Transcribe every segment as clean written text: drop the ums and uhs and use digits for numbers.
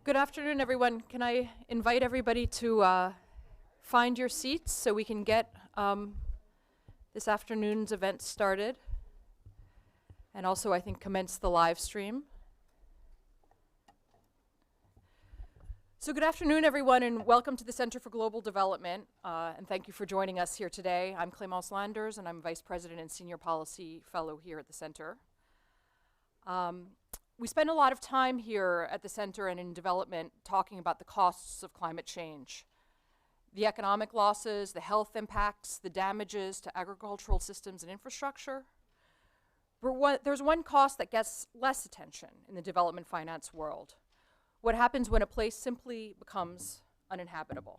Good afternoon, everyone. Can I invite everybody to find your seats so we can get this afternoon's event started? And also, I think, commence the live stream. So good afternoon, everyone, and welcome to the Center for Global Development. And thank you for joining us here today. I'm Clémence Landers, and I'm Vice President and Senior Policy Fellow here at the Center. We spend a lot of time here at the Center and in development talking about the costs of climate change, the economic losses, the health impacts, the damages to agricultural systems and infrastructure. But there's one cost that gets less attention in the development finance world: what happens when a place simply becomes uninhabitable.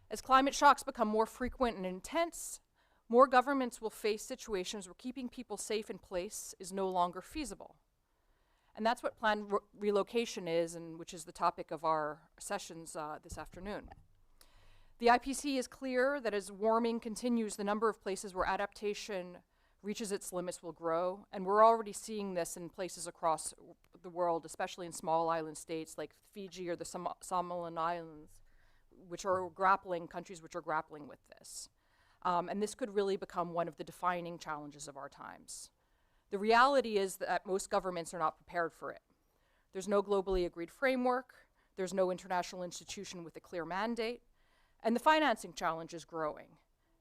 As climate shocks become more frequent and intense, more governments will face situations where keeping people safe in place is no longer feasible. And that's what planned relocation is, and which is the topic of our sessions this afternoon. The IPC is clear that as warming continues, the number of places where adaptation reaches its limits will grow, and we're already seeing this in places across the world, especially in small island states like Fiji or the Solomon Islands, which are countries which are grappling with this. And this could really become one of the defining challenges of our times. The reality is that most governments are not prepared for it. There's no globally agreed framework, there's no international institution with a clear mandate, and the financing challenge is growing.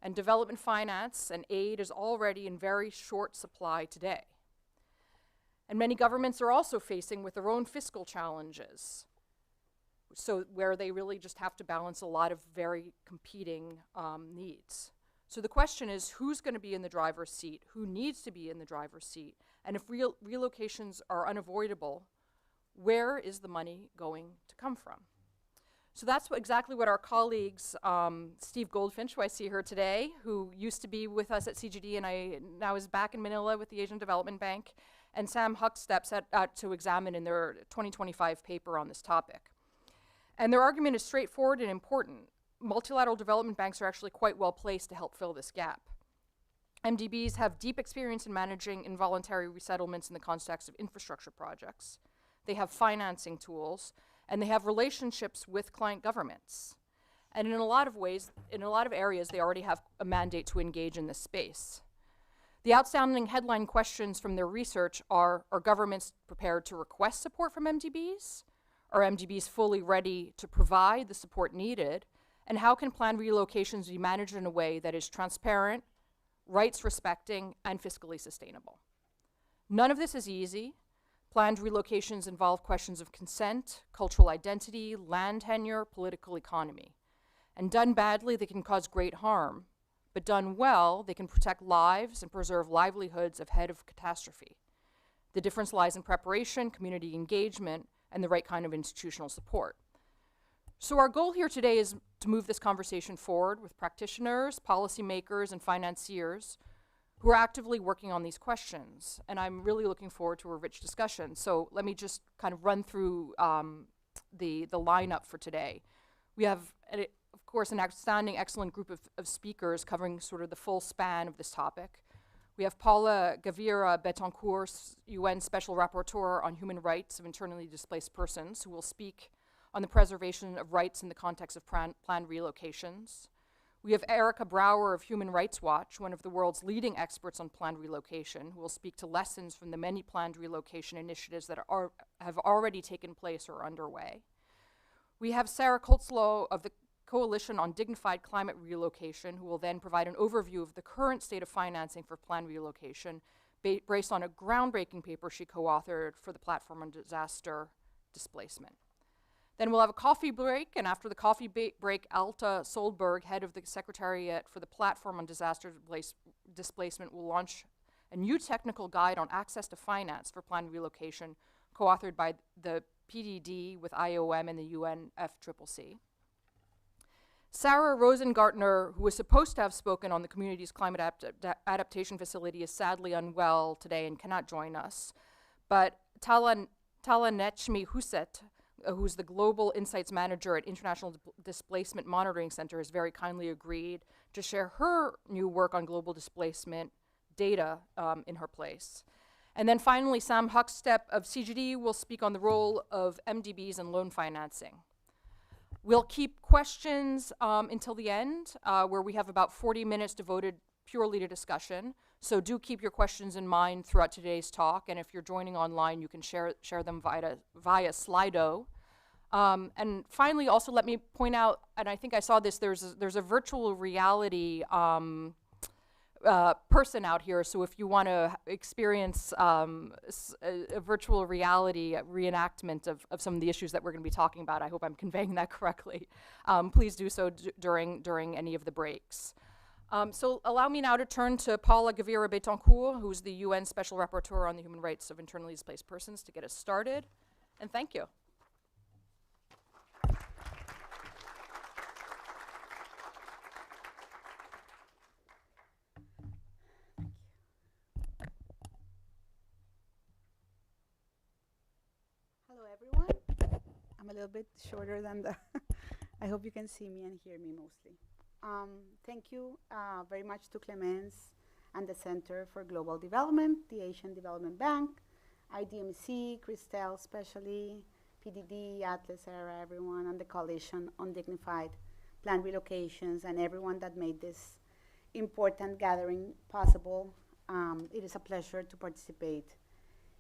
And development finance and aid is already in very short supply today. And many governments are also facing with their own fiscal challenges, so where they really just have to balance a lot of very competing needs. So the question is, who's going to be in the driver's seat? Who needs to be in the driver's seat? And if relocations are unavoidable, where is the money going to come from? So that's exactly what our colleagues, Steve Goldfinch, who I see here today, who used to be with us at CGD and now is back in Manila with the Asian Development Bank, and Sam Huckstep set out to examine in their 2025 paper on this topic. And their argument is straightforward and important. Multilateral development banks are actually quite well placed to help fill this gap. MDBs have deep experience in managing involuntary resettlements in the context of infrastructure projects. They have financing tools, and they have relationships with client governments. And in a lot of ways, in a lot of areas, they already have a mandate to engage in this space. The outstanding headline questions from their research are governments prepared to request support from MDBs? Are MDBs fully ready to provide the support needed? And how can planned relocations be managed in a way that is transparent, rights-respecting, and fiscally sustainable? None of this is easy. Planned relocations involve questions of consent, cultural identity, land tenure, political economy. And done badly, they can cause great harm. But done well, they can protect lives and preserve livelihoods ahead of catastrophe. The difference lies in preparation, community engagement, and the right kind of institutional support. So our goal here today is to move this conversation forward with practitioners, policymakers, and financiers who are actively working on these questions. And I'm really looking forward to a rich discussion. So let me just kind of run through the lineup for today. We have, of course, an outstanding, excellent group of speakers covering sort of the full span of this topic. We have Paula Gavira Betancourt, UN Special Rapporteur on Human Rights of Internally Displaced Persons, who will speak on the preservation of rights in the context of planned relocations. We have Erica Brower of Human Rights Watch, one of the world's leading experts on planned relocation, who will speak to lessons from the many planned relocation initiatives that have already taken place or are underway. We have Sarah Koltzlow of the Coalition on Dignified Climate Relocation, who will then provide an overview of the current state of financing for planned relocation based on a groundbreaking paper she co-authored for the Platform on Disaster Displacement. Then we'll have a coffee break, and after the coffee break, Alta Solberg, head of the Secretariat for the Platform on Disaster Displacement, will launch a new technical guide on access to finance for planned relocation, co-authored by the PDD with IOM and the UNFCCC. Sarah Rosengartner, who was supposed to have spoken on the community's climate adaptation facility, is sadly unwell today and cannot join us. But Talanechmi Huset, who's the Global Insights Manager at International Displacement Monitoring Centre, has very kindly agreed to share her new work on global displacement data in her place. And then finally, Sam Huckstep of CGD will speak on the role of MDBs in loan financing. We'll keep questions until the end, where we have about 40 minutes devoted purely to discussion. So do keep your questions in mind throughout today's talk, and if you're joining online, you can share them via Slido. And finally, also let me point out, and I think I saw this, there's a virtual reality person out here, so if you want to experience a virtual reality reenactment of some of the issues that we're going to be talking about, I hope I'm conveying that correctly, please do so during any of the breaks. So allow me now to turn to Paula Gavira Betancourt, who's the UN Special Rapporteur on the Human Rights of Internally Displaced Persons, to get us started, and thank you. Hello, everyone. I'm a little bit shorter than the I hope you can see me and hear me mostly. Thank you very much to Clemence and the Center for Global Development, the Asian Development Bank, IDMC, Christelle especially, PDD, Atlas, ERA, everyone, and the Coalition on Dignified Planned Relocations, and everyone that made this important gathering possible. It is a pleasure to participate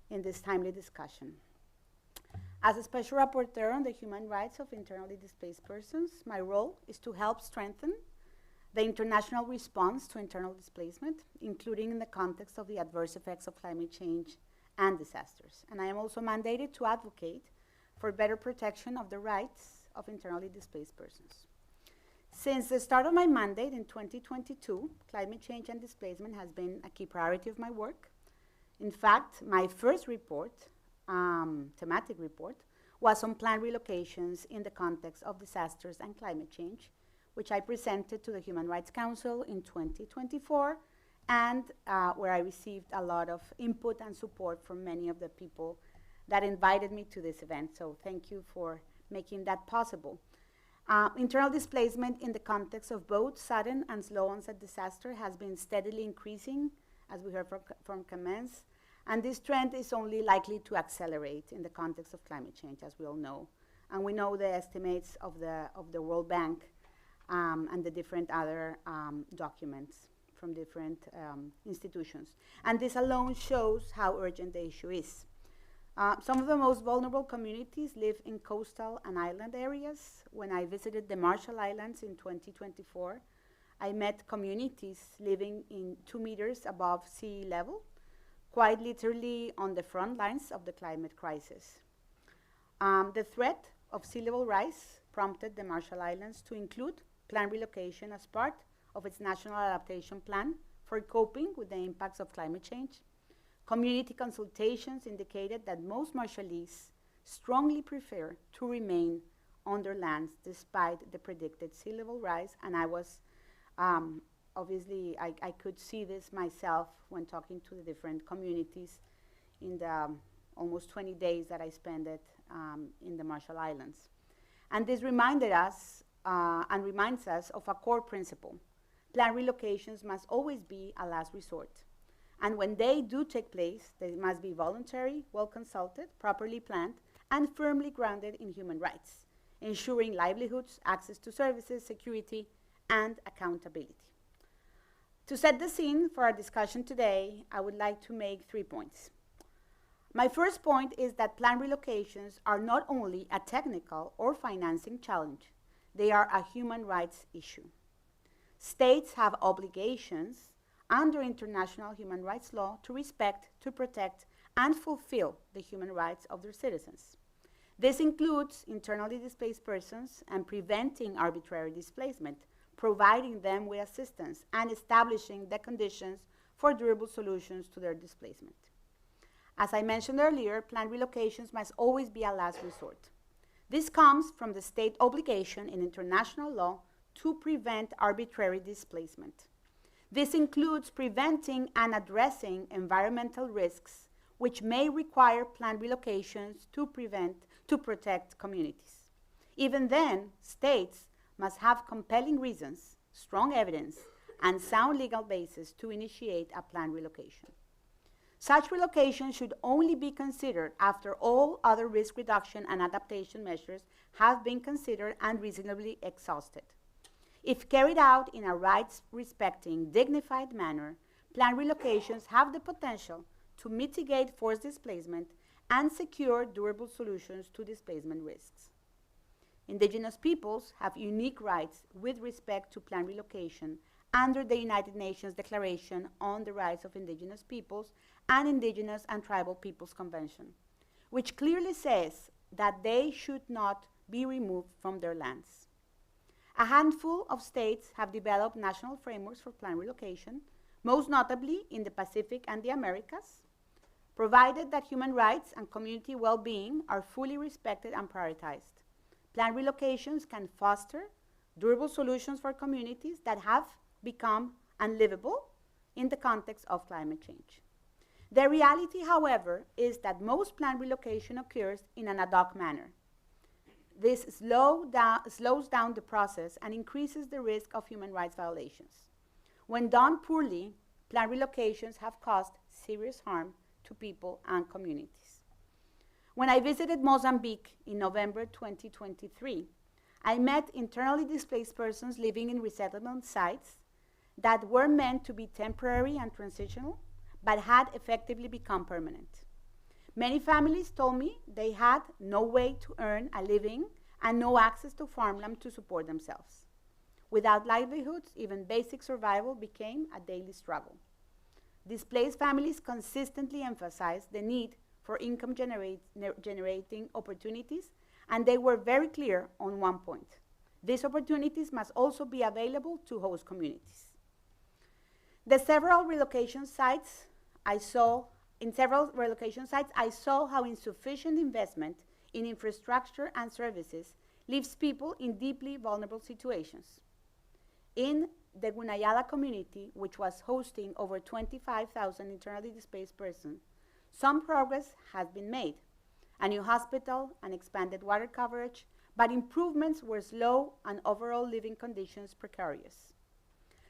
in this timely discussion. As a special rapporteur on the human rights of internally displaced persons, my role is to help strengthen the international response to internal displacement, including in the context of the adverse effects of climate change and disasters. And I am also mandated to advocate for better protection of the rights of internally displaced persons. Since the start of my mandate in 2022, climate change and displacement has been a key priority of my work. In fact, my first report, thematic report, was on planned relocations in the context of disasters and climate change, which I presented to the Human Rights Council in 2024, and where I received a lot of input and support from many of the people that invited me to this event. So thank you for making that possible. Internal displacement in the context of both sudden and slow onset disaster has been steadily increasing, as we heard from Clemence. And this trend is only likely to accelerate in the context of climate change, as we all know. And we know the estimates of the World Bank and the different other documents from different institutions. And this alone shows how urgent the issue is. Some of the most vulnerable communities live in coastal and island areas. When I visited the Marshall Islands in 2024, I met communities living in 2 meters above sea level, quite literally on the front lines of the climate crisis. The threat of sea level rise prompted the Marshall Islands to include planned relocation as part of its national adaptation plan for coping with the impacts of climate change. Community consultations indicated that most Marshallese strongly prefer to remain on their lands despite the predicted sea level rise, and I was obviously, I could see this myself when talking to the different communities in the almost 20 days that I spent in the Marshall Islands. And this reminded us and reminds us of a core principle. Planned relocations must always be a last resort. And when they do take place, they must be voluntary, well consulted, properly planned, and firmly grounded in human rights, ensuring livelihoods, access to services, security, and accountability. To set the scene for our discussion today, I would like to make 3 points. My first point is that planned relocations are not only a technical or financing challenge, they are a human rights issue. States have obligations under international human rights law to respect, to protect, and fulfill the human rights of their citizens. This includes internally displaced persons and preventing arbitrary displacement, providing them with assistance, and establishing the conditions for durable solutions to their displacement. As I mentioned earlier, planned relocations must always be a last resort. This comes from the state obligation in international law to prevent arbitrary displacement. This includes preventing and addressing environmental risks, which may require planned relocations to protect communities. Even then, states must have compelling reasons, strong evidence, and sound legal basis to initiate a planned relocation. Such relocation should only be considered after all other risk reduction and adaptation measures have been considered and reasonably exhausted. If carried out in a rights-respecting, dignified manner, planned relocations have the potential to mitigate forced displacement and secure durable solutions to displacement risks. Indigenous peoples have unique rights with respect to planned relocation under the United Nations Declaration on the Rights of Indigenous Peoples and Indigenous and Tribal Peoples Convention, which clearly says that they should not be removed from their lands. A handful of states have developed national frameworks for planned relocation, most notably in the Pacific and the Americas, provided that human rights and community well-being are fully respected and prioritized. Planned relocations can foster durable solutions for communities that have become unlivable in the context of climate change. The reality, however, is that most planned relocation occurs in an ad hoc manner. This slows down the process and increases the risk of human rights violations. When done poorly, planned relocations have caused serious harm to people and communities. When I visited Mozambique in November 2023, I met internally displaced persons living in resettlement sites that were meant to be temporary and transitional, but had effectively become permanent. Many families told me they had no way to earn a living and no access to farmland to support themselves. Without livelihoods, even basic survival became a daily struggle. Displaced families consistently emphasized the need for income generating opportunities, and they were very clear on one point. These opportunities must also be available to host communities. In several relocation sites, I saw how insufficient investment in infrastructure and services leaves people in deeply vulnerable situations. In the Gunayala community, which was hosting over 25,000 internally displaced persons, some progress has been made. A new hospital and expanded water coverage, but improvements were slow and overall living conditions precarious.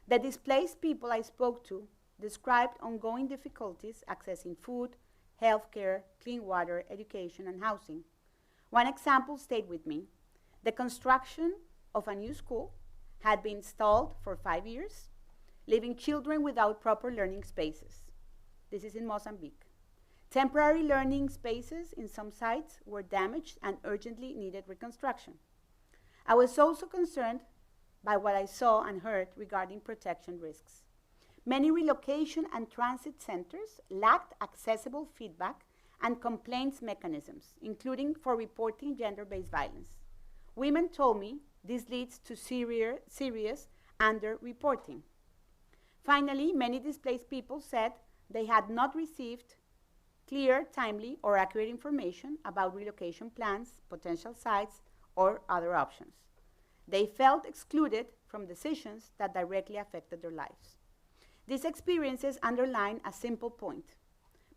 The displaced people I spoke to described ongoing difficulties accessing food, healthcare, clean water, education, and housing. One example stayed with me. The construction of a new school had been stalled for 5 years, leaving children without proper learning spaces. This is in Mozambique. Temporary learning spaces in some sites were damaged and urgently needed reconstruction. I was also concerned by what I saw and heard regarding protection risks. Many relocation and transit centers lacked accessible feedback and complaints mechanisms, including for reporting gender-based violence. Women told me this leads to serious under-reporting. Finally, many displaced people said they had not received clear, timely, or accurate information about relocation plans, potential sites, or other options. They felt excluded from decisions that directly affected their lives. These experiences underline a simple point.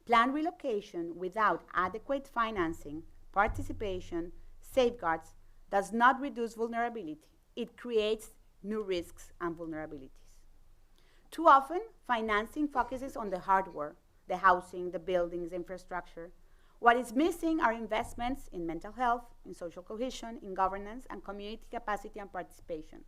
Planned relocation without adequate financing, participation, safeguards, does not reduce vulnerability. It creates new risks and vulnerabilities. Too often, financing focuses on the hardware, the housing, the buildings, infrastructure. What is missing are investments in mental health, in social cohesion, in governance, and community capacity and participation.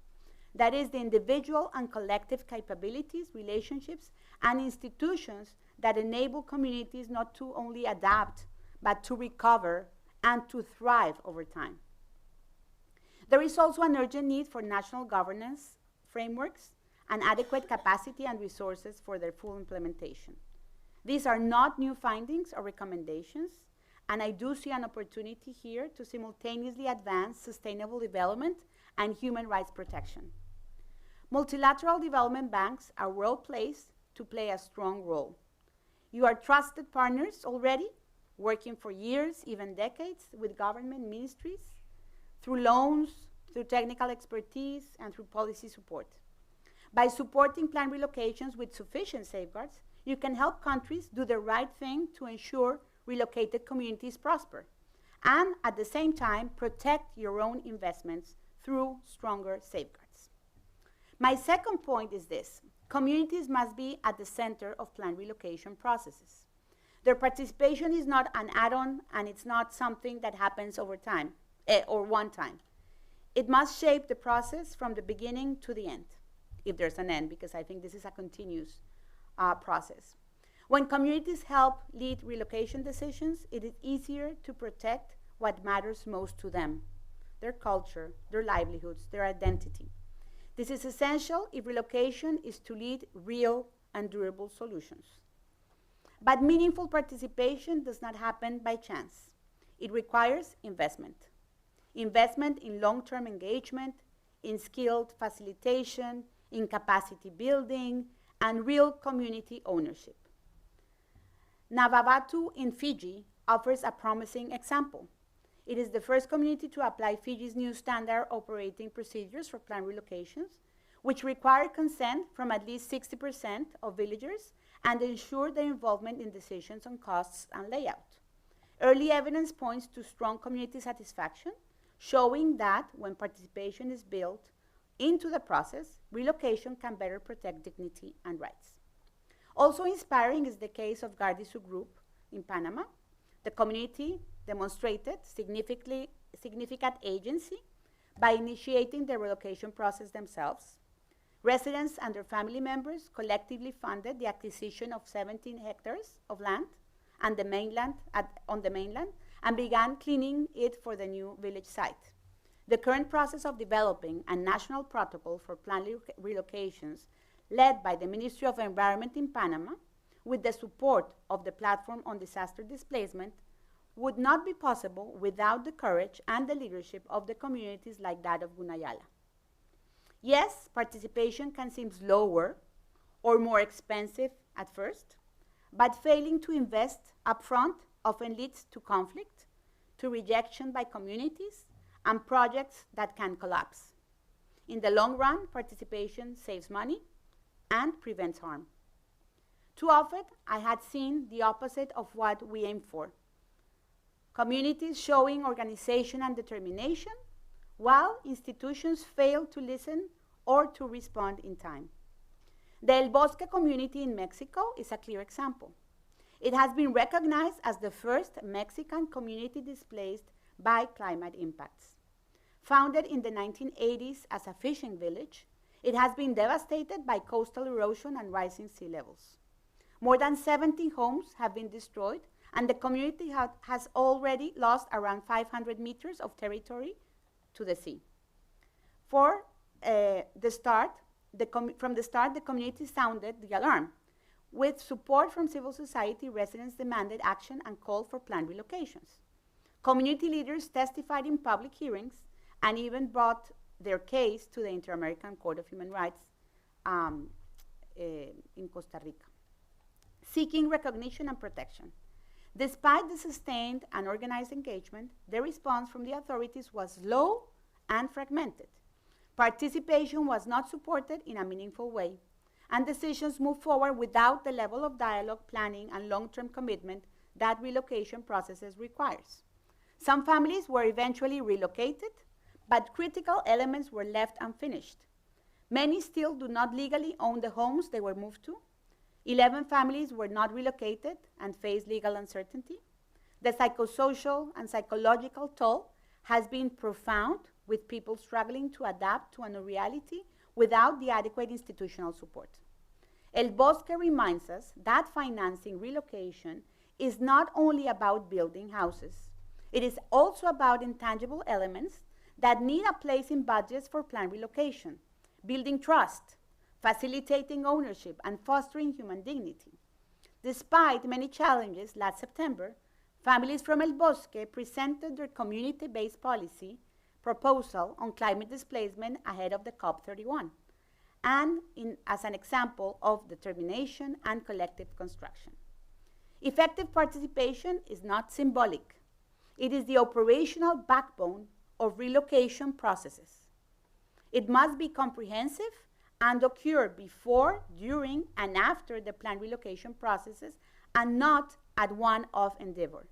That is, the individual and collective capabilities, relationships, and institutions that enable communities not to only adapt, but to recover and to thrive over time. There is also an urgent need for national governance frameworks and adequate capacity and resources for their full implementation. These are not new findings or recommendations, and I do see an opportunity here to simultaneously advance sustainable development and human rights protection. Multilateral development banks are well placed to play a strong role. You are trusted partners already, working for years, even decades, with government ministries, through loans, through technical expertise, and through policy support. By supporting planned relocations with sufficient safeguards, you can help countries do the right thing to ensure relocated communities prosper, and at the same time, protect your own investments through stronger safeguards. My second point is this: communities must be at the center of planned relocation processes. Their participation is not an add-on, and it's not something that happens over time, or one time. It must shape the process from the beginning to the end, if there's an end, because I think this is a continuous process. When communities help lead relocation decisions, it is easier to protect what matters most to them: their culture, their livelihoods, their identity. This is essential if relocation is to lead real and durable solutions. But meaningful participation does not happen by chance. It requires investment. Investment in long-term engagement, in skilled facilitation, in capacity building, and real community ownership. Navavatu in Fiji offers a promising example. It is the first community to apply Fiji's new standard operating procedures for planned relocations, which require consent from at least 60% of villagers and ensure their involvement in decisions on costs and layout. Early evidence points to strong community satisfaction, showing that when participation is built into the process, relocation can better protect dignity and rights. Also inspiring is the case of Gardisu Group in Panama. The community demonstrated significant agency by initiating the relocation process themselves. Residents and their family members collectively funded the acquisition of 17 hectares of land on the mainland and began cleaning it for the new village site. The current process of developing a national protocol for planned relocations led by the Ministry of Environment in Panama, with the support of the Platform on Disaster Displacement, would not be possible without the courage and the leadership of the communities like that of Gunayala. Yes, participation can seem slower or more expensive at first, but failing to invest upfront often leads to conflict, to rejection by communities, and projects that can collapse. In the long run, participation saves money and prevents harm. Too often, I had seen the opposite of what we aim for. Communities showing organization and determination, while institutions fail to listen or to respond in time. The El Bosque community in Mexico is a clear example. It has been recognized as the first Mexican community displaced by climate impacts. Founded in the 1980s as a fishing village, it has been devastated by coastal erosion and rising sea levels. More than 70 homes have been destroyed, and the community has already lost around 500 meters of territory to the sea. From the start, the community sounded the alarm. With support from civil society, residents demanded action and called for planned relocations. Community leaders testified in public hearings and even brought their case to the Inter-American Court of Human Rights in Costa Rica, seeking recognition and protection. Despite the sustained and organized engagement, the response from the authorities was slow and fragmented. Participation was not supported in a meaningful way, and decisions moved forward without the level of dialogue, planning, and long-term commitment that relocation processes requires. Some families were eventually relocated, but critical elements were left unfinished. Many still do not legally own the homes they were moved to. 11 families were not relocated and face legal uncertainty. The psychosocial and psychological toll has been profound, with people struggling to adapt to a new reality without the adequate institutional support. El Bosque reminds us that financing relocation is not only about building houses. It is also about intangible elements that need a place in budgets for planned relocation, building trust, facilitating ownership, and fostering human dignity. Despite many challenges, last September, families from El Bosque presented their community-based policy proposal on climate displacement ahead of the COP31, and as an example of determination and collective construction. Effective participation is not symbolic. It is the operational backbone of relocation processes. It must be comprehensive and occur before, during, and after the planned relocation processes, and not at one-off endeavor.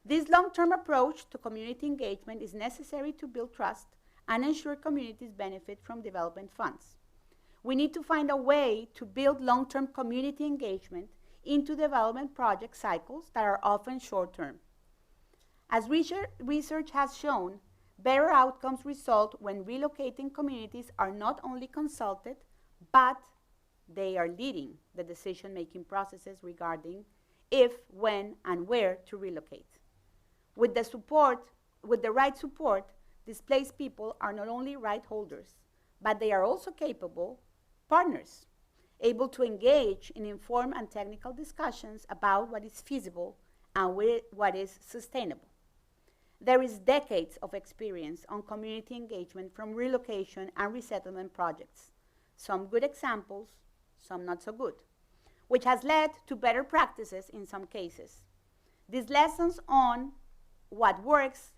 This long-term approach to community engagement is necessary to build trust and ensure communities benefit from development funds. We need to find a way to build long-term community engagement into development project cycles that are often short-term. As research has shown, better outcomes result when relocating communities are not only consulted, but they are leading the decision-making processes regarding if, when, and where to relocate. With the right support, displaced people are not only right holders, but they are also capable partners, able to engage in informed and technical discussions about what is feasible and what is sustainable. There is decades of experience on community engagement from relocation and resettlement projects, some good examples, some not so good, which has led to better practices in some cases. These lessons on what works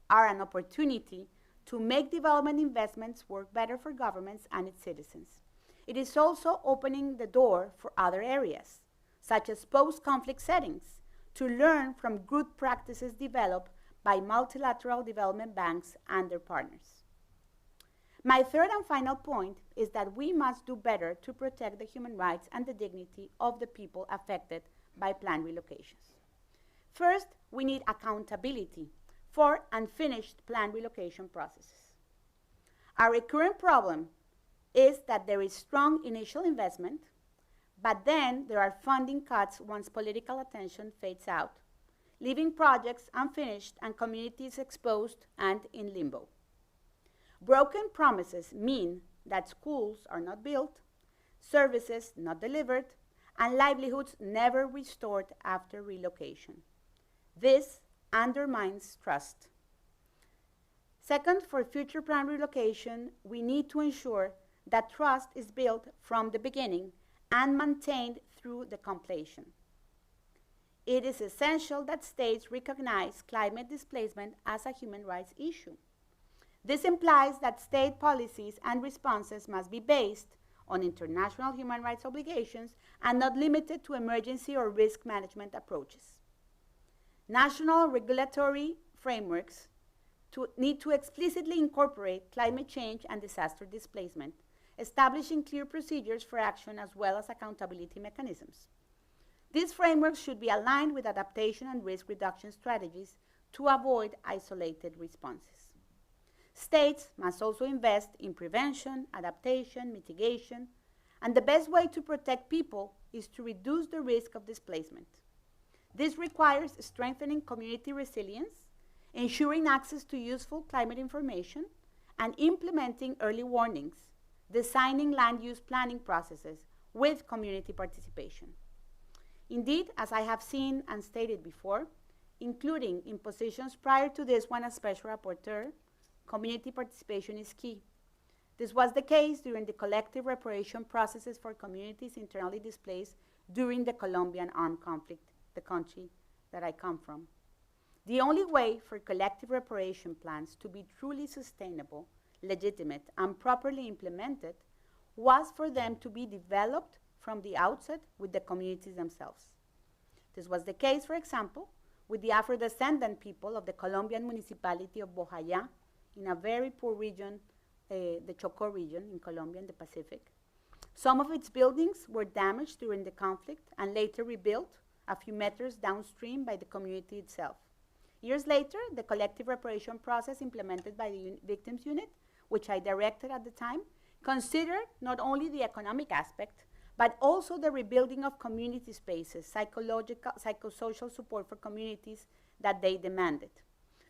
are an opportunity to make development investments work better for governments and its citizens. It is also opening the door for other areas, such as post-conflict settings, to learn from good practices developed by multilateral development banks and their partners. My third and final point is that we must do better to protect the human rights and the dignity of the people affected by planned relocations. First, we need accountability for unfinished planned relocation processes. Our recurrent problem is that there is strong initial investment, but then there are funding cuts once political attention fades out, leaving projects unfinished and communities exposed and in limbo. Broken promises mean that schools are not built, services not delivered, and livelihoods never restored after relocation. This undermines trust. Second, for future planned relocation, we need to ensure that trust is built from the beginning and maintained through the completion. It is essential that states recognize climate displacement as a human rights issue. This implies that state policies and responses must be based on international human rights obligations and not limited to emergency or risk management approaches. National regulatory frameworks need to explicitly incorporate climate change and disaster displacement, establishing clear procedures for action as well as accountability mechanisms. These frameworks should be aligned with adaptation and risk reduction strategies to avoid isolated responses. States must also invest in prevention, adaptation, mitigation, and the best way to protect people is to reduce the risk of displacement. This requires strengthening community resilience, ensuring access to useful climate information, and implementing early warnings, designing land use planning processes with community participation. Indeed, as I have seen and stated before, including in positions prior to this one as Special Rapporteur, community participation is key. This was the case during the collective reparation processes for communities internally displaced during the Colombian armed conflict, the country that I come from. The only way for collective reparation plans to be truly sustainable, legitimate, and properly implemented was for them to be developed from the outset with the communities themselves. This was the case, for example, with the Afro-descendant people of the Colombian municipality of Bojayá in a very poor region, the Chocó region in Colombia in the Pacific. Some of its buildings were damaged during the conflict and later rebuilt a few meters downstream by the community itself. Years later, the collective reparation process implemented by the victims unit, which I directed at the time, considered not only the economic aspect, but also the rebuilding of community spaces, psychosocial support for communities that they demanded.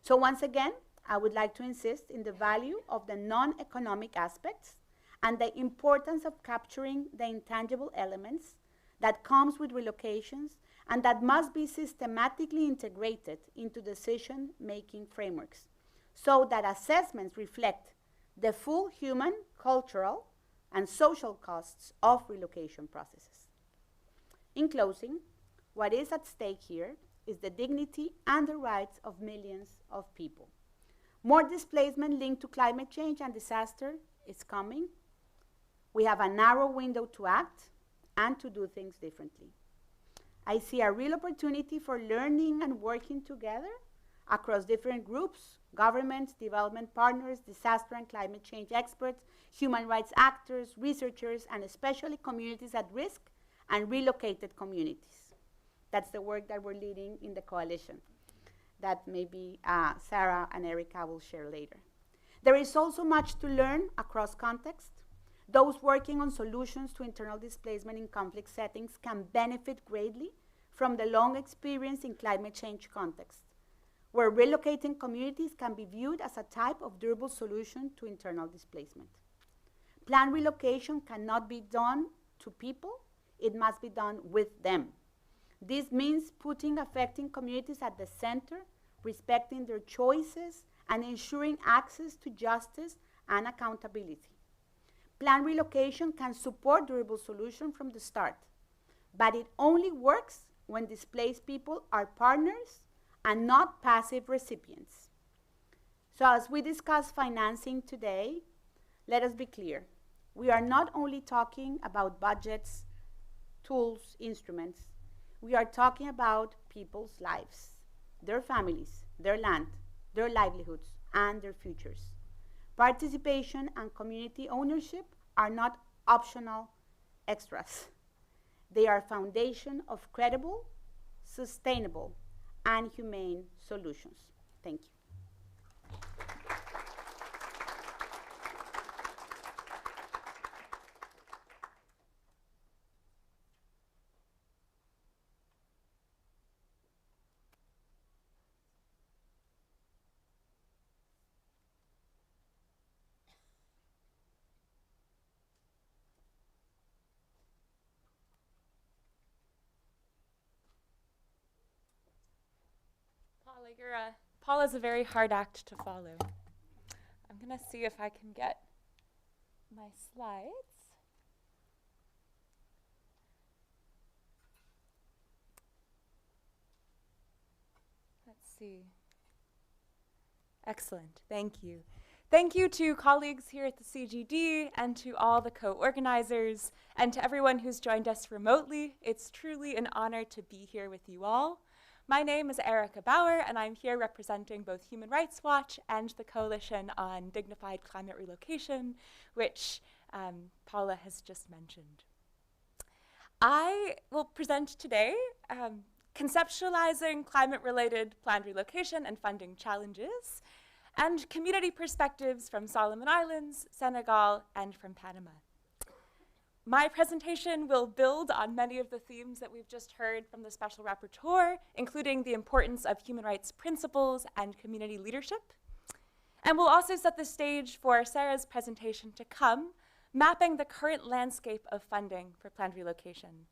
So once again, I would like to insist in the value of the non-economic aspects and the importance of capturing the intangible elements that comes with relocations and that must be systematically integrated into decision-making frameworks so that assessments reflect the full human, cultural, and social costs of relocation processes. In closing, what is at stake here is the dignity and the rights of millions of people. More displacement linked to climate change and disaster is coming. We have a narrow window to act and to do things differently. I see a real opportunity for learning and working together across different groups, governments, development partners, disaster and climate change experts, human rights actors, researchers, and especially communities at risk and relocated communities. That's the work that we're leading in the coalition that maybe Sarah and Erica will share later. There is also much to learn across context. Those working on solutions to internal displacement in conflict settings can benefit greatly from the long experience in climate change context, where relocating communities can be viewed as a type of durable solution to internal displacement. Planned relocation cannot be done to people, it must be done with them. This means putting affecting communities at the center, respecting their choices, and ensuring access to justice and accountability. Planned relocation can support durable solutions from the start, but it only works when displaced people are partners and not passive recipients. So as we discuss financing today, let us be clear. We are not only talking about budgets, tools, instruments. We are talking about people's lives, their families, their land, their livelihoods, and their futures. Participation and community ownership are not optional extras. They are foundation of credible, sustainable, and humane solutions. Thank you. Paula's a very hard act to follow. I'm going to see if I can get my slides. Let's see. Excellent. Thank you. Thank you to colleagues here at the CGD and to all the co-organizers and to everyone who's joined us remotely. It's truly an honor to be here with you all. My name is Erica Bauer, and I'm here representing both Human Rights Watch and the Coalition on Dignified Climate Relocation, which Paula has just mentioned. I will present today conceptualizing climate-related planned relocation and funding challenges, and community perspectives from Solomon Islands, Senegal, and from Panama. My presentation will build on many of the themes that we've just heard from the Special Rapporteur, including the importance of human rights principles and community leadership. And we'll also set the stage for Sarah's presentation to come, mapping the current landscape of funding for planned relocation.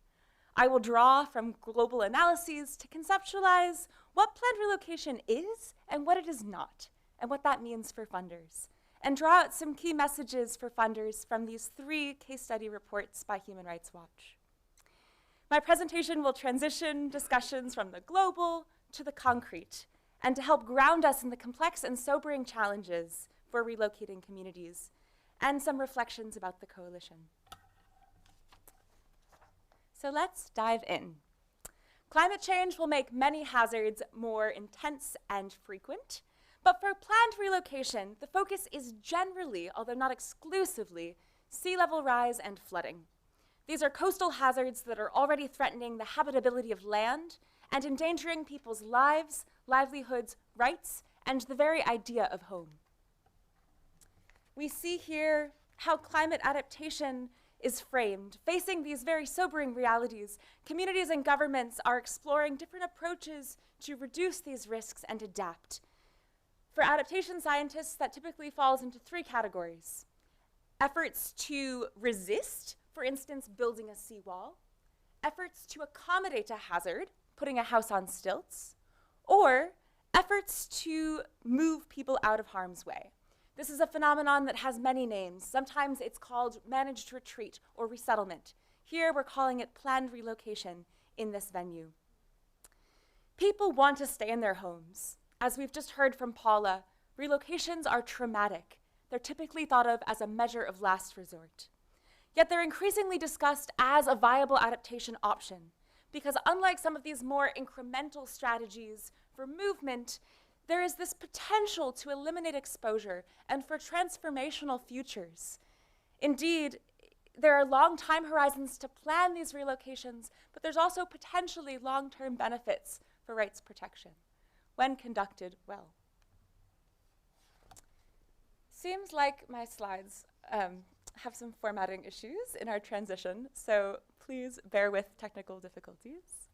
I will draw from global analyses to conceptualize what planned relocation is and what it is not, and what that means for funders, and draw out some key messages for funders from these 3 case study reports by Human Rights Watch. My presentation will transition discussions from the global to the concrete, and to help ground us in the complex and sobering challenges for relocating communities, and some reflections about the coalition. So let's dive in. Climate change will make many hazards more intense and frequent. But for planned relocation, the focus is generally, although not exclusively, sea level rise and flooding. These are coastal hazards that are already threatening the habitability of land and endangering people's lives, livelihoods, rights, and the very idea of home. We see here how climate adaptation is framed. Facing these very sobering realities, communities and governments are exploring different approaches to reduce these risks and adapt. For adaptation scientists, that typically falls into 3 categories. Efforts to resist, for instance, building a seawall. Efforts to accommodate a hazard, putting a house on stilts. Or efforts to move people out of harm's way. This is a phenomenon that has many names. Sometimes it's called managed retreat or resettlement. Here we're calling it planned relocation in this venue. People want to stay in their homes. As we've just heard from Paula, relocations are traumatic. They're typically thought of as a measure of last resort. Yet they're increasingly discussed as a viable adaptation option, because unlike some of these more incremental strategies for movement, there is this potential to eliminate exposure and for transformational futures. Indeed, there are long time horizons to plan these relocations, but there's also potentially long-term benefits for rights protection when conducted well. Seems like my slides have some formatting issues in our transition, so please bear with technical difficulties.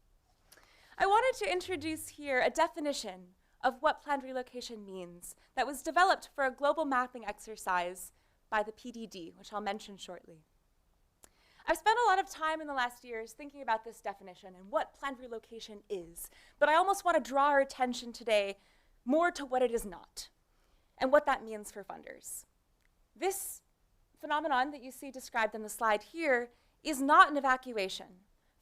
I wanted to introduce here a definition of what planned relocation means that was developed for a global mapping exercise by the PDD, which I'll mention shortly. I've spent a lot of time in the last years thinking about this definition and what planned relocation is, but I almost want to draw our attention today more to what it is not and what that means for funders. This phenomenon that you see described in the slide here is not an evacuation.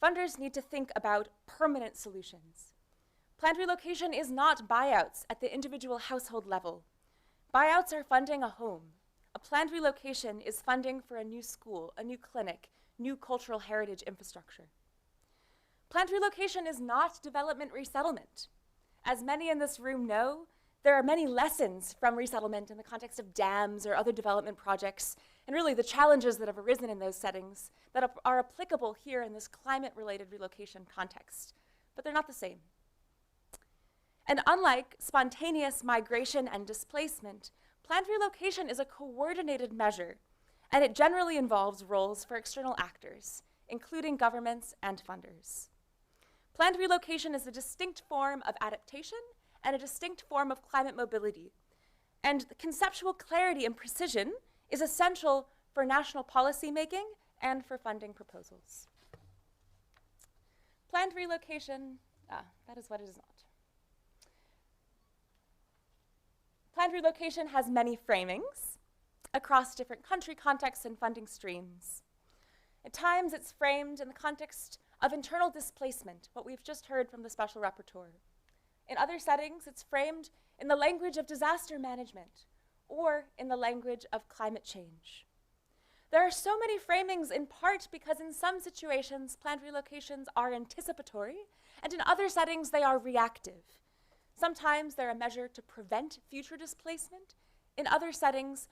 Funders need to think about permanent solutions. Planned relocation is not buyouts at the individual household level. Buyouts are funding a home. A planned relocation is funding for a new school, a new clinic, new cultural heritage infrastructure. Planned relocation is not development resettlement. As many in this room know, there are many lessons from resettlement in the context of dams or other development projects, and really the challenges that have arisen in those settings that are applicable here in this climate-related relocation context, but they're not the same. And unlike spontaneous migration and displacement, planned relocation is a coordinated measure, and it generally involves roles for external actors, including governments and funders. Planned relocation is a distinct form of adaptation and a distinct form of climate mobility, and the conceptual clarity and precision is essential for national policy making and for funding proposals. Planned relocation, that is what it is not. Planned relocation has many framings across different country contexts and funding streams. At times, it's framed in the context of internal displacement, what we've just heard from the Special Rapporteur. In other settings, it's framed in the language of disaster management or in the language of climate change. There are so many framings in part because in some situations, planned relocations are anticipatory, and in other settings, they are reactive. Sometimes they're a measure to prevent future displacement. In other settings,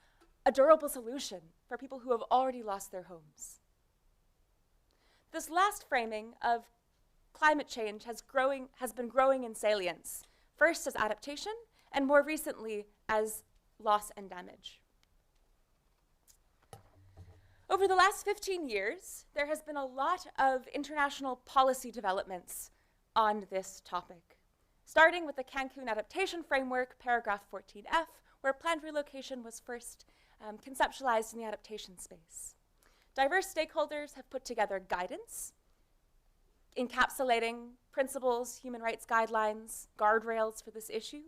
a durable solution for people who have already lost their homes. This last framing of climate change has been growing in salience, first as adaptation, and more recently as loss and damage. Over the last 15 years, there has been a lot of international policy developments on this topic, starting with the Cancun Adaptation Framework, paragraph 14F, where planned relocation was first conceptualized in the adaptation space. Diverse stakeholders have put together guidance, encapsulating principles, human rights guidelines, guardrails for this issue.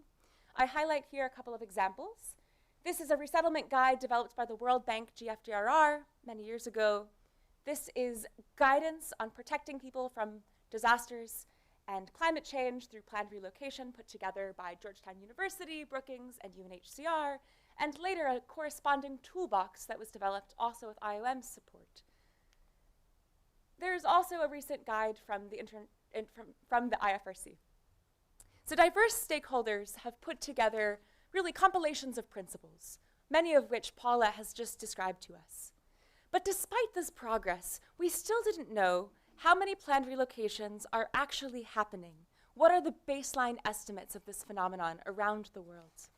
I highlight here a couple of examples. This is a resettlement guide developed by the World Bank GFDRR many years ago. This is guidance on protecting people from disasters and climate change through planned relocation put together by Georgetown University, Brookings, and UNHCR, and later a corresponding toolbox that was developed also with IOM's support. There's also a recent guide from the IFRC. So diverse stakeholders have put together really compilations of principles, many of which Paula has just described to us. But despite this progress, we still didn't know how many planned relocations are actually happening. What are the baseline estimates of this phenomenon around the world?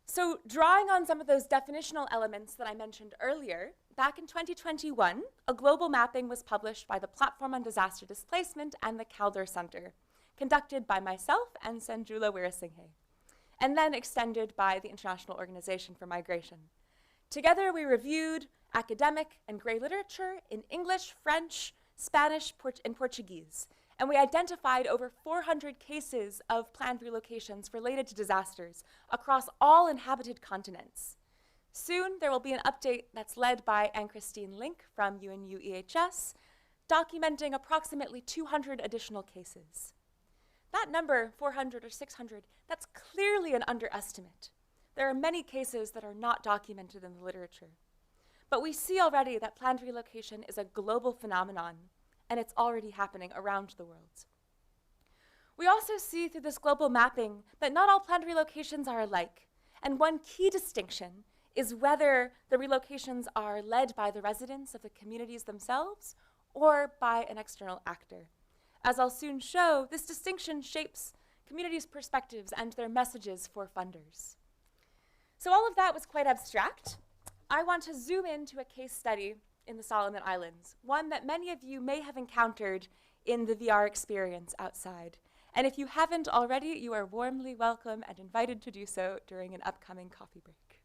So drawing on some of those definitional elements that I mentioned earlier, back in 2021, a global mapping was published by the Platform on Disaster Displacement and the Calder Centre, conducted by myself and Sanjula Weerasinghe, and then extended by the International Organization for Migration. Together, we reviewed academic and grey literature in English, French, Spanish, and Portuguese, and we identified over 400 cases of planned relocations related to disasters across all inhabited continents. Soon, there will be an update that's led by Anne-Christine Link from UNU-EHS, documenting approximately 200 additional cases. That number, 400 or 600, that's clearly an underestimate. There are many cases that are not documented in the literature. But we see already that planned relocation is a global phenomenon, and it's already happening around the world. We also see through this global mapping that not all planned relocations are alike, and one key distinction is whether the relocations are led by the residents of the communities themselves or by an external actor. As I'll soon show, this distinction shapes communities' perspectives and their messages for funders. So all of that was quite abstract. I want to zoom into a case study in the Solomon Islands, one that many of you may have encountered in the VR experience outside. And if you haven't already, you are warmly welcome and invited to do so during an upcoming coffee break.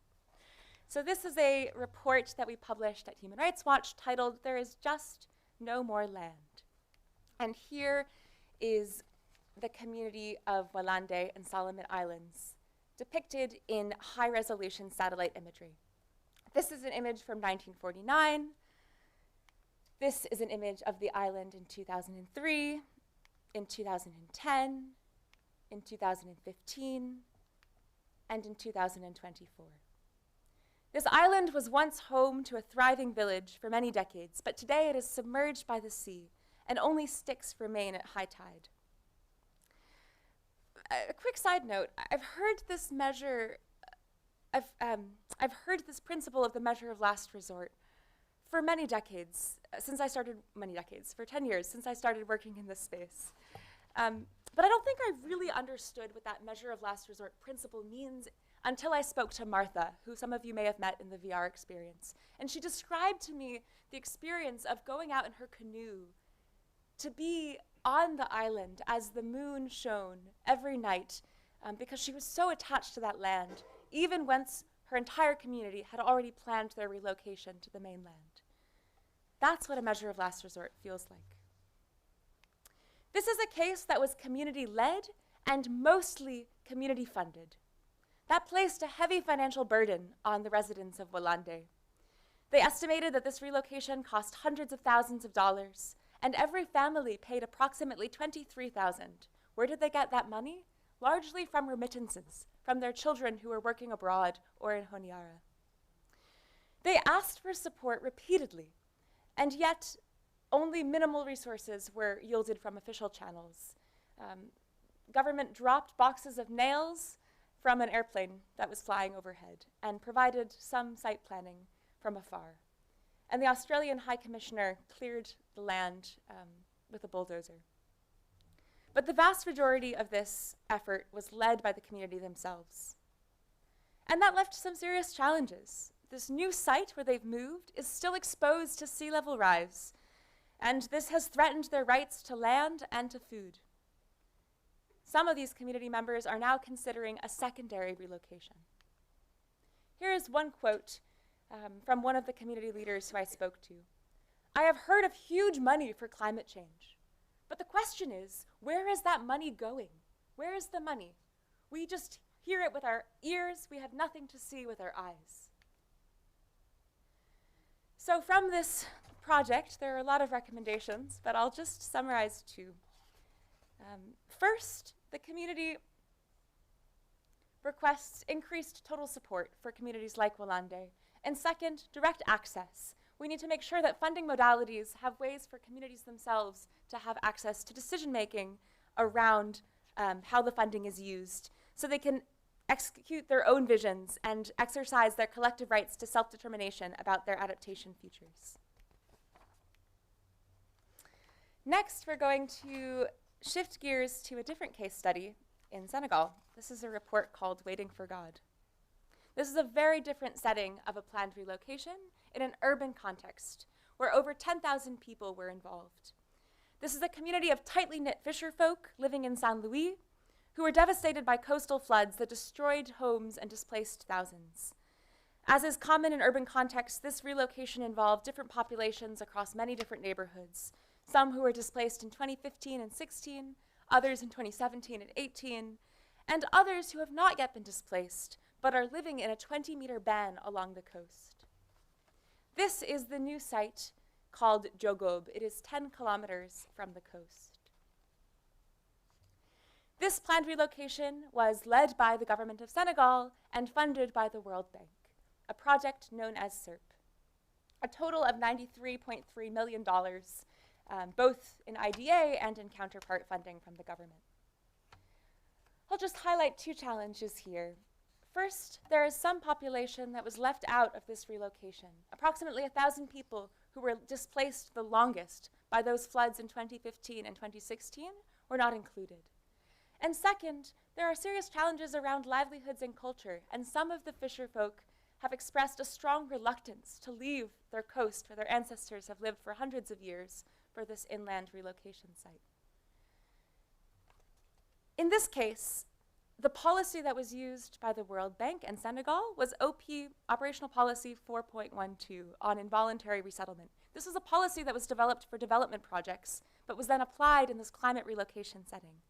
So this is a report that we published at Human Rights Watch titled, "There is Just No More Land." And here is the community of Walande and Solomon Islands, depicted in high-resolution satellite imagery. This is an image from 1949. This is an image of the island in 2003, in 2010, in 2015, and in 2024. This island was once home to a thriving village for many decades, but today it is submerged by the sea, and only sticks remain at high tide. A quick side note, I've heard this principle of the measure of last resort for many decades, for 10 years, since I started working in this space. But I don't think I really understood what that measure of last resort principle means until I spoke to Martha, who some of you may have met in the VR experience. And she described to me the experience of going out in her canoe to be on the island as the moon shone every night, because she was so attached to that land, even once her entire community had already planned their relocation to the mainland. That's what a measure of last resort feels like. This is a case that was community-led and mostly community-funded. That placed a heavy financial burden on the residents of Walande. They estimated that this relocation cost hundreds of thousands of dollars, and every family paid approximately $23,000. Where did they get that money? Largely from remittances from their children who were working abroad or in Honiara. They asked for support repeatedly, and yet only minimal resources were yielded from official channels. Government dropped boxes of nails from an airplane that was flying overhead and provided some site planning from afar. And the Australian High Commissioner cleared the land with a bulldozer. But the vast majority of this effort was led by the community themselves. And that left some serious challenges. This new site where they've moved is still exposed to sea level rise, and this has threatened their rights to land and to food. Some of these community members are now considering a secondary relocation. Here is one quote from one of the community leaders who I spoke to. "I have heard of huge money for climate change. But the question is, where is that money going? Where is the money? We just hear it with our ears. We have nothing to see with our eyes." So from this project, there are a lot of recommendations, but I'll just summarize two. First, the community requests increased total support for communities like Walande. And second, direct access. We need to make sure that funding modalities have ways for communities themselves to have access to decision-making around how the funding is used, so they can execute their own visions and exercise their collective rights to self-determination about their adaptation futures. Next, we're going to shift gears to a different case study in Senegal. This is a report called "Waiting for God." This is a very different setting of a planned relocation in an urban context where over 10,000 people were involved. This is a community of tightly knit fisher folk living in Saint Louis who were devastated by coastal floods that destroyed homes and displaced thousands. As is common in urban contexts, this relocation involved different populations across many different neighborhoods, some who were displaced in 2015 and 16, others in 2017 and 18, and others who have not yet been displaced, but are living in a 20-meter ban along the coast. This is the new site called Jogob. It is 10 kilometers from the coast. This planned relocation was led by the government of Senegal and funded by the World Bank, a project known as SERP. A total of $93.3 million, both in IDA and in counterpart funding from the government. I'll just highlight two challenges here. First, there is some population that was left out of this relocation. Approximately 1,000 people who were displaced the longest by those floods in 2015 and 2016 were not included. And second, there are serious challenges around livelihoods and culture, and some of the fisher folk have expressed a strong reluctance to leave their coast where their ancestors have lived for hundreds of years for this inland relocation site. In this case, the policy that was used by the World Bank and Senegal was OP, Operational Policy 4.12, on involuntary resettlement. This was a policy that was developed for development projects, but was then applied in this climate relocation setting.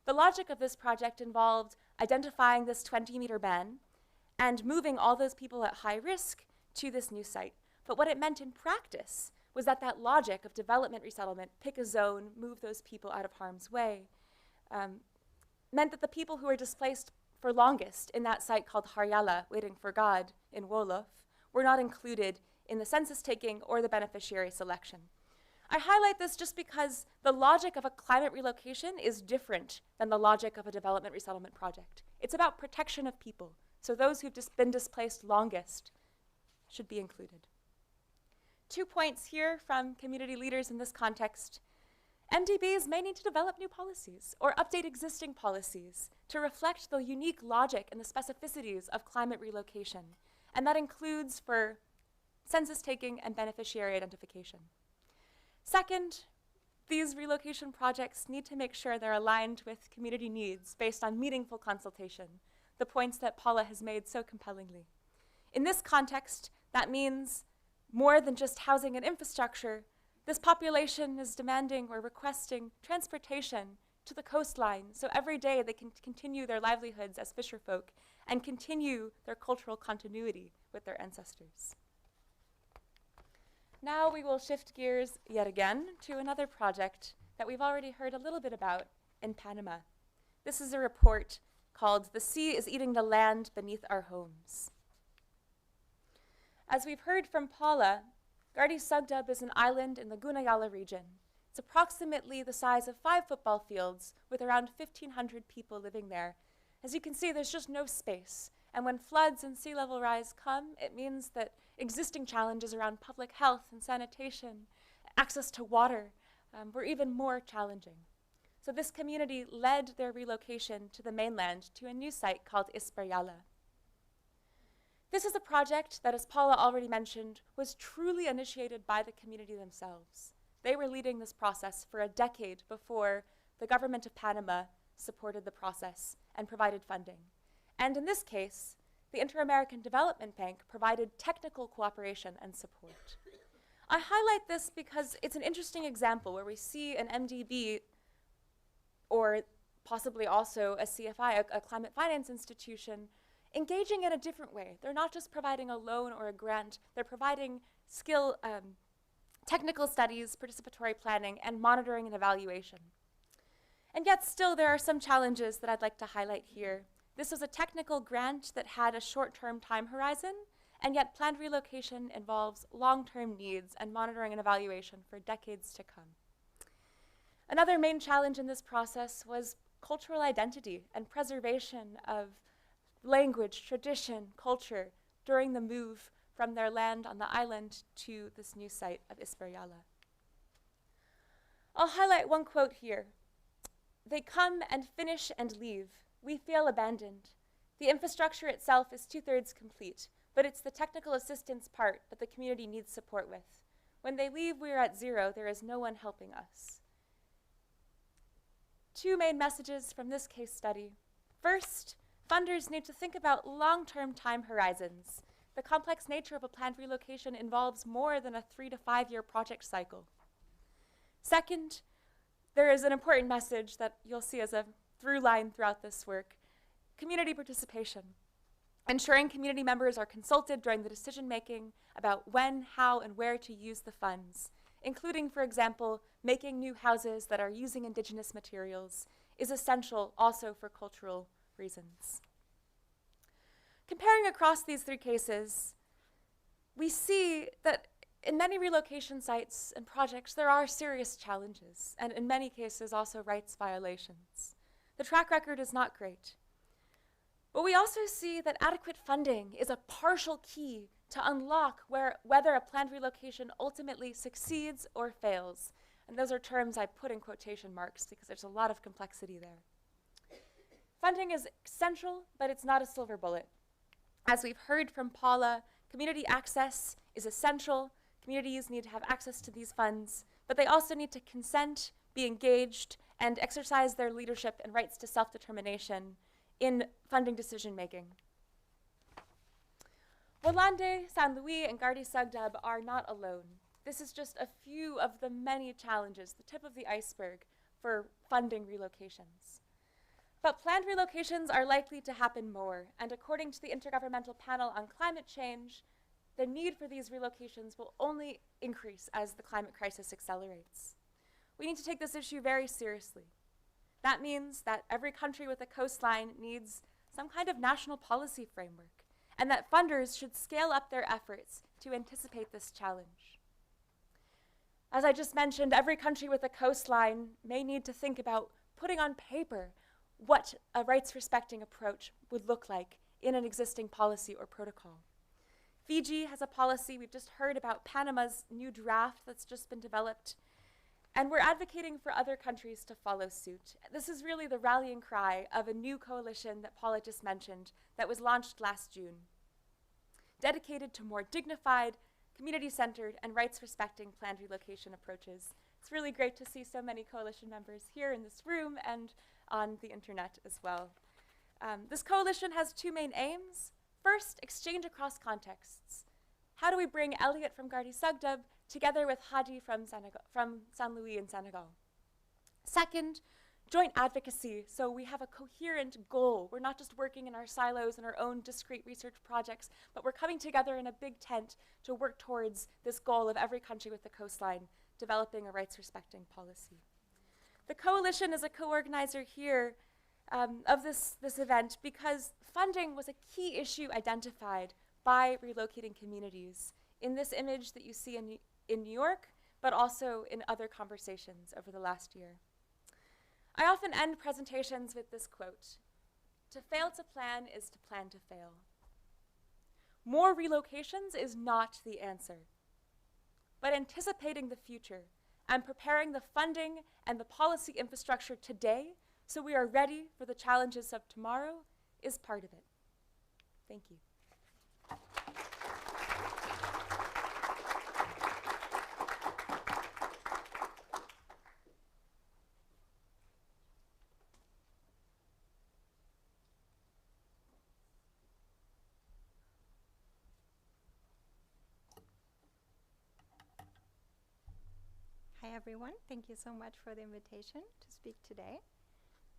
The logic of this project involved identifying this 20-meter ban and moving all those people at high risk to this new site. But what it meant in practice was that that logic of development resettlement, pick a zone, move those people out of harm's way, meant that the people who were displaced for longest in that site called Haryala, waiting for God in Wolof, were not included in the census taking or the beneficiary selection. I highlight this just because the logic of a climate relocation is different than the logic of a development resettlement project. It's about protection of people, so those who've been displaced longest should be included. 2 points here from community leaders in this context. MDBs may need to develop new policies or update existing policies to reflect the unique logic and the specificities of climate relocation, and that includes for census taking and beneficiary identification. Second, these relocation projects need to make sure they're aligned with community needs based on meaningful consultation, the points that Paula has made so compellingly. In this context, that means more than just housing and infrastructure. This population is demanding or requesting transportation to the coastline, so every day they can continue their livelihoods as fisherfolk and continue their cultural continuity with their ancestors. Now we will shift gears yet again to another project that we've already heard a little bit about in Panama. This is a report called "The Sea is Eating the Land Beneath Our Homes." As we've heard from Paula, Gardi Sugdub is an island in the Gunayala region. It's approximately the size of 5 football fields with around 1,500 people living there. As you can see, there's just no space. And when floods and sea level rise come, it means that existing challenges around public health and sanitation, access to water, were even more challenging. So this community led their relocation to the mainland to a new site called Isperyala. This is a project that, as Paula already mentioned, was truly initiated by the community themselves. They were leading this process for a decade before the government of Panama supported the process and provided funding. And in this case, the Inter-American Development Bank provided technical cooperation and support. I highlight this because it's an interesting example where we see an MDB, or possibly also a CFI, a climate finance institution, engaging in a different way. They're not just providing a loan or a grant, they're providing technical studies, participatory planning, and monitoring and evaluation. And yet still there are some challenges that I'd like to highlight here. This was a technical grant that had a short-term time horizon, and yet planned relocation involves long-term needs and monitoring and evaluation for decades to come. Another main challenge in this process was cultural identity and preservation of language, tradition, culture during the move from their land on the island to this new site of Isperyala. I'll highlight one quote here. "They come and finish and leave. We feel abandoned. The infrastructure itself is 2/3 complete, but it's the technical assistance part that the community needs support with. When they leave, we are at zero. There is no one helping us." 2 main messages from this case study. First, funders need to think about long-term time horizons. The complex nature of a planned relocation involves more than a 3 to 5 year project cycle. Second, there is an important message that you'll see as a through line throughout this work: community participation. Ensuring community members are consulted during the decision-making about when, how, and where to use the funds, including, for example, making new houses that are using indigenous materials, is essential also for cultural reasons. Comparing across these 3 cases, we see that in many relocation sites and projects, there are serious challenges, and in many cases also rights violations. The track record is not great. But we also see that adequate funding is a partial key to unlock whether a planned relocation ultimately succeeds or fails. And those are terms I put in quotation marks because there's a lot of complexity there. Funding is essential, but it's not a silver bullet. As we've heard from Paula, community access is essential. Communities need to have access to these funds, but they also need to consent, be engaged, and exercise their leadership and rights to self-determination in funding decision-making. Hollande, San Luis, and Gardi Sugdub are not alone. This is just a few of the many challenges, the tip of the iceberg, for funding relocations. But planned relocations are likely to happen more, and according to the Intergovernmental Panel on Climate Change, the need for these relocations will only increase as the climate crisis accelerates. We need to take this issue very seriously. That means that every country with a coastline needs some kind of national policy framework, and that funders should scale up their efforts to anticipate this challenge. As I just mentioned, every country with a coastline may need to think about putting on paper what a rights-respecting approach would look like in an existing policy or protocol. Fiji has a policy. We've just heard about Panama's new draft that's just been developed. And we're advocating for other countries to follow suit. This is really the rallying cry of a new coalition that Paula just mentioned that was launched last June, dedicated to more dignified, community-centered, and rights-respecting planned relocation approaches. It's really great to see so many coalition members here in this room and on the internet as well. This coalition has two main aims. First, exchange across contexts. How do we bring Elliot from Gardi Sugdub together with Hadi from San Luis in Senegal? Second, joint advocacy, so we have a coherent goal. We're not just working in our silos and our own discrete research projects, but we're coming together in a big tent to work towards this goal of every country with a coastline developing a rights-respecting policy. The coalition is a co-organizer here of this event because funding was a key issue identified by relocating communities in this image that you see in New York, but also in other conversations over the last year. I often end presentations with this quote: "To fail to plan is to plan to fail." More relocations is not the answer, but anticipating the future and preparing the funding and the policy infrastructure today so we are ready for the challenges of tomorrow is part of it. Thank you. Hi everyone, thank you so much for the invitation to speak today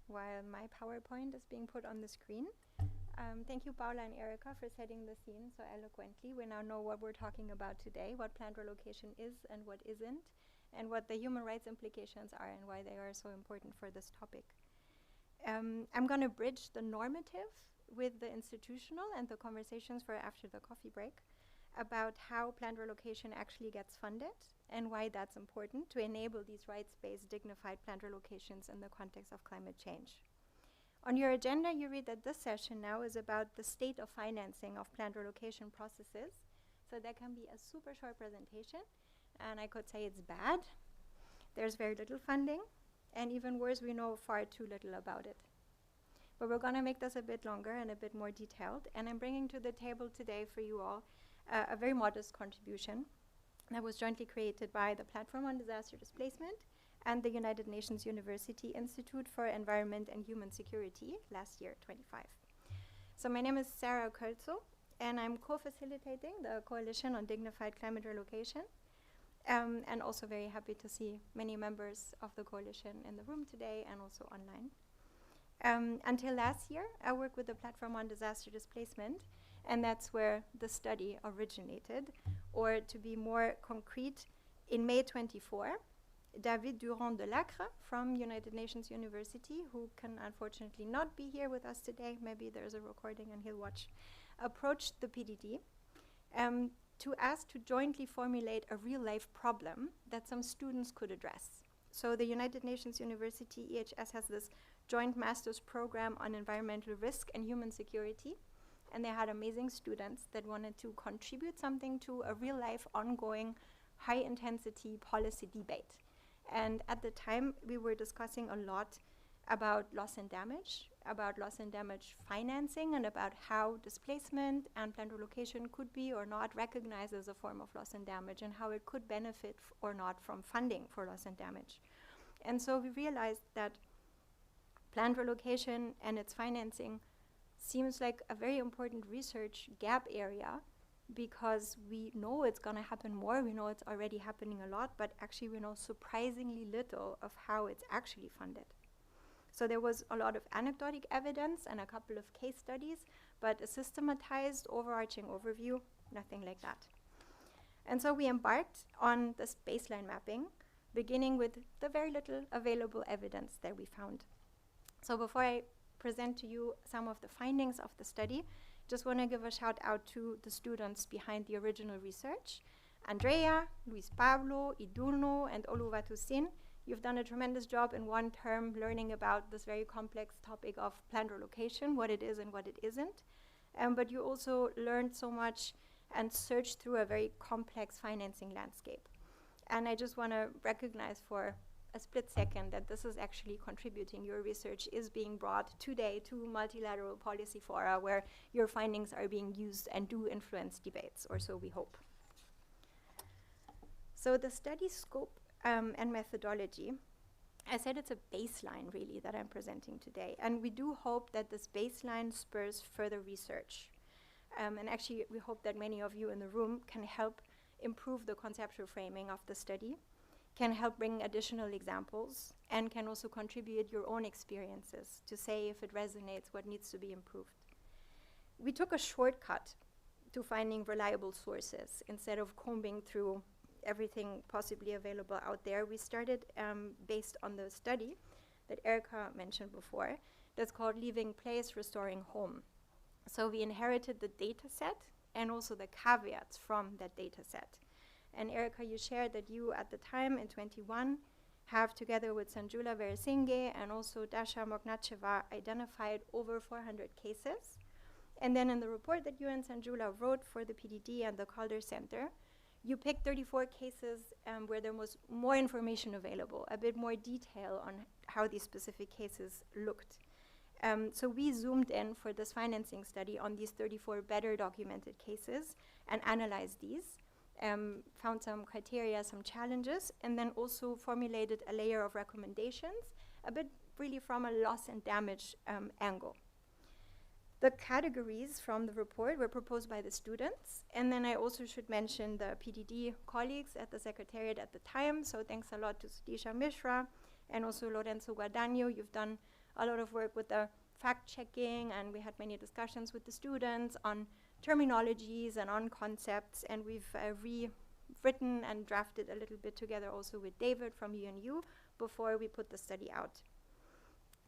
while my PowerPoint is being put on the screen. Thank you Paula and Erica for setting the scene so eloquently. We now know what we're talking about today, what planned relocation is and what isn't, and what the human rights implications are and why they are so important for this topic. I'm going to bridge the normative with the institutional and the conversations for after the coffee break about how planned relocation actually gets funded and why that's important to enable these rights-based dignified planned relocations in the context of climate change. On your agenda, you read that this session now is about the state of financing of planned relocation processes. So that can be a super short presentation, and I could say it's bad. There's very little funding, and even worse, we know far too little about it. But we're going to make this a bit longer and a bit more detailed, and I'm bringing to the table today for you all a very modest contribution that was jointly created by the Platform on Disaster Displacement and the United Nations University Institute for Environment and Human Security last year, 25. So my name is Sarah Kölzow, and I'm co-facilitating the Coalition on Dignified Climate Relocation, and also very happy to see many members of the coalition in the room today and also online. Until last year, I worked with the Platform on Disaster Displacement, and that's where the study originated. Or to be more concrete, in May 24, David Durand-Delacre from United Nations University, who can unfortunately not be here with us today, maybe there's a recording and he'll watch, approached the PDD to ask to jointly formulate a real-life problem that some students could address. So the United Nations University, EHS, has this joint master's program on environmental risk and human security. And they had amazing students that wanted to contribute something to a real life ongoing high intensity policy debate. And at the time, we were discussing a lot about loss and damage financing, and about how displacement and planned relocation could be or not recognized as a form of loss and damage, and how it could benefit or not from funding for loss and damage. And so we realized that planned relocation and its financing seems like a very important research gap area, because we know it's going to happen more, we know it's already happening a lot, but actually we know surprisingly little of how it's actually funded. So there was a lot of anecdotal evidence and a couple of case studies, but a systematized, overarching overview, nothing like that. And so we embarked on this baseline mapping, beginning with the very little available evidence that we found. So before I present to you some of the findings of the study, just want to give a shout out to the students behind the original research. Andrea, Luis Pablo, Idurno, and Oluvatusin. You've done a tremendous job in one term learning about this very complex topic of planned relocation, what it is and what it isn't. But you also learned so much and searched through a very complex financing landscape. And I just want to recognize for a split second that this is actually contributing. Your research is being brought today to multilateral policy fora where your findings are being used and do influence debates, or so we hope. So the study scope and methodology, I said it's a baseline really that I'm presenting today, and we do hope that this baseline spurs further research. And actually we hope that many of you in the room can help improve the conceptual framing of the study, can help bring additional examples, and can also contribute your own experiences to say if it resonates, what needs to be improved. We took a shortcut to finding reliable sources. Instead of combing through everything possibly available out there, we started based on the study that Erica mentioned before, that's called Leaving Place, Restoring Home. So we inherited the data set and also the caveats from that data set. And Erica, you shared that you at the time in 21 have, together with Sanjula Veresinghe and also Dasha Mognacheva, identified over 400 cases. And then in the report that you and Sanjula wrote for the PDD and the Calder Center, you picked 34 cases where there was more information available, a bit more detail on how these specific cases looked. So we zoomed in for this financing study on these 34 better documented cases and analyzed these, found some criteria, some challenges, and then also formulated a layer of recommendations, a bit really from a loss and damage angle. The categories from the report were proposed by the students, and then I also should mention the PDD colleagues at the Secretariat at the time, so thanks a lot to Sudisha Mishra and also Lorenzo Guadagno. You've done a lot of work with the fact-checking, and we had many discussions with the students on terminologies and on concepts, and we've rewritten and drafted a little bit together also with David from UNU before we put the study out.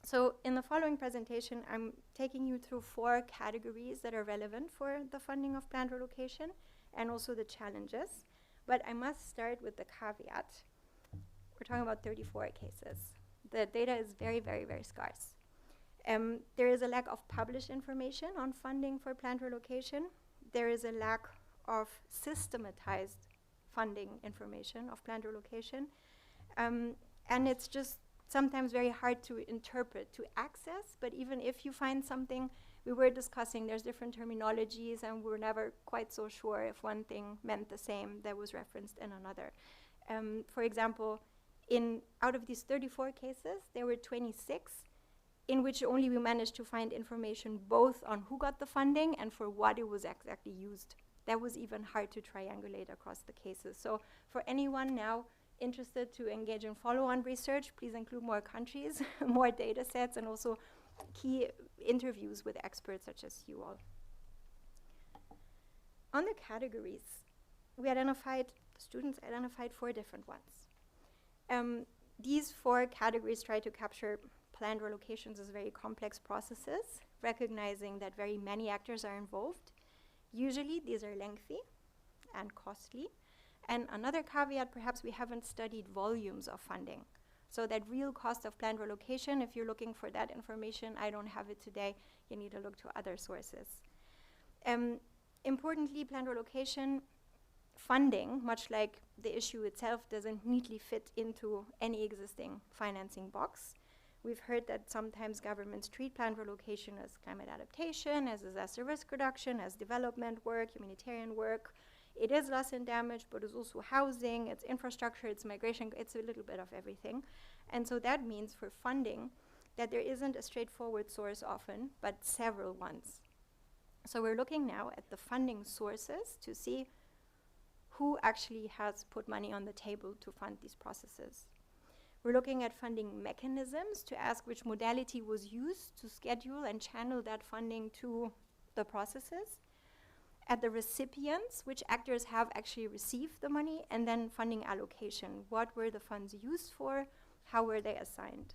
So in the following presentation, I'm taking you through 4 categories that are relevant for the funding of planned relocation and also the challenges. But I must start with the caveat. We're talking about 34 cases. The data is very, very, very scarce. There is a lack of published information on funding for planned relocation. There is a lack of systematized funding information of planned relocation. And it's just sometimes very hard to interpret, to access, but even if you find something, we were discussing, there's different terminologies, and we're never quite so sure if one thing meant the same that was referenced in another. For example, out of these 34 cases, there were 26 in which only we managed to find information both on who got the funding and for what it was exactly used. That was even hard to triangulate across the cases. So for anyone now interested to engage in follow-on research, please include more countries, more data sets, and also key interviews with experts such as you all. On the categories, students identified 4 different ones. These 4 categories try to capture planned relocations as very complex processes, recognizing that very many actors are involved. Usually these are lengthy and costly. And another caveat, perhaps we haven't studied volumes of funding. So that real cost of planned relocation, if you're looking for that information, I don't have it today. You need to look to other sources. Importantly, planned relocation funding, much like the issue itself, doesn't neatly fit into any existing financing box. We've heard that sometimes governments treat planned relocation as climate adaptation, as disaster risk reduction, as development work, humanitarian work. It is loss and damage, but it's also housing, it's infrastructure, it's migration, it's a little bit of everything. And so that means for funding that there isn't a straightforward source often, but several ones. So we're looking now at the funding sources to see who actually has put money on the table to fund these processes. We're looking at funding mechanisms to ask which modality was used to schedule and channel that funding to the processes. At the recipients, which actors have actually received the money, and then funding allocation. What were the funds used for? How were they assigned?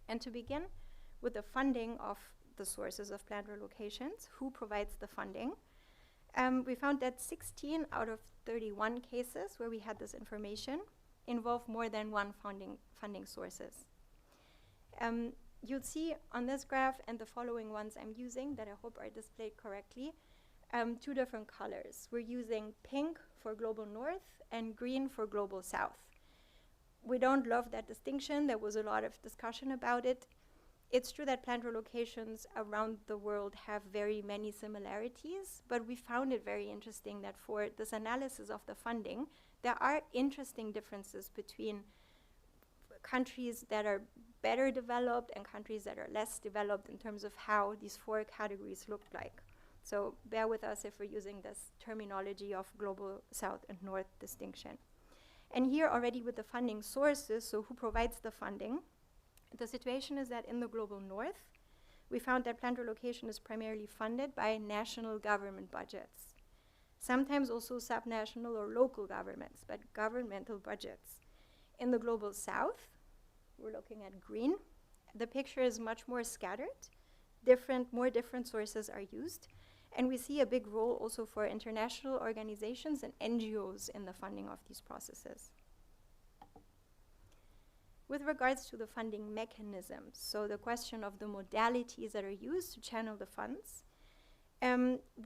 And to begin with the funding of the sources of planned relocations, who provides the funding? We found that 16 out of 31 cases where we had this information involve more than one funding sources. You'll see on this graph and the following ones I'm using that I hope are displayed correctly, two different colors. We're using pink for global north and green for global south. We don't love that distinction. There was a lot of discussion about it. It's true that planned relocations around the world have very many similarities, but we found it very interesting that for this analysis of the funding, there are interesting differences between countries that are better developed and countries that are less developed in terms of how these four categories look like. So bear with us if we're using this terminology of global south and north distinction. And here already with the funding sources, so who provides the funding, the situation is that in the global north, we found that planned relocation is primarily funded by national government budgets. Sometimes also subnational or local governments, but governmental budgets. In the global south, we're looking at green. The picture is much more scattered. More different sources are used. And we see a big role also for international organizations and NGOs in the funding of these processes. With regards to the funding mechanisms, so the question of the modalities that are used to channel the funds,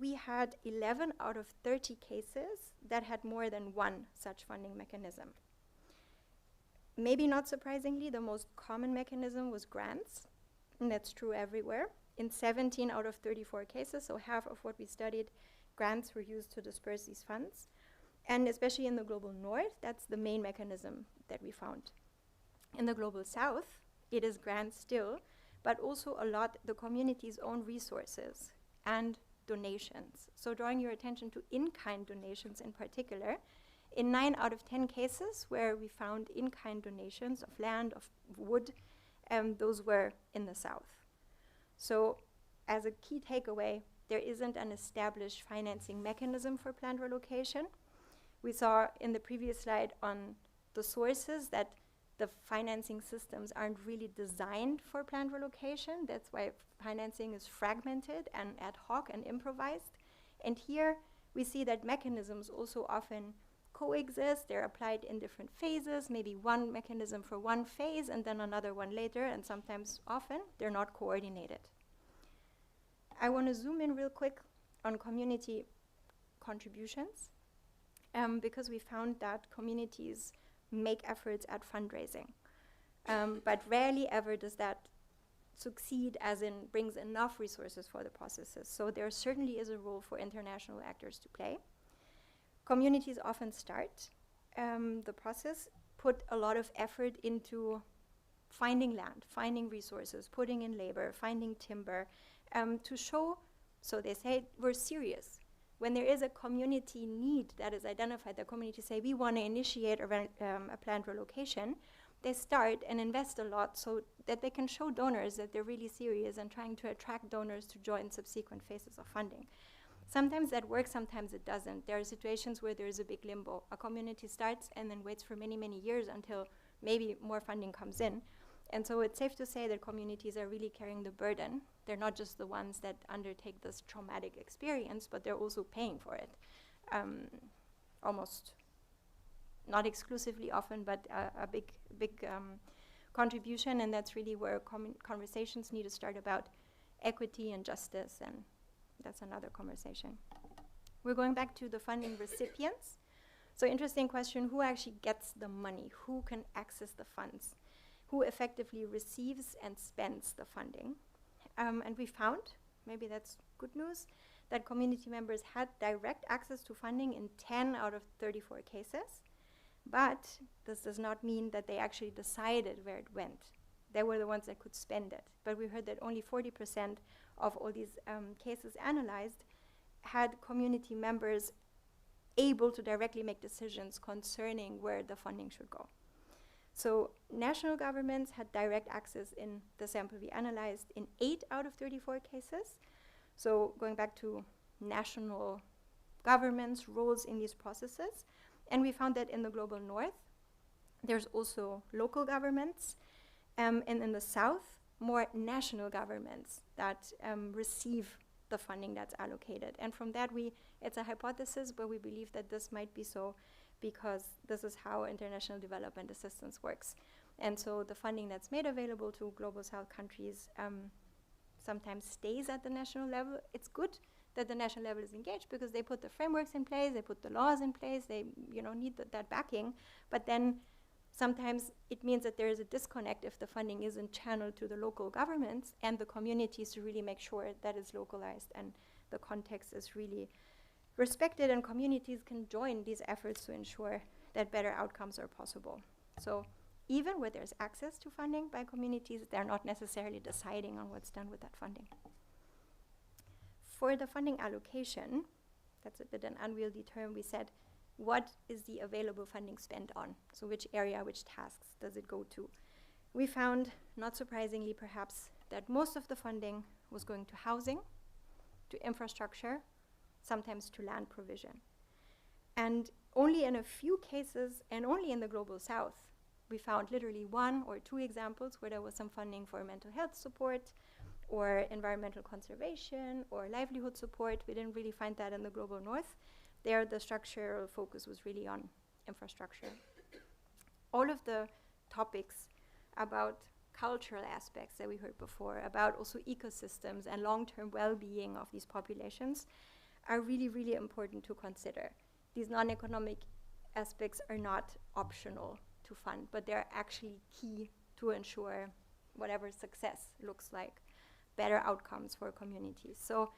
we had 11 out of 30 cases that had more than one such funding mechanism. Maybe not surprisingly, the most common mechanism was grants, and that's true everywhere. In 17 out of 34 cases, so half of what we studied, grants were used to disperse these funds. And especially in the global north, that's the main mechanism that we found. In the global south, it is grants still, but also a lot the community's own resources and donations. So drawing your attention to in-kind donations in particular, in 9 out of 10 cases where we found in-kind donations of land, of wood, those were in the south. So as a key takeaway, there isn't an established financing mechanism for planned relocation. We saw in the previous slide on the sources that the financing systems aren't really designed for planned relocation. That's why financing is fragmented and ad hoc and improvised. And here we see that mechanisms also often coexist. They're applied in different phases, maybe one mechanism for one phase and then another one later, and sometimes often they're not coordinated. I want to zoom in real quick on community contributions because we found that communities make efforts at fundraising, but rarely ever does that succeed as in brings enough resources for the processes. So there certainly is a role for international actors to play. Communities often start the process, put a lot of effort into finding land, finding resources, putting in labor, finding timber, to show, so they say, we're serious. When there is a community need that is identified, the community say, we want to initiate a planned relocation, they start and invest a lot so that they can show donors that they're really serious and trying to attract donors to join subsequent phases of funding. Sometimes that works, sometimes it doesn't. There are situations where there is a big limbo. A community starts and then waits for many, many years until maybe more funding comes in. And so it's safe to say that communities are really carrying the burden. They're not just the ones that undertake this traumatic experience, but they're also paying for it, almost not exclusively often, but a big contribution, and that's really where conversations need to start about equity and justice, and that's another conversation. We're going back to the funding recipients. So interesting question, who actually gets the money? Who can access the funds? Who effectively receives and spends the funding? And we found, maybe that's good news, that community members had direct access to funding in 10 out of 34 cases. But this does not mean that they actually decided where it went. They were the ones that could spend it. But we heard that only 40% of all these cases analyzed had community members able to directly make decisions concerning where the funding should go. So national governments had direct access in the sample we analyzed in 8 out of 34 cases. So going back to national governments' roles in these processes. And we found that in the global north, there's also local governments, and in the south, more national governments that receive the funding that's allocated. And from that, it's a hypothesis, but we believe that this might be so because this is how international development assistance works. And so the funding that's made available to global south countries sometimes stays at the national level. It's good that the national level is engaged because they put the frameworks in place, they put the laws in place, they need that backing. But then sometimes it means that there is a disconnect if the funding isn't channeled to the local governments and the communities to really make sure that it's localized and the context is really respected, and communities can join these efforts to ensure that better outcomes are possible. So even where there's access to funding by communities, they're not necessarily deciding on what's done with that funding. For the funding allocation, that's a bit an unwieldy term, we said, what is the available funding spent on? So which area, which tasks does it go to? We found, not surprisingly perhaps, that most of the funding was going to housing, to infrastructure, sometimes to land provision. And only in a few cases, and only in the global south, we found literally 1 or 2 examples where there was some funding for mental health support, or environmental conservation, or livelihood support. We didn't really find that in the global north. There, the structural focus was really on infrastructure. All of the topics about cultural aspects that we heard before, about also ecosystems and long-term well-being of these populations, are really, really important to consider. These non-economic aspects are not optional to fund, but they're actually key to ensure whatever success looks like, better outcomes for communities. So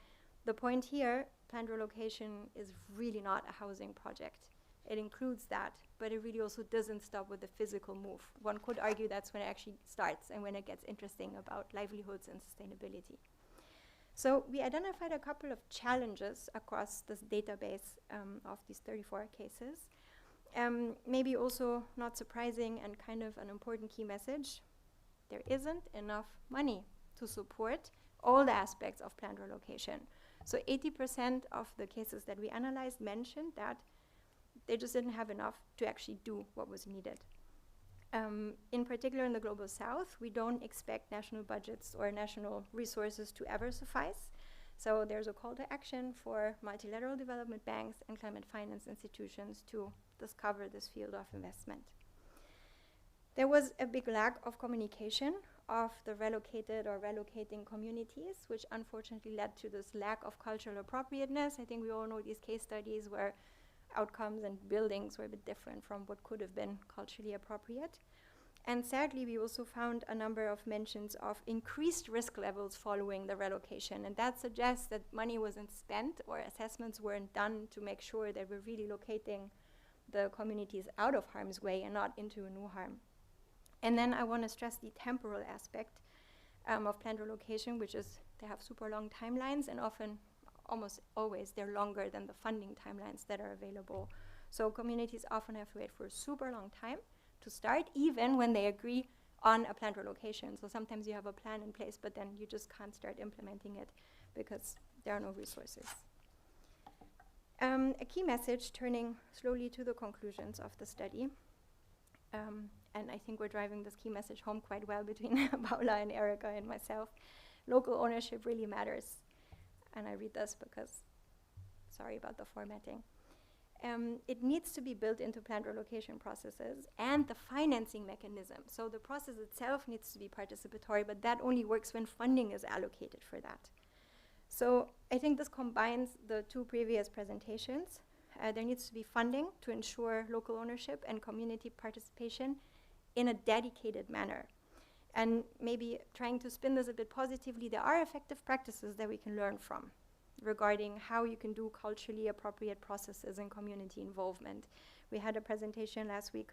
the point here, planned relocation is really not a housing project. It includes that, but it really also doesn't stop with the physical move. One could argue that's when it actually starts and when it gets interesting about livelihoods and sustainability. So we identified a couple of challenges across this database of these 34 cases. Maybe also not surprising and kind of an important key message, there isn't enough money to support all the aspects of planned relocation. So 80% of the cases that we analyzed mentioned that they just didn't have enough to actually do what was needed. In particular in the global south, we don't expect national budgets or national resources to ever suffice. So there's a call to action for multilateral development banks and climate finance institutions to discover this field of investment. There was a big lack of communication of the relocated or relocating communities, which unfortunately led to this lack of cultural appropriateness. I think we all know these case studies where outcomes and buildings were a bit different from what could have been culturally appropriate. And sadly, we also found a number of mentions of increased risk levels following the relocation. And that suggests that money wasn't spent or assessments weren't done to make sure that we're really locating the communities out of harm's way and not into a new harm. And then I want to stress the temporal aspect of planned relocation, which is they have super long timelines, and often, almost always, they're longer than the funding timelines that are available. So communities often have to wait for a super long time to start, even when they agree on a planned relocation. So sometimes you have a plan in place, but then you just can't start implementing it because there are no resources. A key message, turning slowly to the conclusions of the study, and I think we're driving this key message home quite well between Paula and Erica and myself. Local ownership really matters. And I read this because, sorry about the formatting. it needs to be built into planned relocation processes and the financing mechanism. So the process itself needs to be participatory, but that only works when funding is allocated for that. So I think this combines the two previous presentations. There needs to be funding to ensure local ownership and community participation in a dedicated manner. And maybe trying to spin this a bit positively, there are effective practices that we can learn from regarding how you can do culturally appropriate processes and community involvement. We had a presentation last week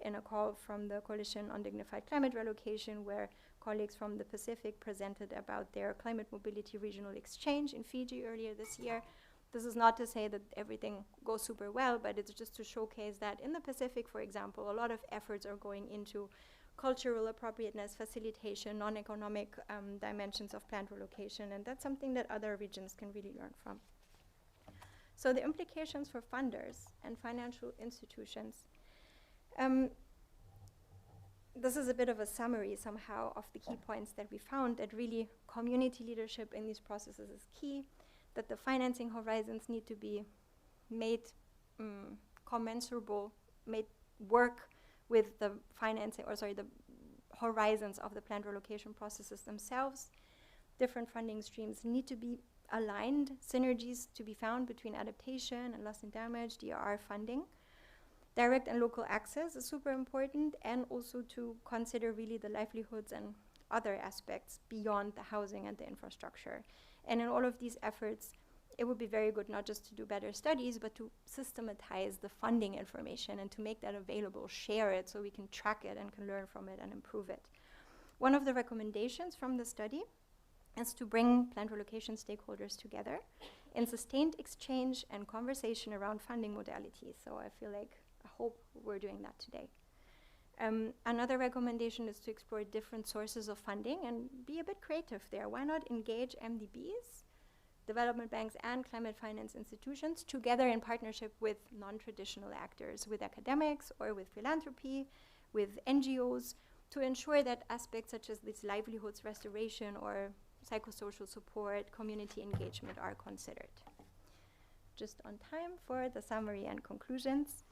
in a call from the Coalition on Dignified Climate Relocation, where colleagues from the Pacific presented about their climate mobility regional exchange in Fiji earlier this year. This is not to say that everything goes super well, but it's just to showcase that in the Pacific, for example, a lot of efforts are going into cultural appropriateness, facilitation, non-economic dimensions of planned relocation, and that's something that other regions can really learn from. So the implications for funders and financial institutions. This is a bit of a summary somehow of the key points that we found, that really community leadership in these processes is key, that the financing horizons need to be made commensurable, made work with the financing, the horizons of the planned relocation processes themselves. Different funding streams need to be aligned, synergies to be found between adaptation and loss and damage, DRR funding. Direct and local access is super important, and also to consider really the livelihoods and other aspects beyond the housing and the infrastructure. And in all of these efforts, it would be very good not just to do better studies, but to systematize the funding information and to make that available, share it so we can track it and can learn from it and improve it. One of the recommendations from the study is to bring planned relocation stakeholders together in sustained exchange and conversation around funding modalities. So I hope we're doing that today. Another recommendation is to explore different sources of funding and be a bit creative there. Why not engage MDBs, development banks, and climate finance institutions together in partnership with non-traditional actors, with academics or with philanthropy, with NGOs, to ensure that aspects such as this livelihoods restoration or psychosocial support, community engagement are considered. Just on time for the summary and conclusions.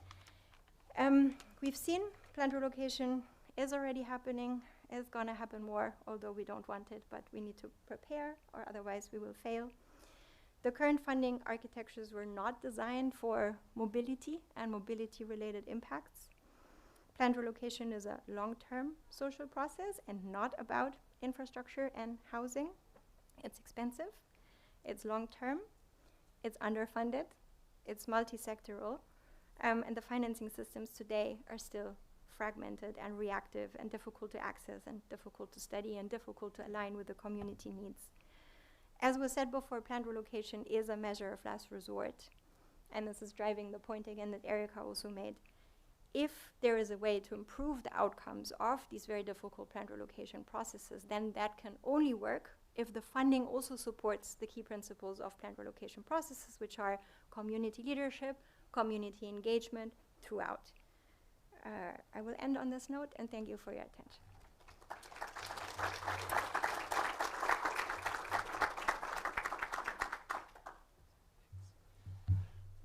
We've seen planned relocation is already happening, is gonna happen more, although we don't want it, but we need to prepare or otherwise we will fail. The current funding architectures were not designed for mobility and mobility-related impacts. Planned relocation is a long-term social process and not about infrastructure and housing. It's expensive, it's long-term, it's underfunded, it's multi-sectoral, and the financing systems today are still fragmented and reactive and difficult to access and difficult to study and difficult to align with the community needs. As was said before, planned relocation is a measure of last resort, and this is driving the point again that Erika also made. If there is a way to improve the outcomes of these very difficult planned relocation processes, then that can only work if the funding also supports the key principles of planned relocation processes, which are community leadership, community engagement throughout. I will end on this note, and thank you for your attention.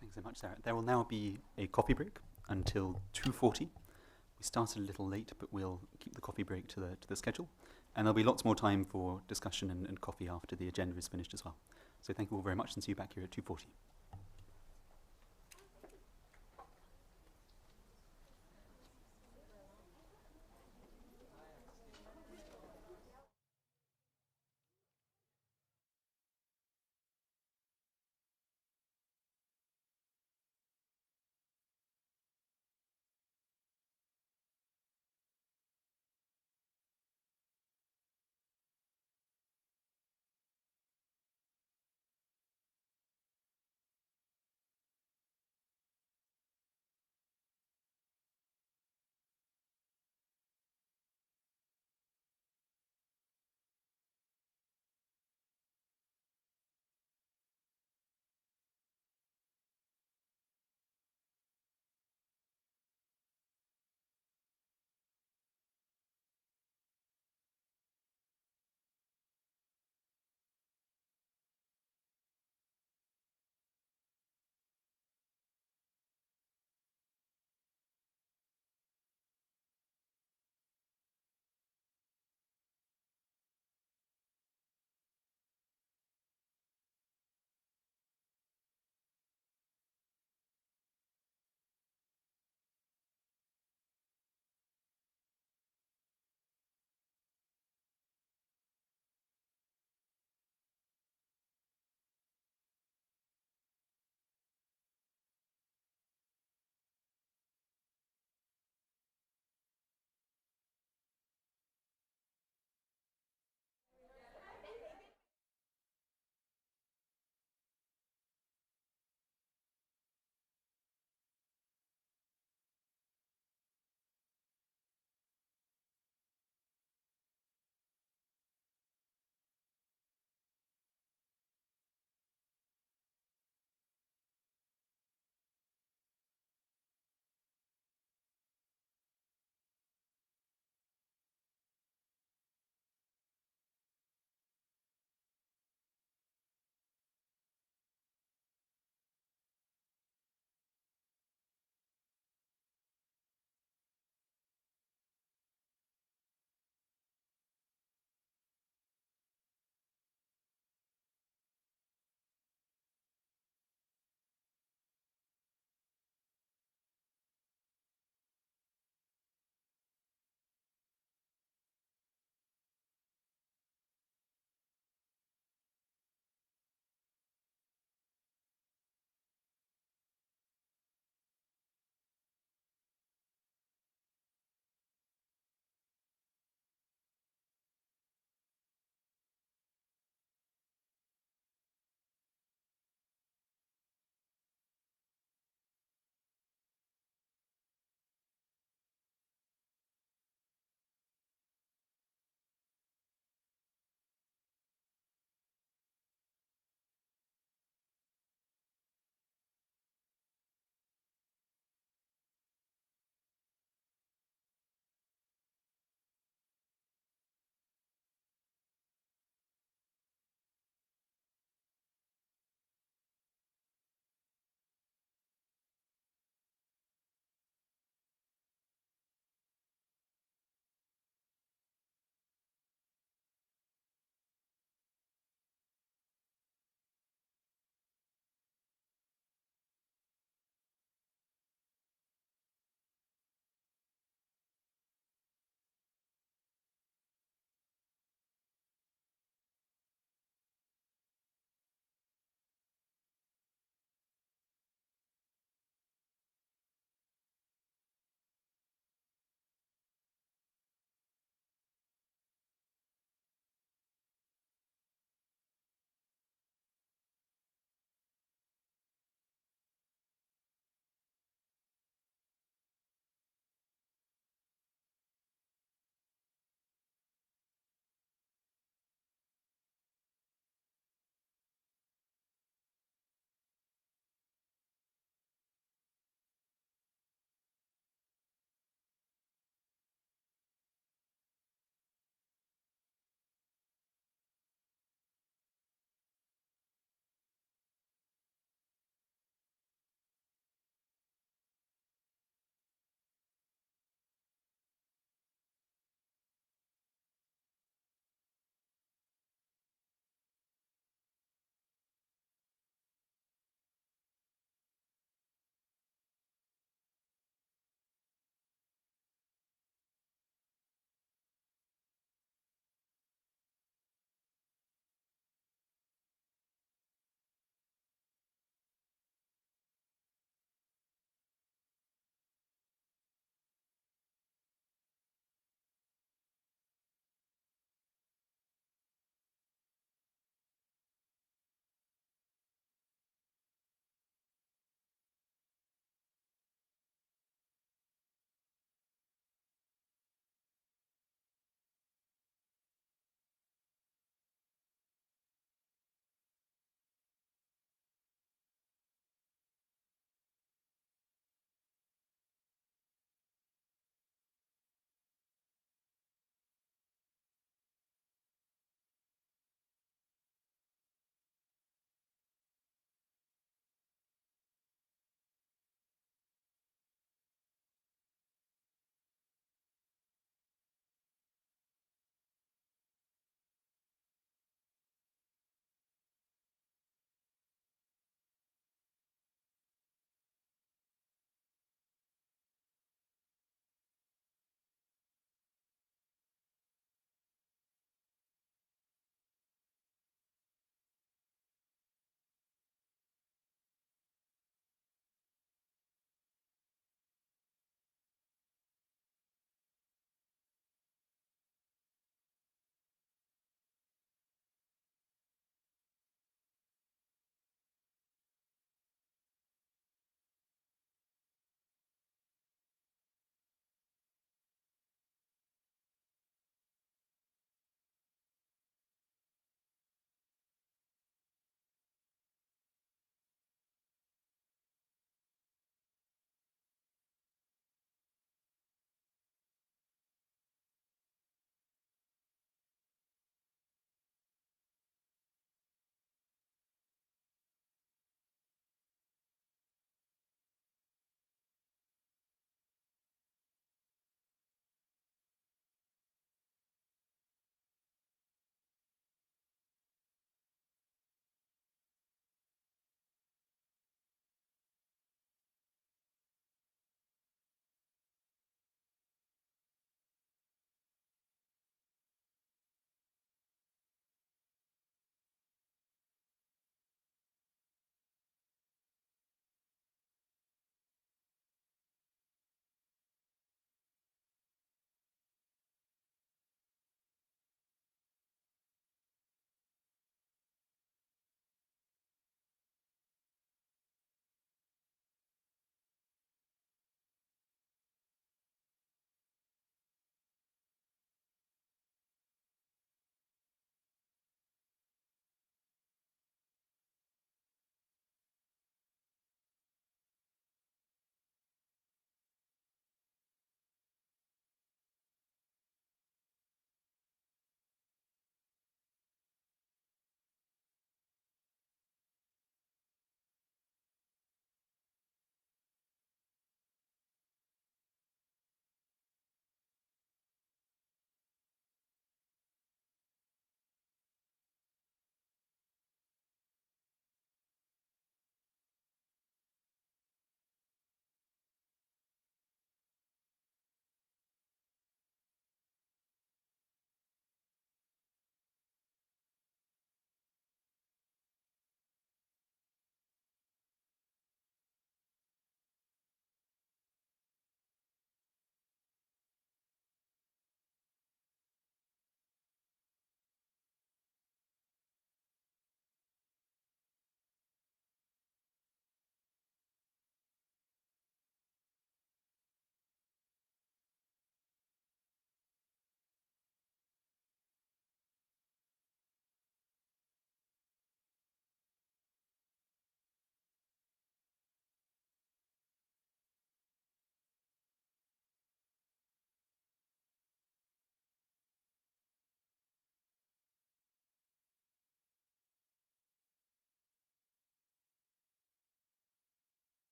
Thanks so much, Sarah. There will now be a coffee break until 2:40. We started a little late, but we'll keep the coffee break to the schedule. And there'll be lots more time for discussion and coffee after the agenda is finished as well. So thank you all very much, and see you back here at 2:40.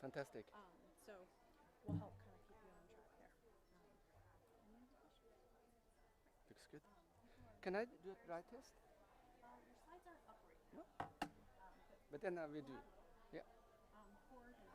fantastic. So we'll help kind of keep you on track there. Looks good. Can I do a dry test? Your slides aren't up right No? now. But then I will do. Yeah. Forward and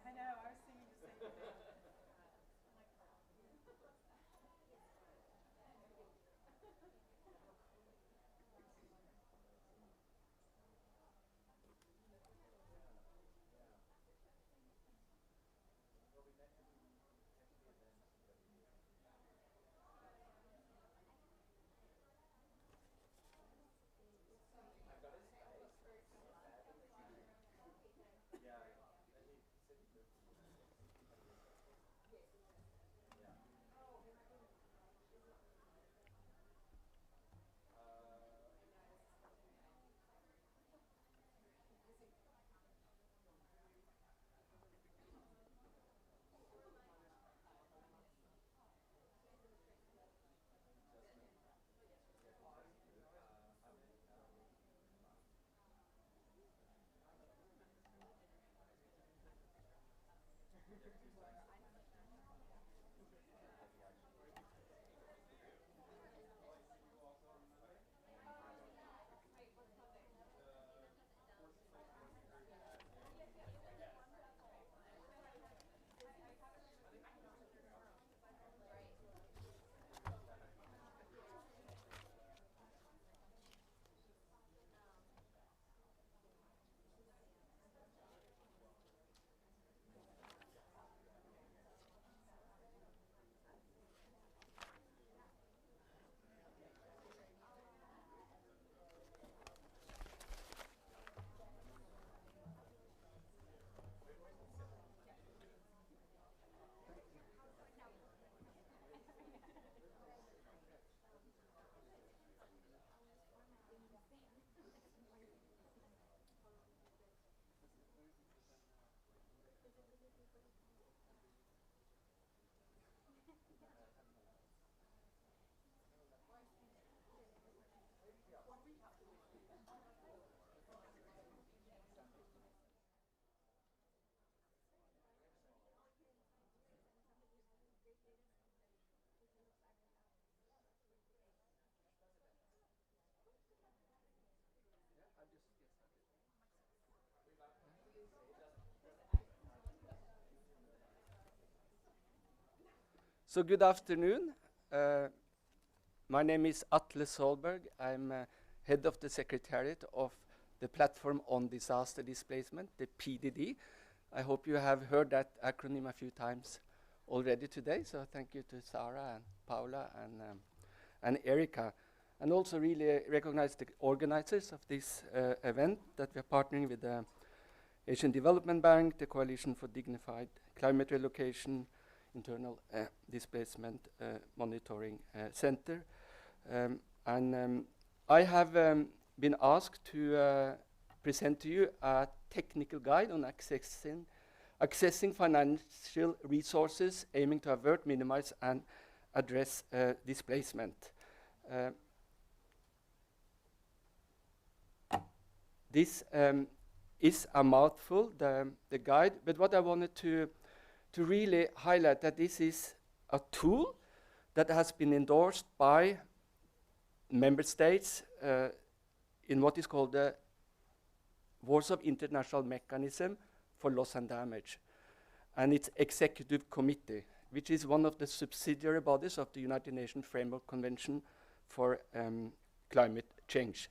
I know, I was thinking the same thing. So good afternoon. My name is Atle Solberg. I'm head of the Secretariat of the Platform on Disaster Displacement, the PDD. I hope you have heard that acronym a few times already today, so thank you to Sarah and Paula and Erika. And also really recognize the organizers of this event, that we're partnering with the Asian Development Bank, the Coalition for Dignified Climate Relocation, Internal Displacement Monitoring Centre. I have been asked to present to you a technical guide on accessing financial resources aiming to avert, minimize, and address displacement. This is a mouthful, the guide, but what I wanted to really highlight that this is a tool that has been endorsed by member states in what is called the Warsaw International Mechanism for Loss and Damage, and its executive committee, which is one of the subsidiary bodies of the United Nations Framework Convention for Climate Change.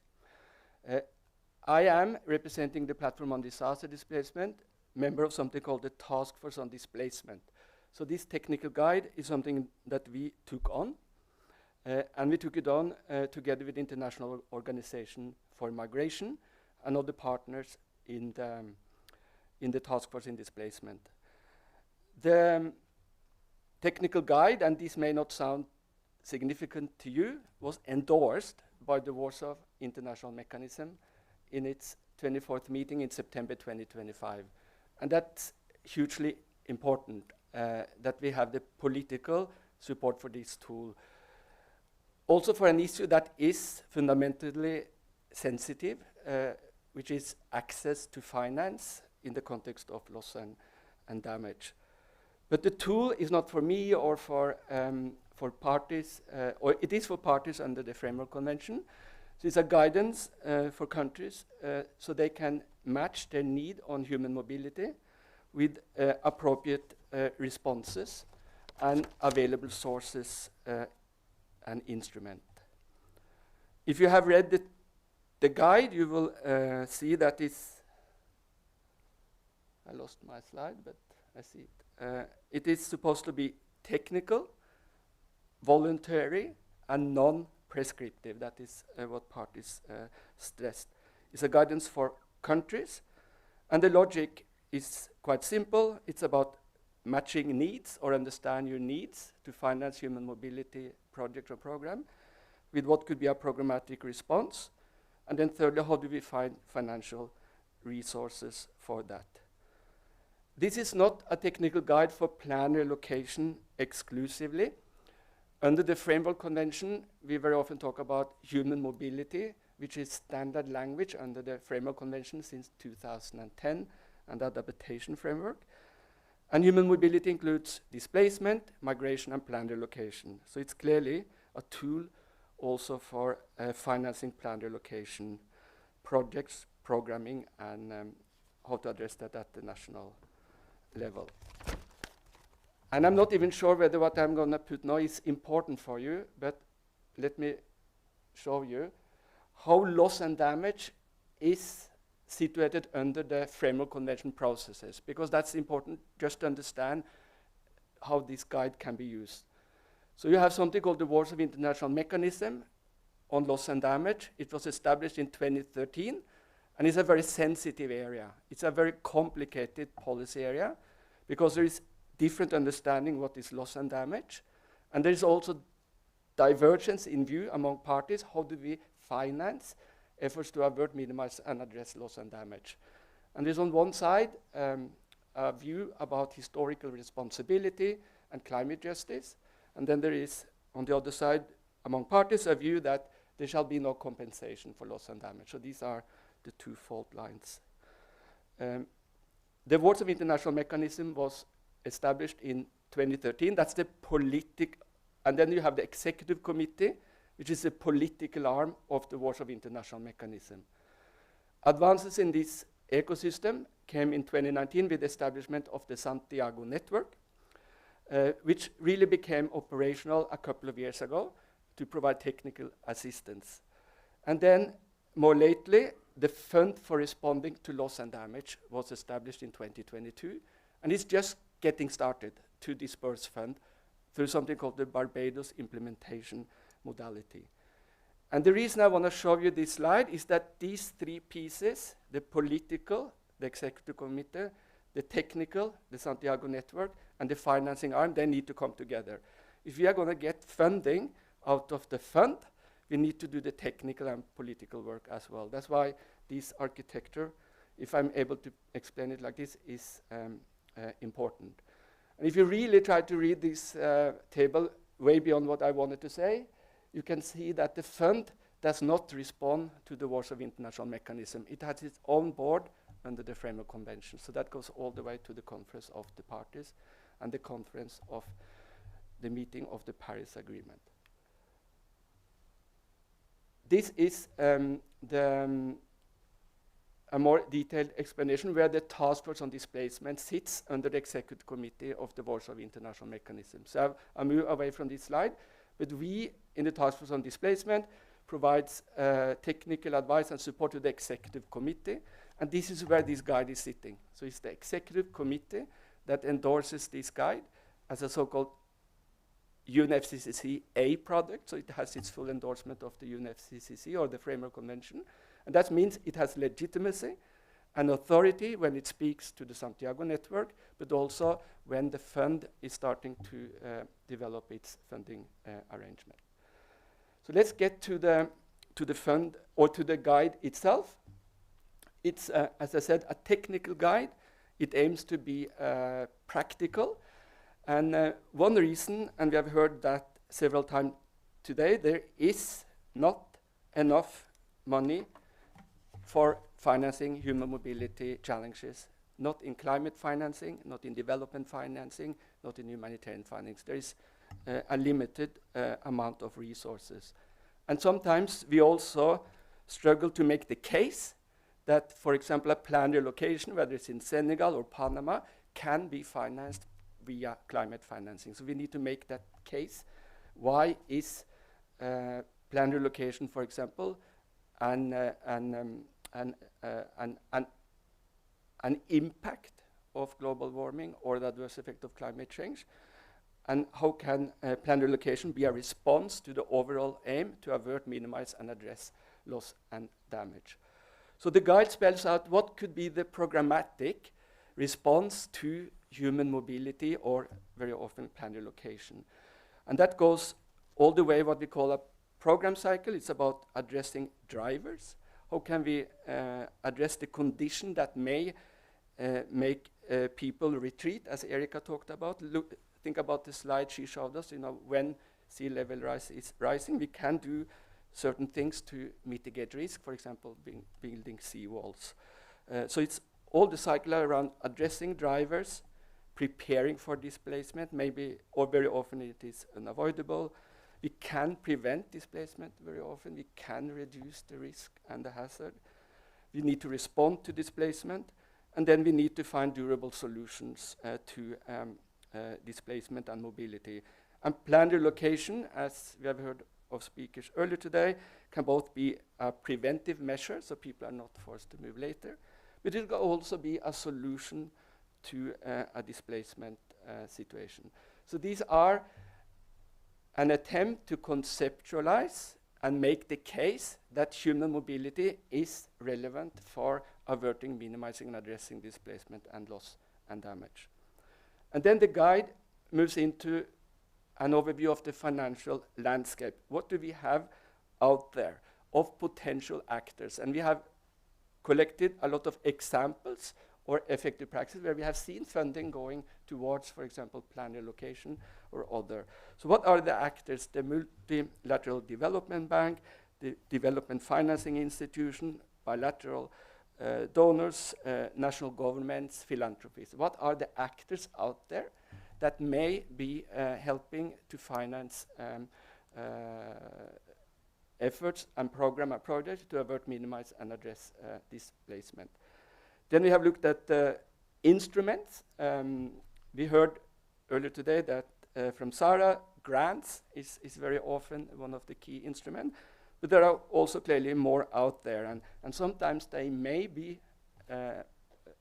I am representing the Platform on Disaster Displacement, member of something called the Task Force on Displacement. So this technical guide is something that we took on, and we took it on together with the International Organization for Migration and other partners in the Task Force in Displacement. The technical guide, and this may not sound significant to you, was endorsed by the Warsaw International Mechanism in its 24th meeting in September 2025. And that's hugely important, that we have the political support for this tool. Also for an issue that is fundamentally sensitive, which is access to finance in the context of loss and damage. But the tool is not for me or for parties, or it is for parties under the Framework Convention. So it's a guidance for countries so they can match their need on human mobility with appropriate responses and available sources and instrument. If you have read the guide, you will see that I lost my slide, but I see it. It is supposed to be technical, voluntary, and non-prescriptive. That is what parties stressed. It's a guidance for countries, and the logic is quite simple. It's about matching needs or understand your needs to finance human mobility project or program with what could be a programmatic response. And then thirdly, how do we find financial resources for that? This is not a technical guide for plan relocation exclusively. Under the Framework Convention, we very often talk about human mobility, which is standard language under the Framework Convention since 2010 and the adaptation framework. And human mobility includes displacement, migration, and planned relocation. So it's clearly a tool also for financing planned relocation projects, programming, and how to address that at the national level. And I'm not even sure whether what I'm going to put now is important for you, but let me show you how loss and damage is situated under the Framework Convention processes, because that's important just to understand how this guide can be used. So you have something called the Warsaw International Mechanism on loss and damage. It was established in 2013, and it's a very sensitive area. It's a very complicated policy area, because there is different understanding what is loss and damage, and there is also divergence in view among parties. How do we finance efforts to avert, minimize, and address loss and damage? And there's on one side a view about historical responsibility and climate justice, and then there is, on the other side, among parties, a view that there shall be no compensation for loss and damage. So these are the two fault lines. The Warsaw International Mechanism was established in 2013. That's the politic, and then you have the Executive Committee, which is the political arm of the Warsaw International Mechanism. Advances in this ecosystem came in 2019 with the establishment of the Santiago Network, which really became operational a couple of years ago to provide technical assistance. And then, more lately, the Fund for Responding to Loss and Damage was established in 2022, and it's just getting started to disperse fund through something called the Barbados Implementation Modality. And the reason I want to show you this slide is that these three pieces, the political, the Executive Committee, the technical, the Santiago Network, and the financing arm, they need to come together. If we are going to get funding out of the fund, we need to do the technical and political work as well. That's why this architecture, if I'm able to explain it like this, is important. And if you really try to read this table way beyond what I wanted to say, you can see that the fund does not respond to the Warsaw International Mechanism. It has its own board under the Framework Convention. So that goes all the way to the Conference of the Parties and the Conference of the Meeting of the Paris Agreement. This is a more detailed explanation where the Task Force on Displacement sits under the Executive Committee of the Warsaw International Mechanism. So I'll move away from this slide, but we in the Task Force on Displacement provides technical advice and support to the Executive Committee, and this is where this guide is sitting. So it's the Executive Committee that endorses this guide as a so-called UNFCCC A product, so it has its full endorsement of the UNFCCC or the Framework Convention, and that means it has legitimacy, an authority when it speaks to the Santiago network, but also when the fund is starting to develop its funding arrangement. So let's get to the fund or to the guide itself. It's, as I said, a technical guide. It aims to be practical. And one reason, and we have heard that several times today, there is not enough money for financing human mobility challenges, not in climate financing, not in development financing, not in humanitarian financing. There is a limited amount of resources. And sometimes we also struggle to make the case that, for example, a planned relocation, whether it's in Senegal or Panama, can be financed via climate financing. So we need to make that case. Why is planned relocation, for example, an impact of global warming or the adverse effect of climate change? And how can planned relocation be a response to the overall aim to avert, minimize, and address loss and damage? So the guide spells out what could be the programmatic response to human mobility or very often planned relocation. And that goes all the way what we call a program cycle. It's about addressing drivers. How can we address the condition that may make people retreat, as Erika talked about? Think about the slide she showed us. You know, when sea level rise is rising, we can do certain things to mitigate risk, for example, building seawalls. So it's all the cycle around addressing drivers, preparing for displacement, maybe, or very often it is unavoidable. We can prevent displacement very often. We can reduce the risk and the hazard. We need to respond to displacement. And then we need to find durable solutions to displacement and mobility. And planned relocation, as we have heard of speakers earlier today, can both be a preventive measure, so people are not forced to move later, but it can also be a solution to a displacement situation. So these are an attempt to conceptualize and make the case that human mobility is relevant for averting, minimizing, and addressing displacement and loss and damage. And then the guide moves into an overview of the financial landscape. What do we have out there of potential actors? And we have collected a lot of examples or effective practices where we have seen funding going towards, for example, planned relocation or other. So what are the actors? The multilateral development bank, the development financing institution, bilateral donors, national governments, philanthropies. What are the actors out there that may be helping to finance efforts and program and projects to avert, minimize, and address displacement? Then we have looked at instruments. We heard earlier today that from Sarah, grants is very often one of the key instruments. But there are also clearly more out there, and sometimes they may be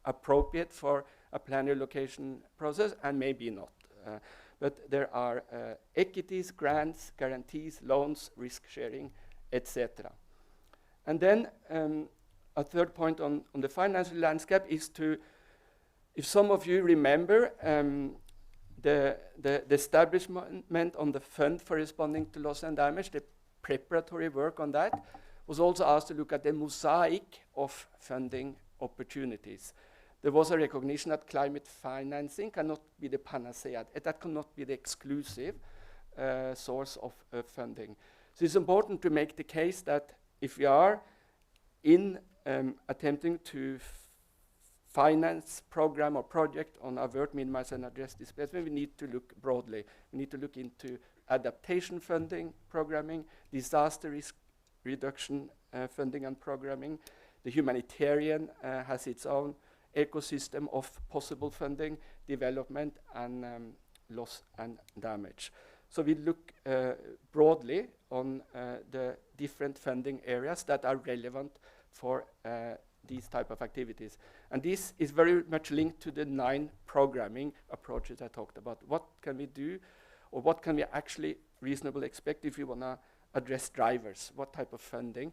appropriate for a planned relocation process and maybe not. But there are equities, grants, guarantees, loans, risk sharing, etc. And then a third point on the financial landscape is to, if some of you remember, the establishment on the fund for responding to loss and damage, the preparatory work on that was also asked to look at the mosaic of funding opportunities. There was a recognition that climate financing cannot be the panacea. That cannot be the exclusive source of funding. So it's important to make the case that if we are in attempting to finance program or project on avert, minimize, and address displacement, we need to look broadly. We need to look into adaptation funding, programming, disaster risk reduction funding and programming. The humanitarian has its own ecosystem of possible funding, development, and loss and damage. So we look broadly on the different funding areas that are relevant for these type of activities. And this is very much linked to the 9 programming approaches I talked about. What can we do, or what can we actually reasonably expect if we want to address drivers? What type of funding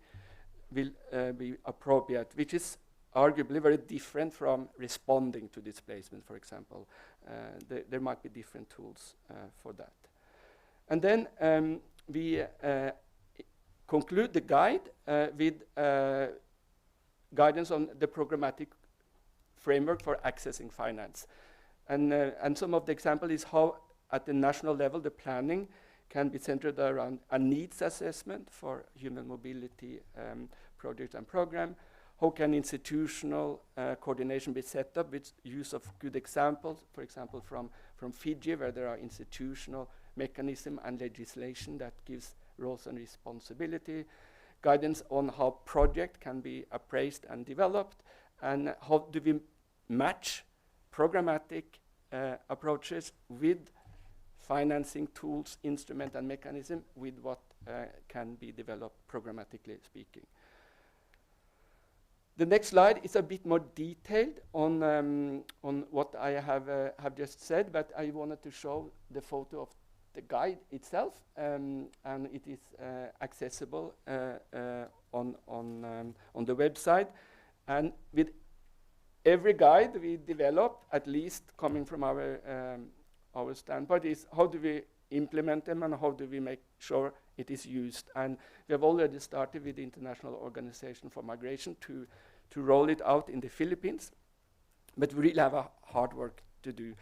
will be appropriate? Which is arguably very different from responding to displacement, for example. There might be different tools for that. And then we conclude the guide with guidance on the programmatic framework for accessing finance. And some of the example is how at the national level the planning can be centered around a needs assessment for human mobility project and program. How can institutional coordination be set up with use of good examples, for example, from Fiji, where there are institutional mechanism and legislation that gives roles and responsibility, guidance on how project can be appraised and developed, and how do we match programmatic approaches with financing tools, instrument, and mechanism with what can be developed programmatically speaking. The next slide is a bit more detailed on what I have just said, but I wanted to show the photo of the guide itself, and it is accessible on the website. And with every guide we develop, at least coming from our standpoint, is how do we implement them and how do we make sure it is used. And we have already started with the International Organization for Migration to roll it out in the Philippines. But we really have a hard work to do,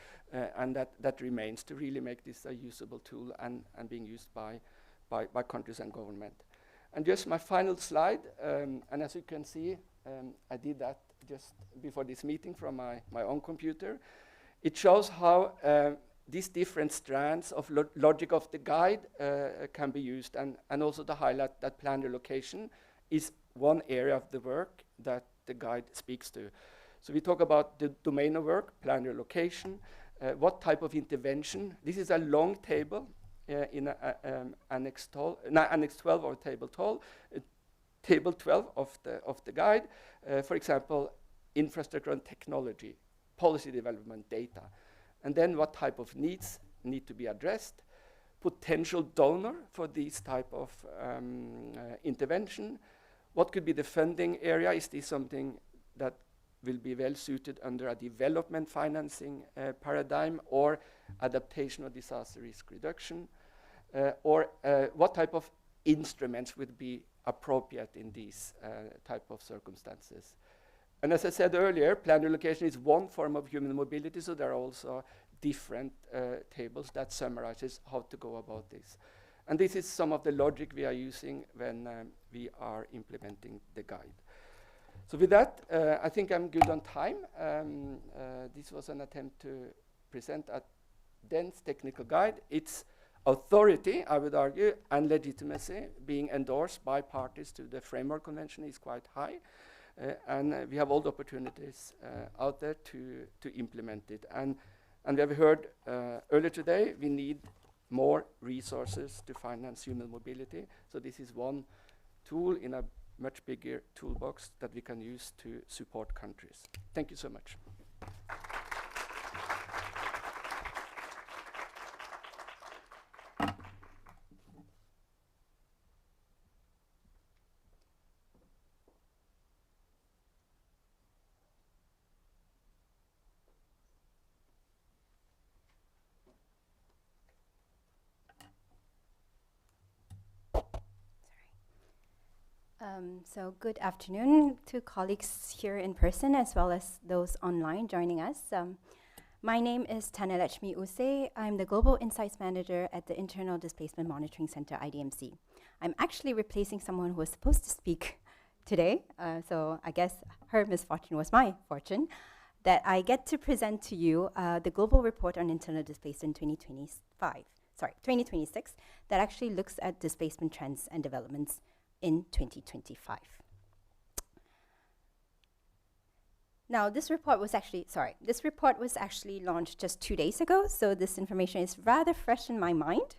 and that remains to really make this a usable tool and being used by countries and government. And just my final slide, and as you can see, I did that just before this meeting from my own computer. It shows how these different strands of logic of the guide can be used, and also to highlight that plan relocation is one area of the work that the guide speaks to. So we talk about the domain of work, plan relocation, what type of intervention. This is a long table in Annex 12 or Table 12. Table 12 of the guide, for example, infrastructure and technology, policy development, data. And then what type of needs need to be addressed, potential donor for this type of intervention, what could be the funding area, is this something that will be well suited under a development financing paradigm or adaptation or disaster risk reduction, or what type of instruments would be appropriate in these type of circumstances. And as I said earlier, plan relocation is one form of human mobility, so there are also different tables that summarizes how to go about this. And this is some of the logic we are using when we are implementing the guide. So with that, I think I'm good on time. This was an attempt to present a dense technical guide. Its authority, I would argue, and legitimacy being endorsed by parties to the Framework Convention is quite high. And we have all the opportunities out there to implement it. And we have heard earlier today, we need more resources to finance human mobility. So this is one tool in a much bigger toolbox that we can use to support countries. Thank you so much. So good afternoon to colleagues here in person as well as those online joining us. My name is Tanalakshmi Use. I'm the Global Insights Manager at the Internal Displacement Monitoring Centre, IDMC. I'm actually replacing someone who was supposed to speak today, so I guess her misfortune was my fortune, that I get to present to you the Global Report on Internal Displacement 2026, that actually looks at displacement trends and developments in 2025. Now, this report was actually launched just 2 days ago, so this information is rather fresh in my mind.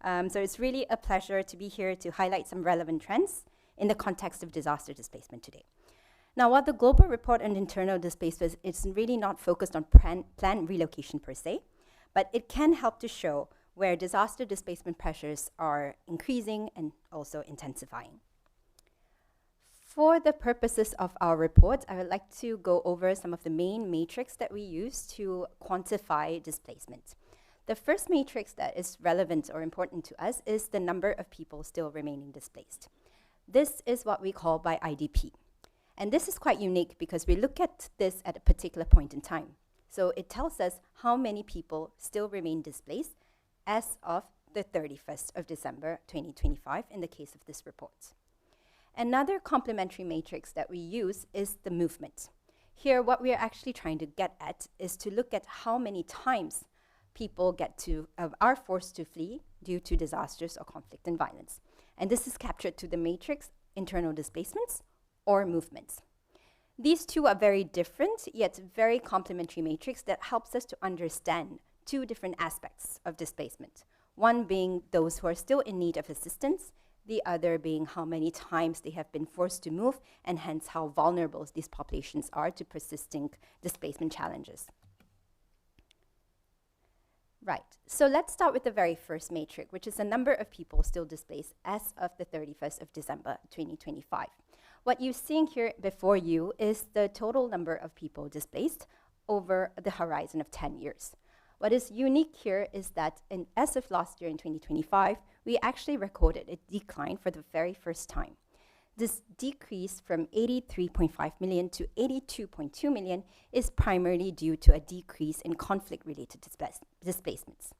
So it's really a pleasure to be here to highlight some relevant trends in the context of disaster displacement today. Now, while the Global Report on Internal Displacement is really not focused on planned relocation per se, but it can help to show where disaster displacement pressures are increasing and also intensifying. For the purposes of our report, I would like to go over some of the main metrics that we use to quantify displacement. The first matrix that is relevant or important to us is the number of people still remaining displaced. This is what we call by IDP. And this is quite unique because we look at this at a particular point in time. So it tells us how many people still remain displaced as of the 31st of December 2025 in the case of this report. Another complementary matrix that we use is the movement. Here, what we are actually trying to get at is to look at how many times people are forced to flee due to disasters or conflict and violence. And this is captured to the matrix internal displacements or movements. These two are very different, yet very complementary matrix that helps us to understand two different aspects of displacement. One being those who are still in need of assistance, the other being how many times they have been forced to move, and hence how vulnerable these populations are to persisting displacement challenges. Right, so let's start with the very first matrix, which is the number of people still displaced as of the 31st of December 2025. What you're seeing here before you is the total number of people displaced over the horizon of 10 years. What is unique here is that as of last year in 2025, we actually recorded a decline for the very first time. This decrease from 83.5 million to 82.2 million is primarily due to a decrease in conflict-related displacements.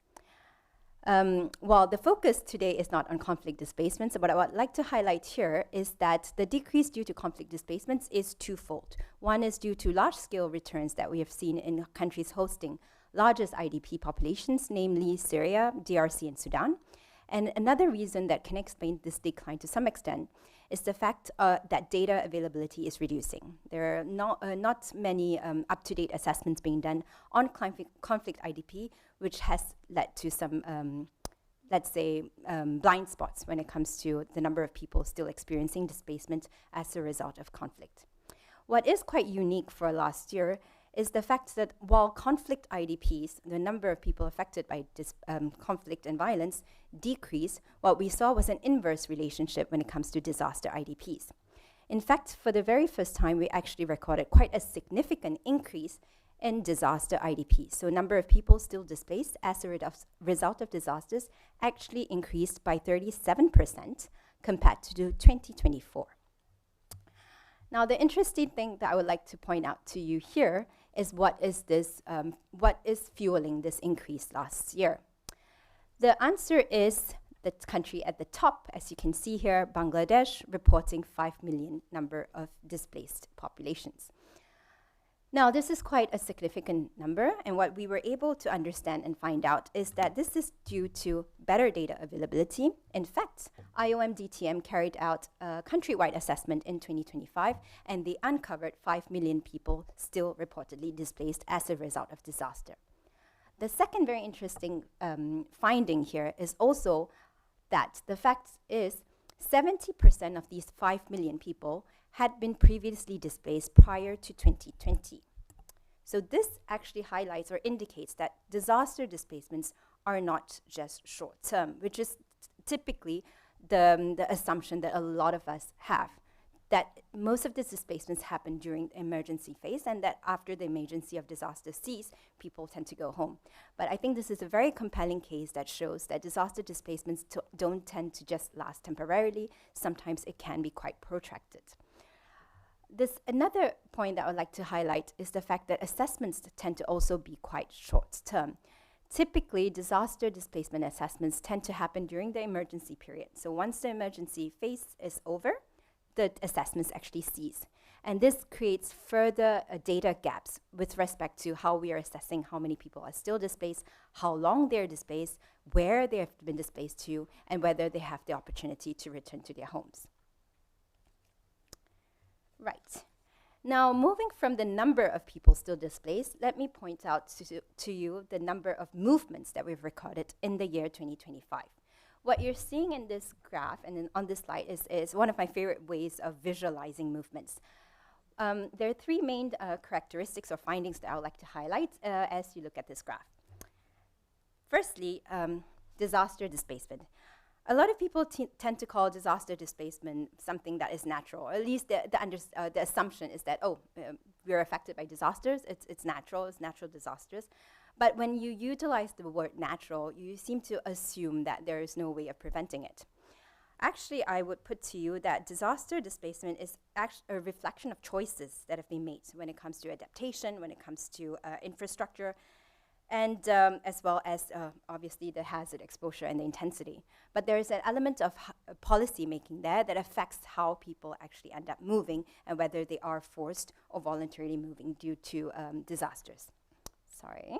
While the focus today is not on conflict displacements, what I would like to highlight here is that the decrease due to conflict displacements is twofold. One is due to large-scale returns that we have seen in countries hosting largest IDP populations, namely Syria, DRC, and Sudan. And another reason that can explain this decline to some extent is the fact that data availability is reducing. There are not many up-to-date assessments being done on conflict IDP, which has led to some, let's say, blind spots when it comes to the number of people still experiencing displacement as a result of conflict. What is quite unique for last year is the fact that while conflict IDPs, the number of people affected by conflict and violence, decreased, what we saw was an inverse relationship when it comes to disaster IDPs. In fact, for the very first time, we actually recorded quite a significant increase in disaster IDPs. So number of people still displaced as a result of disasters actually increased by 37% compared to 2024. Now, the interesting thing that I would like to point out to you here is what is fueling this increase last year. The answer is the country at the top, as you can see here, Bangladesh, reporting 5 million number of displaced populations. Now, this is quite a significant number, and what we were able to understand and find out is that this is due to better data availability. In fact, IOM DTM carried out a countrywide assessment in 2025, and they uncovered 5 million people still reportedly displaced as a result of disaster. The second very interesting finding here is also that the fact is 70% of these 5 million people had been previously displaced prior to 2020. So this actually highlights or indicates that disaster displacements are not just short-term, which is typically the assumption that a lot of us have, that most of these displacements happen during the emergency phase, and that after the emergency of disaster cease, people tend to go home. But I think this is a very compelling case that shows that disaster displacements don't tend to just last temporarily. Sometimes it can be quite protracted. Another point that I would like to highlight is the fact that assessments tend to also be quite short-term. Typically, disaster displacement assessments tend to happen during the emergency period. So once the emergency phase is over, the assessments actually cease. And this creates further data gaps with respect to how we are assessing how many people are still displaced, how long they're displaced, where they have been displaced to, and whether they have the opportunity to return to their homes. Right. Now, moving from the number of people still displaced, let me point out to you the number of movements that we've recorded in the year 2025. What you're seeing in this graph and on this slide is one of my favorite ways of visualizing movements. There are three main characteristics or findings that I would like to highlight as you look at this graph. Firstly, disaster displacement. A lot of people tend to call disaster displacement something that is natural, or at least the assumption is that, we're affected by disasters, it's natural disasters. But when you utilize the word natural, you seem to assume that there is no way of preventing it. Actually, I would put to you that disaster displacement is actually a reflection of choices that have been made when it comes to adaptation, when it comes to infrastructure, and as well as obviously the hazard exposure and the intensity. But there is an element of policy making there that affects how people actually end up moving and whether they are forced or voluntarily moving due to disasters. Sorry.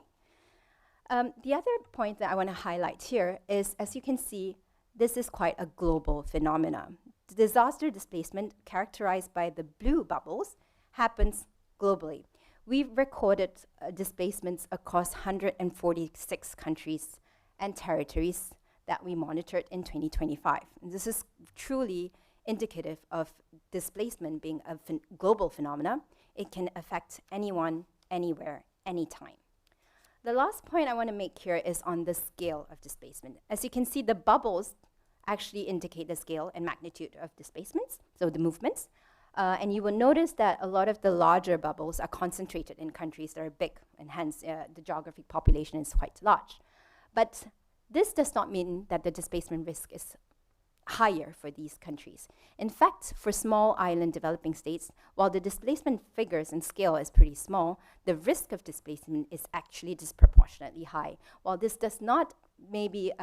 The other point that I want to highlight here is, as you can see, this is quite a global phenomenon. Disaster displacement, characterized by the blue bubbles, happens globally. We've recorded displacements across 146 countries and territories that we monitored in 2025. And this is truly indicative of displacement being a global phenomena. It can affect anyone, anywhere, anytime. The last point I want to make here is on the scale of displacement. As you can see, the bubbles actually indicate the scale and magnitude of displacements, so the movements. And you will notice that a lot of the larger bubbles are concentrated in countries that are big, and hence the geographic population is quite large. But this does not mean that the displacement risk is higher for these countries. In fact, for small island developing states, while the displacement figures and scale is pretty small, the risk of displacement is actually disproportionately high. While this does not maybe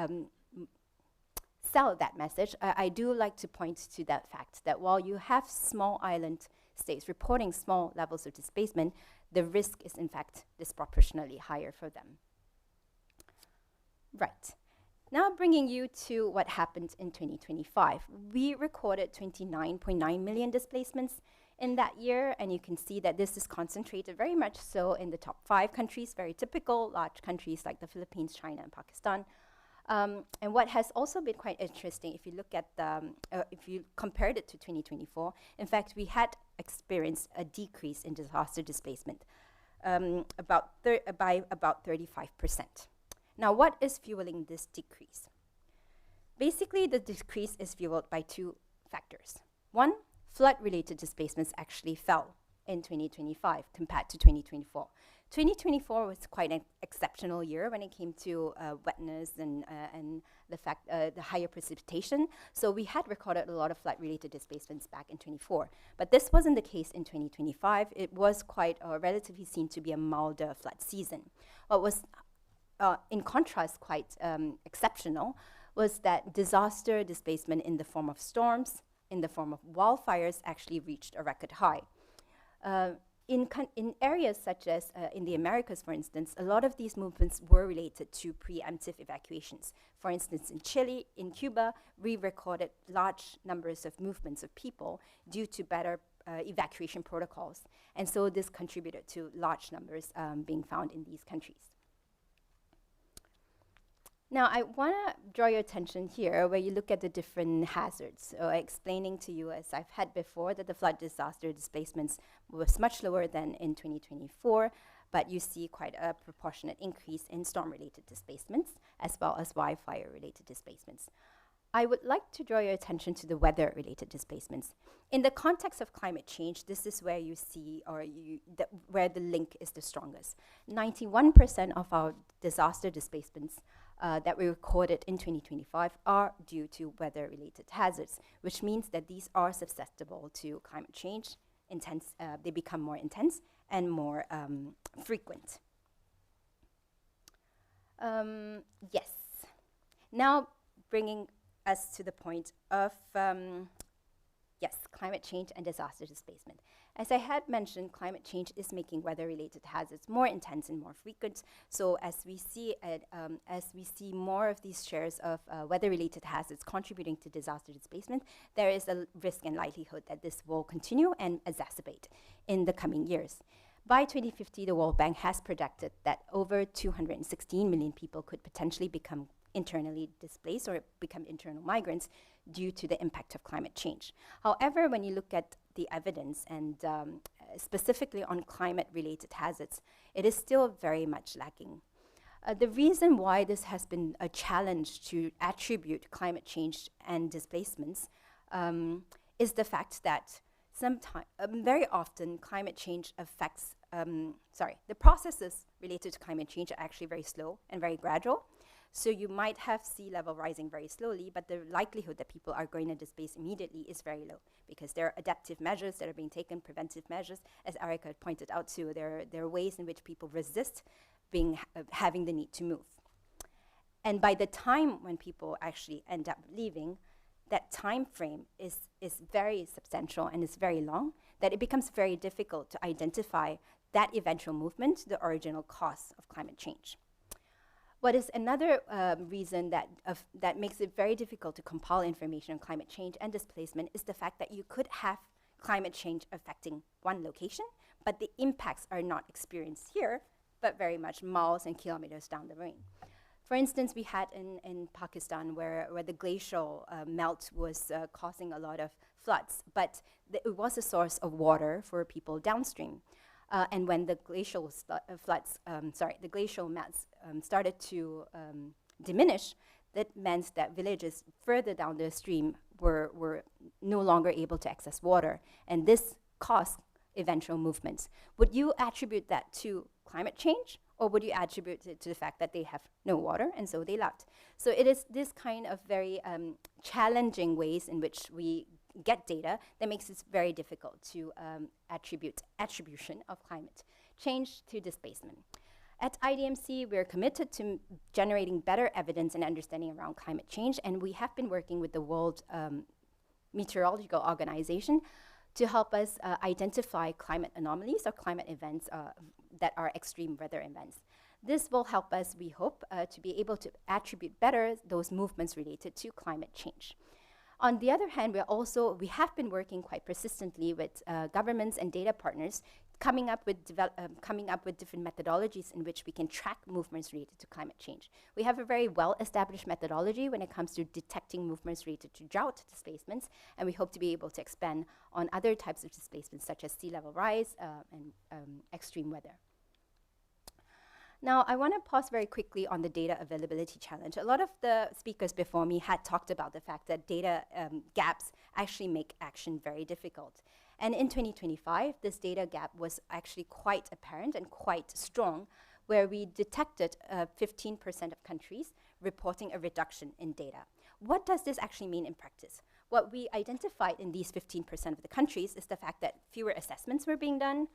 sell that message, I do like to point to that fact that while you have small island states reporting small levels of displacement, the risk is in fact disproportionately higher for them. Right. Now bringing you to what happened in 2025. We recorded 29.9 million displacements in that year, and you can see that this is concentrated very much so in the top 5 countries, very typical large countries like the Philippines, China, and Pakistan. And what has also been quite interesting, if you look at if you compared it to 2024, in fact, we had experienced a decrease in disaster displacement by about 35%. Now, what is fueling this decrease? Basically, the decrease is fueled by 2 factors. One, flood-related displacements actually fell in 2025 compared to 2024. 2024 was quite an exceptional year when it came to wetness and the higher precipitation. So we had recorded a lot of flood-related displacements back in 2024. But this wasn't the case in 2025. It was quite relatively seen to be a milder flood season. What was in contrast, quite exceptional, was that disaster displacement in the form of storms, in the form of wildfires, actually reached a record high. In areas such as in the Americas, for instance, a lot of these movements were related to preemptive evacuations. For instance, in Chile, in Cuba, we recorded large numbers of movements of people due to better evacuation protocols. And so this contributed to large numbers being found in these countries. Now, I want to draw your attention here where you look at the different hazards. So explaining to you, as I've had before, that the flood disaster displacements was much lower than in 2024, but you see quite a proportionate increase in storm-related displacements as well as wildfire-related displacements. I would like to draw your attention to the weather-related displacements. In the context of climate change, this is where you see, where the link is the strongest. 91% of our disaster displacements that we recorded in 2025 are due to weather-related hazards, which means that these are susceptible to climate change. They become more intense and more frequent. Yes. Now bringing us to the point of climate change and disaster displacement. As I had mentioned, climate change is making weather-related hazards more intense and more frequent. So as we see more of these shares of weather-related hazards contributing to disaster displacement, there is a risk and likelihood that this will continue and exacerbate in the coming years. By 2050, the World Bank has projected that over 216 million people could potentially become internally displaced or become internal migrants due to the impact of climate change. However, when you look at the evidence and specifically on climate-related hazards, it is still very much lacking. The reason why this has been a challenge to attribute climate change and displacements is the fact that very often climate change affects, the processes related to climate change are actually very slow and very gradual. So you might have sea level rising very slowly, but the likelihood that people are going to displace immediately is very low because there are adaptive measures that are being taken, preventive measures. As Erica pointed out too, there are ways in which people resist having the need to move. And by the time when people actually end up leaving, that time frame is very substantial and is very long, that it becomes very difficult to identify that eventual movement, the original cause of climate change. What is another reason that makes it very difficult to compile information on climate change and displacement is the fact that you could have climate change affecting one location, but the impacts are not experienced here, but very much miles and kilometers down the range. For instance, we had in Pakistan where the glacial melt was causing a lot of floods, but it was a source of water for people downstream. And when the glacial the glacial melts started to diminish, that meant that villages further down the stream were no longer able to access water, and this caused eventual movements. Would you attribute that to climate change, or would you attribute it to the fact that they have no water and so they left? So it is this kind of very challenging ways in which we get data that makes it very difficult to attribute attribution of climate change to displacement. At IDMC, we're committed to generating better evidence and understanding around climate change, and we have been working with the World Meteorological Organization to help us identify climate anomalies or climate events that are extreme weather events. This will help us, we hope, to be able to attribute better those movements related to climate change. On the other hand, we have been working quite persistently with governments and data partners, coming up with different methodologies in which we can track movements related to climate change. We have a very well-established methodology when it comes to detecting movements related to drought displacements, and we hope to be able to expand on other types of displacements such as sea level rise and extreme weather. Now, I want to pause very quickly on the data availability challenge. A lot of the speakers before me had talked about the fact that data gaps actually make action very difficult. And in 2025, this data gap was actually quite apparent and quite strong, where we detected 15% of countries reporting a reduction in data. What does this actually mean in practice? What we identified in these 15% of the countries is the fact that fewer assessments were being done.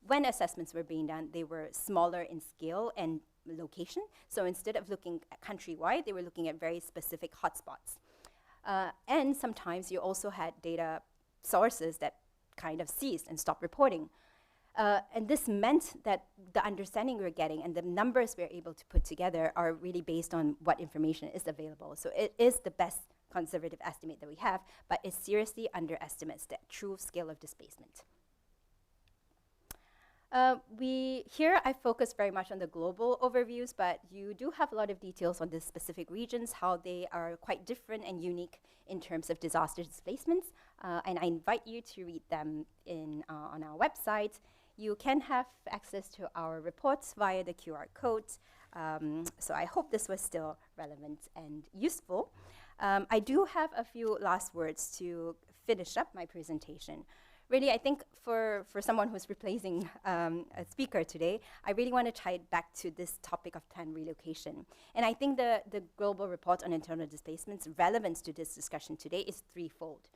When assessments were being done, they were smaller in scale and location. So instead of looking at countrywide, they were looking at very specific hotspots. And sometimes you also had data sources that kind of ceased and stopped reporting. And this meant that the understanding we're getting and the numbers we're able to put together are really based on what information is available. So it is the best conservative estimate that we have, but it seriously underestimates the true scale of displacement. Here I focus very much on the global overviews, but you do have a lot of details on the specific regions, how they are quite different and unique in terms of disaster displacements. And I invite you to read them on our website. You can have access to our reports via the QR code. So I hope this was still relevant and useful. I do have a few last words to finish up my presentation. Really, I think for someone who's replacing a speaker today, I really want to tie it back to this topic of planned relocation. And I think the global report on internal displacement's relevance to this discussion today is threefold.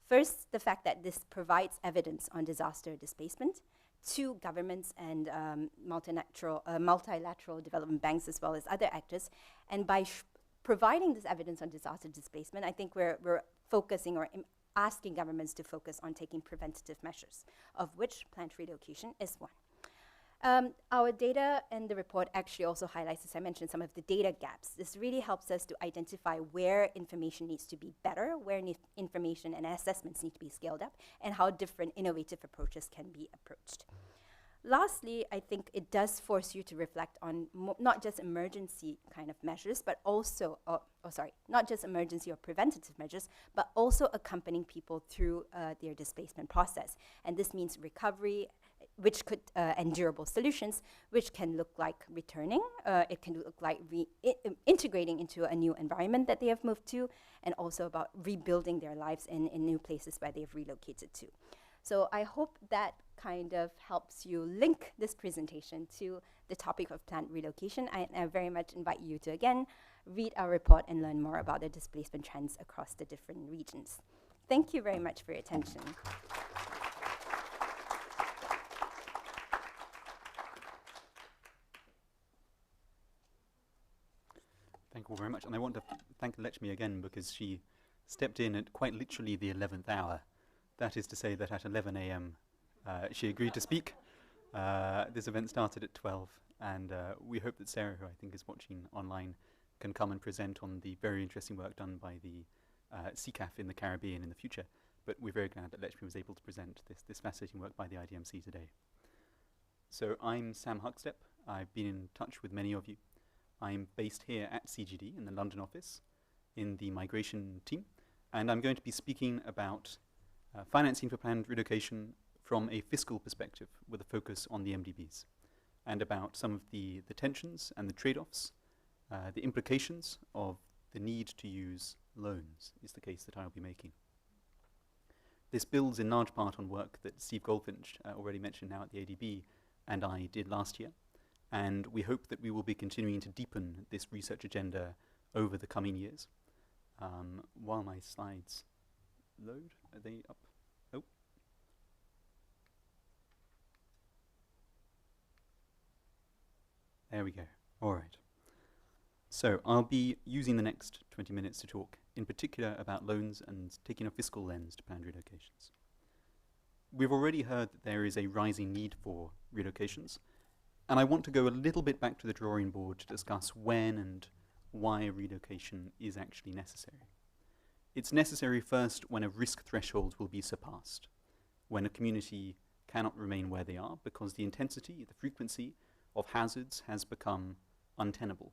First, the fact that this provides evidence on disaster displacement to governments and multilateral development banks as well as other actors. And by providing this evidence on disaster displacement, I think we're focusing or asking governments to focus on taking preventative measures, of which planned relocation is one. Our data and the report actually also highlights, as I mentioned, some of the data gaps. This really helps us to identify where information needs to be better, where information and assessments need to be scaled up, and how different innovative approaches can be approached. Lastly, I think it does force you to reflect on not just emergency kind of measures, but also, not just emergency or preventative measures, but also accompanying people through their displacement process. And this means recovery, which could and durable solutions, which can look like returning. It can look like integrating into a new environment that they have moved to, and also about rebuilding their lives in new places where they've relocated to. So I hope that kind of helps you link this presentation to the topic of planned relocation. I very much invite you to, again, read our report and learn more about the displacement trends across the different regions. Thank you very much for your attention. Thank you all very much. And I want to thank Lechmi again because she stepped in at quite literally the 11th hour. That is to say that at 11 a.m. She agreed to speak. This event started at 12, and we hope that Sarah, who I think is watching online, can come and present on the very interesting work done by the CCAF in the Caribbean in the future. But we're very glad that Lechmi was able to present this fascinating work by the IDMC today. So I'm Sam Huckstep. I've been in touch with many of you. I'm based here at CGD in the London office in the migration team, and I'm going to be speaking about financing for planned relocation from a fiscal perspective with a focus on the MDBs, and about some of the tensions and the trade-offs, the implications of the need to use loans is the case that I'll be making. This builds in large part on work that Steve Goldfinch, already mentioned now at the ADB, and I did last year. And we hope that we will be continuing to deepen this research agenda over the coming years. While my slides load, are they up? Oh. There we go. All right. So I'll be using the next 20 minutes to talk in particular about loans and taking a fiscal lens to planned relocations. We've already heard that there is a rising need for relocations, and I want to go a little bit back to the drawing board to discuss when and why a relocation is actually necessary. It's necessary first when a risk threshold will be surpassed, when a community cannot remain where they are because the intensity, the frequency of hazards has become untenable.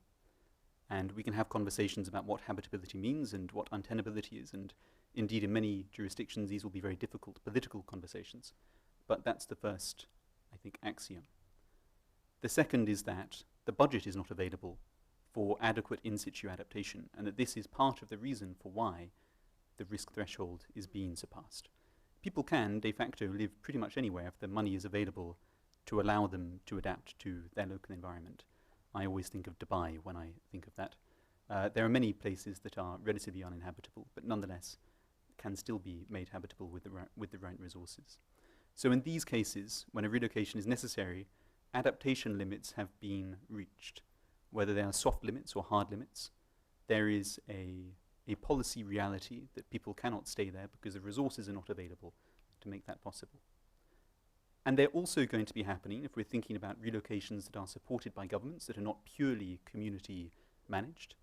And we can have conversations about what habitability means and what untenability is, and indeed in many jurisdictions these will be very difficult political conversations, but that's the first, I think, axiom. The second is that the budget is not available for adequate in-situ adaptation, and that this is part of the reason for why the risk threshold is being surpassed. People can, de facto, live pretty much anywhere if the money is available to allow them to adapt to their local environment. I always think of Dubai when I think of that. There are many places that are relatively uninhabitable, but nonetheless can still be made habitable with the right resources. So in these cases, when a relocation is necessary, adaptation limits have been reached. Whether they are soft limits or hard limits, there is a policy reality that people cannot stay there because the resources are not available to make that possible. And they're also going to be happening if we're thinking about relocations that are supported by governments that are not purely community managed,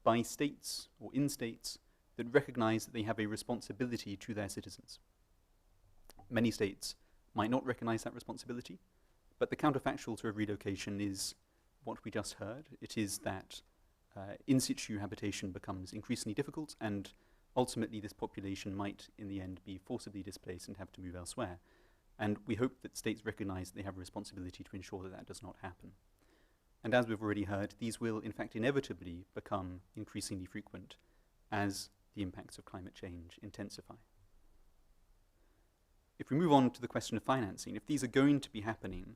by states or in states that recognize that they have a responsibility to their citizens. Many states might not recognize that responsibility, but the counterfactual to a relocation is what we just heard. It is that in situ habitation becomes increasingly difficult, and ultimately this population might in the end be forcibly displaced and have to move elsewhere. And we hope that states recognize that they have a responsibility to ensure that that does not happen. And as we've already heard, these will in fact inevitably become increasingly frequent as the impacts of climate change intensify. If we move on to the question of financing, if these are going to be happening,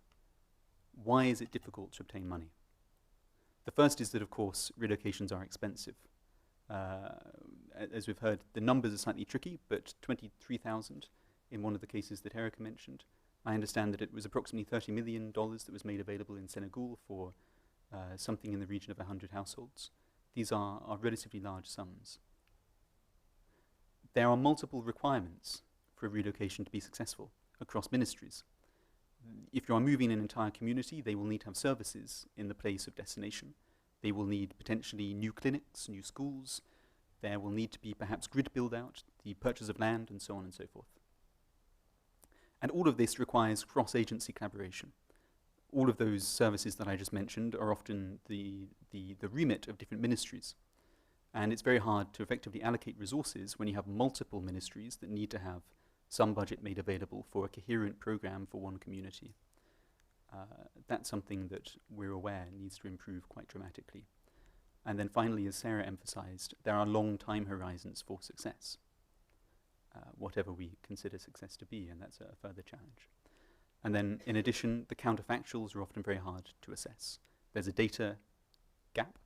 why is it difficult to obtain money? The first is that, of course, relocations are expensive. As we've heard, the numbers are slightly tricky, but 23,000 in one of the cases that Erica mentioned. I understand that it was approximately $30 million that was made available in Senegal for something in the region of 100 households. These are relatively large sums. There are multiple requirements for a relocation to be successful across ministries. If you are moving an entire community, they will need to have services in the place of destination. They will need potentially new clinics, new schools. There will need to be perhaps grid build-out, the purchase of land, and so on and so forth. And all of this requires cross-agency collaboration. All of those services that I just mentioned are often the remit of different ministries. And it's very hard to effectively allocate resources when you have multiple ministries that need to have some budget made available for a coherent program for one community. That's something that we're aware needs to improve quite dramatically. And then finally, as Sarah emphasized, there are long time horizons for success, whatever we consider success to be, and that's a further challenge. And then, in addition, the counterfactuals are often very hard to assess. There's a data gap.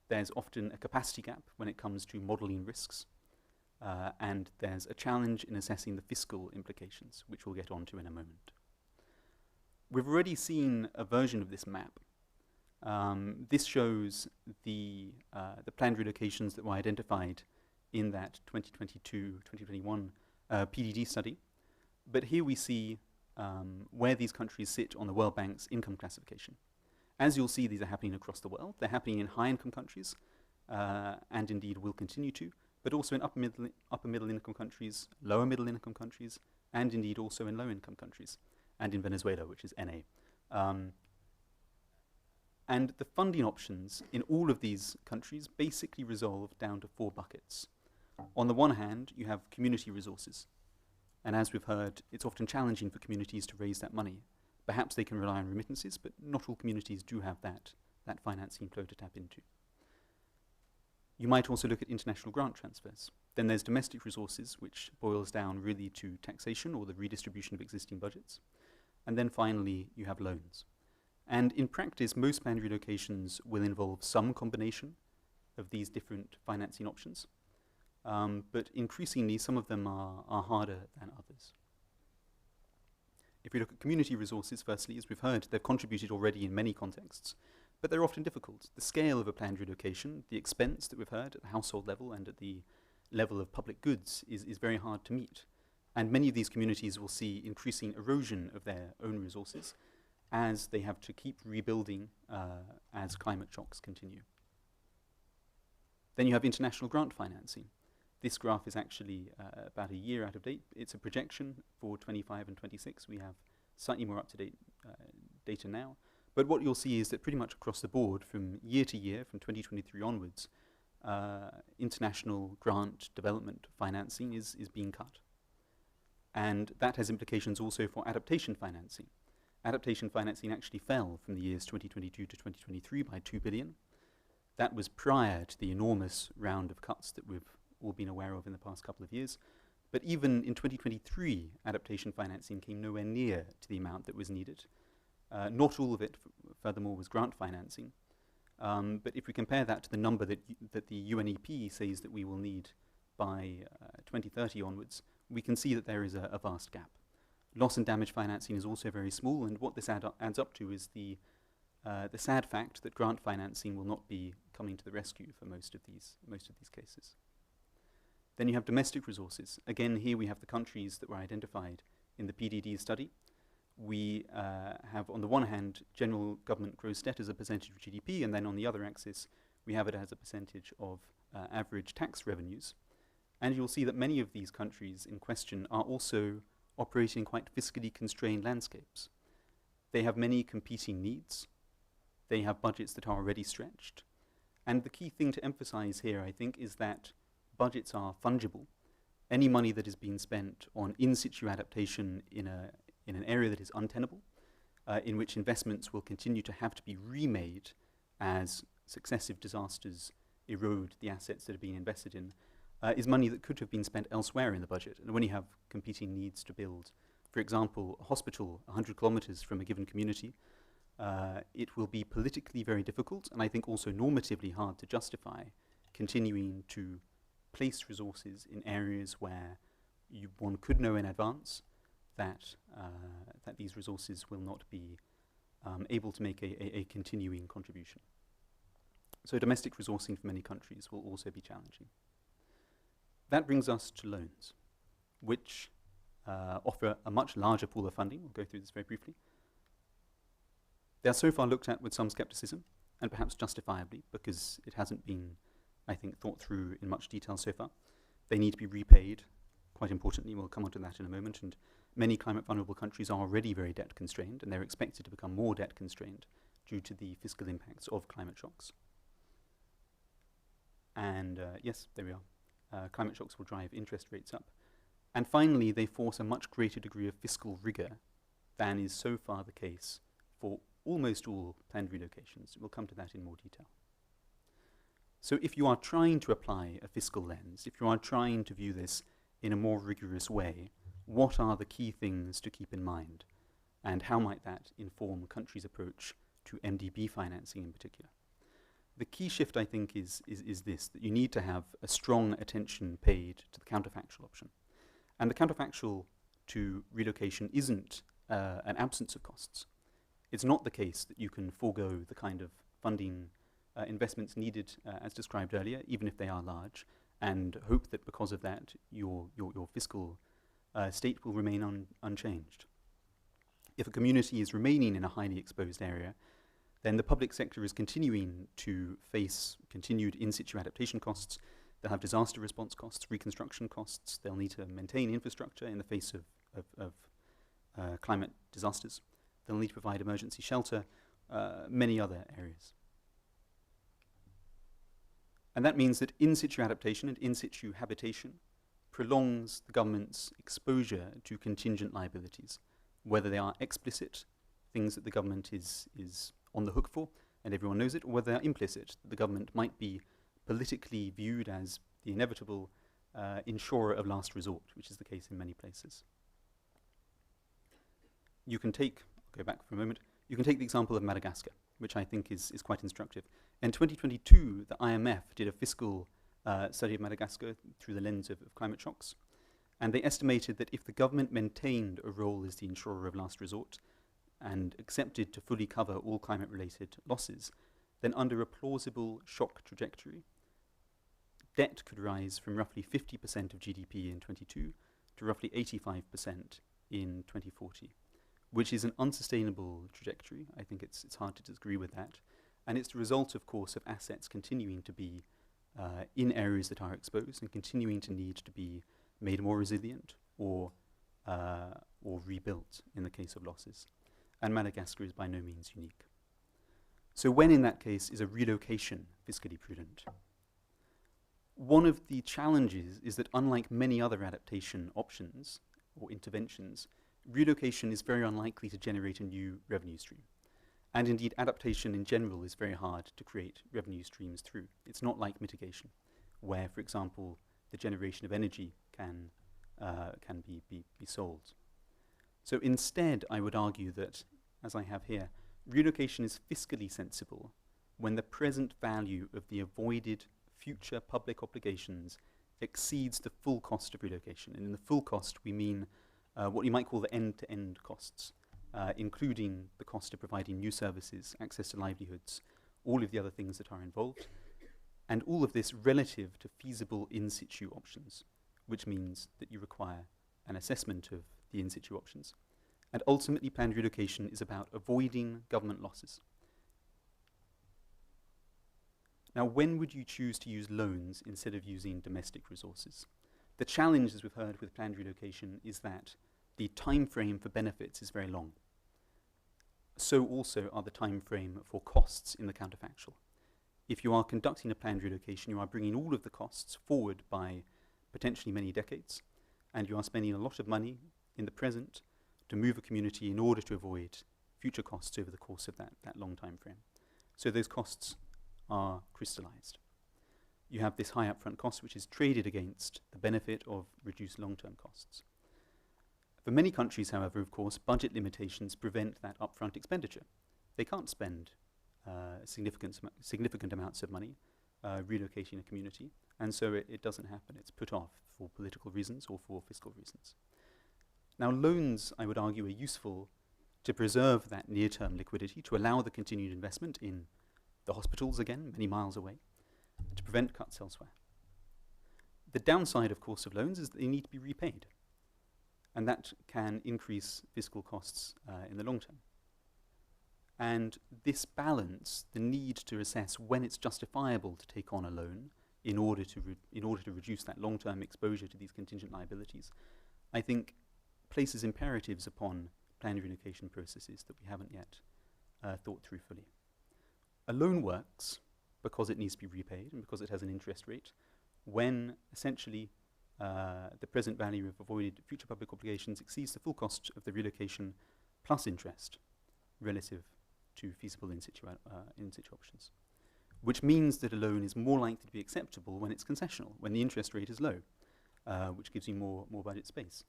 There's often a capacity gap when it comes to modeling risks. And there's a challenge in assessing the fiscal implications, which we'll get onto in a moment. We've already seen a version of this map. This shows the planned relocations that were identified in that 2022-2021 PDD study. But here we see where these countries sit on the World Bank's income classification. As you'll see, these are happening across the world. They're happening in high-income countries, and indeed will continue to, but also in upper middle income countries, lower middle income countries, and indeed also in low-income countries, and in Venezuela, which is NA. And the funding options in all of these countries basically resolve down to 4 buckets. On the one hand, you have community resources. And as we've heard, it's often challenging for communities to raise that money. Perhaps they can rely on remittances, but not all communities do have that financing flow to tap into. You might also look at international grant transfers. Then there's domestic resources, which boils down really to taxation or the redistribution of existing budgets. And then finally, you have loans. And in practice, most planned relocations will involve some combination of these different financing options. But increasingly, some of them are harder than others. If we look at community resources, firstly, as we've heard, they've contributed already in many contexts, but they're often difficult. The scale of a planned relocation, the expense that we've heard at the household level and at the level of public goods is very hard to meet. And many of these communities will see increasing erosion of their own resources as they have to keep rebuilding as climate shocks continue. Then you have international grant financing. This graph is actually about a year out of date. It's a projection for 25 and 26. We have slightly more up-to-date data now. But what you'll see is that pretty much across the board, from year to year, from 2023 onwards, international grant development financing is being cut. And that has implications also for adaptation financing. Adaptation financing actually fell from the years 2022 to 2023 by 2 billion. That was prior to the enormous round of cuts that we've all been aware of in the past couple of years. But even in 2023, adaptation financing came nowhere near to the amount that was needed. Not all of it, furthermore, was grant financing. But if we compare that to the number that the UNEP says that we will need by 2030 onwards, we can see that there is a vast gap. Loss and damage financing is also very small, and what this adds up to is the sad fact that grant financing will not be coming to the rescue for most of these cases. Then you have domestic resources. Again, here we have the countries that were identified in the PDD study. We have, on the one hand, general government gross debt as a percentage of GDP, and then on the other axis, we have it as a percentage of average tax revenues. And you'll see that many of these countries in question are also operating in quite fiscally constrained landscapes. They have many competing needs. They have budgets that are already stretched. And the key thing to emphasize here, I think, is that budgets are fungible. Any money that is being spent on in-situ adaptation in an area that is untenable, in which investments will continue to have to be remade as successive disasters erode the assets that are being invested in, is money that could have been spent elsewhere in the budget. And when you have competing needs to build, for example, a hospital 100 kilometers from a given community, it will be politically very difficult, and I think also normatively hard to justify continuing to place resources in areas where one could know in advance that these resources will not be able to make a continuing contribution. So domestic resourcing for many countries will also be challenging. That brings us to loans, which offer a much larger pool of funding. We'll go through this very briefly. They are so far looked at with some skepticism, and perhaps justifiably, because it hasn't been, I think, thought through in much detail so far. They need to be repaid, quite importantly. We'll come on to that in a moment. And many climate vulnerable countries are already very debt constrained, and they're expected to become more debt constrained due to the fiscal impacts of climate shocks. And yes, there we are. Climate shocks will drive interest rates up. And finally, they force a much greater degree of fiscal rigour than is so far the case for almost all planned relocations. We'll come to that in more detail. So if you are trying to apply a fiscal lens, if you are trying to view this in a more rigorous way, what are the key things to keep in mind? And how might that inform countries' approach to MDB financing in particular? The key shift, I think, is this, that you need to have a strong attention paid to the counterfactual option. And the counterfactual to relocation isn't an absence of costs. It's not the case that you can forego the kind of funding investments needed, as described earlier, even if they are large, and hope that because of that your fiscal state will remain unchanged. If a community is remaining in a highly exposed area, then the public sector is continuing to face continued in-situ adaptation costs. They'll have disaster response costs, reconstruction costs. They'll need to maintain infrastructure in the face of climate disasters. They'll need to provide emergency shelter, many other areas. And that means that in-situ adaptation and in-situ habitation prolongs the government's exposure to contingent liabilities, whether they are explicit, things that the government is on the hook for, and everyone knows it, or whether they are implicit, that the government might be politically viewed as the inevitable insurer of last resort, which is the case in many places. You can take, I'll go back for a moment, you can take the example of Madagascar, which I think is quite instructive. In 2022, the IMF did a fiscal study of Madagascar through the lens of climate shocks, and they estimated that if the government maintained a role as the insurer of last resort and accepted to fully cover all climate-related losses, then under a plausible shock trajectory, debt could rise from roughly 50% of GDP in 22 to roughly 85% in 2040, which is an unsustainable trajectory. I think it's hard to disagree with that. And it's the result, of course, of assets continuing to be in areas that are exposed and continuing to need to be made more resilient or rebuilt in the case of losses. And Madagascar is by no means unique. So when in that case is a relocation fiscally prudent? One of the challenges is that unlike many other adaptation options or interventions, relocation is very unlikely to generate a new revenue stream. And indeed, adaptation in general is very hard to create revenue streams through. It's not like mitigation, where, for example, the generation of energy can be sold. So instead, I would argue that, as I have here, relocation is fiscally sensible when the present value of the avoided future public obligations exceeds the full cost of relocation. And in the full cost, we mean what you might call the end-to-end costs, including the cost of providing new services, access to livelihoods, all of the other things that are involved, and all of this relative to feasible in-situ options, which means that you require an assessment of the in-situ options. And ultimately, planned relocation is about avoiding government losses. Now, when would you choose to use loans instead of using domestic resources? The challenge, as we've heard with planned relocation, is that the time frame for benefits is very long. So also are the time frame for costs in the counterfactual. If you are conducting a planned relocation, you are bringing all of the costs forward by potentially many decades, and you are spending a lot of money in the present to move a community in order to avoid future costs over the course of that long time frame. So those costs are crystallized. You have this high upfront cost, which is traded against the benefit of reduced long-term costs. For many countries, however, of course, budget limitations prevent that upfront expenditure. They can't spend significant amounts of money relocating a community, and so it doesn't happen. It's put off for political reasons or for fiscal reasons. Now, loans, I would argue, are useful to preserve that near-term liquidity, to allow the continued investment in the hospitals, again, many miles away, to prevent cuts elsewhere. The downside, of course, of loans is that they need to be repaid, and that can increase fiscal costs in the long term. And this balance, the need to assess when it's justifiable to take on a loan in order to reduce that long-term exposure to these contingent liabilities, I think places imperatives upon planned relocation processes that we haven't yet thought through fully. A loan works because it needs to be repaid and because it has an interest rate when essentially the present value of avoided future public obligations exceeds the full cost of the relocation plus interest relative to feasible in situ options, which means that a loan is more likely to be acceptable when it's concessional, when the interest rate is low, which gives you more budget space.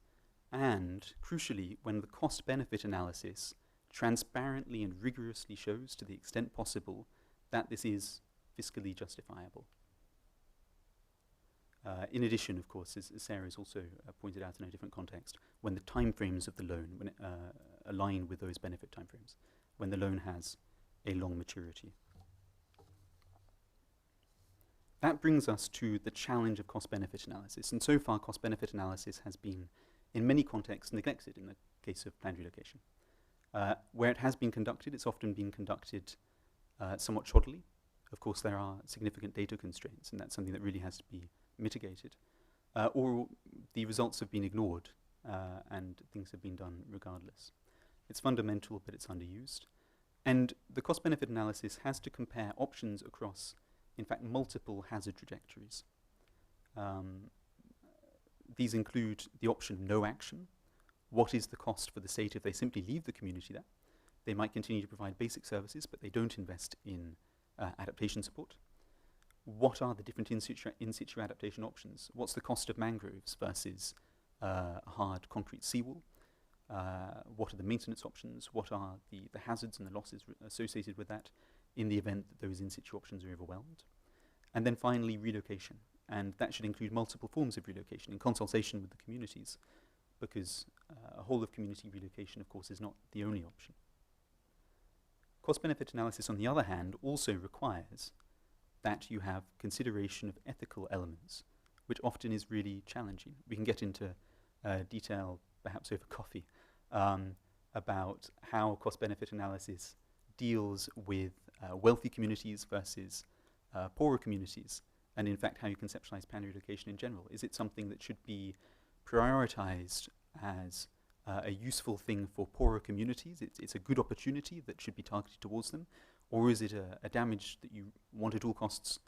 And, crucially, when the cost-benefit analysis transparently and rigorously shows, to the extent possible, that this is fiscally justifiable. In addition, of course, as Sarah has also pointed out in a different context, when the timeframes of the loan align with those benefit timeframes, when the loan has a long maturity. That brings us to the challenge of cost-benefit analysis. And so far, cost-benefit analysis has been, in many contexts, neglected in the case of planned relocation. Where it has been conducted, it's often been conducted somewhat shoddily. Of course, there are significant data constraints, and that's something that really has to be mitigated. Or the results have been ignored, and things have been done regardless. It's fundamental, but it's underused. And the cost-benefit analysis has to compare options across, in fact, multiple hazard trajectories. These include the option no action. What is the cost for the state if they simply leave the community there? They might continue to provide basic services, but they don't invest in adaptation support. What are the different in situ adaptation options? What's the cost of mangroves versus a hard concrete seawall? What are the maintenance options? What are the hazards and the losses associated with that in the event that those in situ options are overwhelmed? And then finally, relocation. And that should include multiple forms of relocation in consultation with the communities, because a whole of community relocation, of course, is not the only option. Cost-benefit analysis, on the other hand, also requires that you have consideration of ethical elements, which often is really challenging. We can get into detail, perhaps over coffee, about how cost-benefit analysis deals with wealthy communities versus poorer communities, and in fact how you conceptualize planned relocation in general. Is it something that should be prioritized as a useful thing for poorer communities? It's a good opportunity that should be targeted towards them, or is it a damage that you want at all costs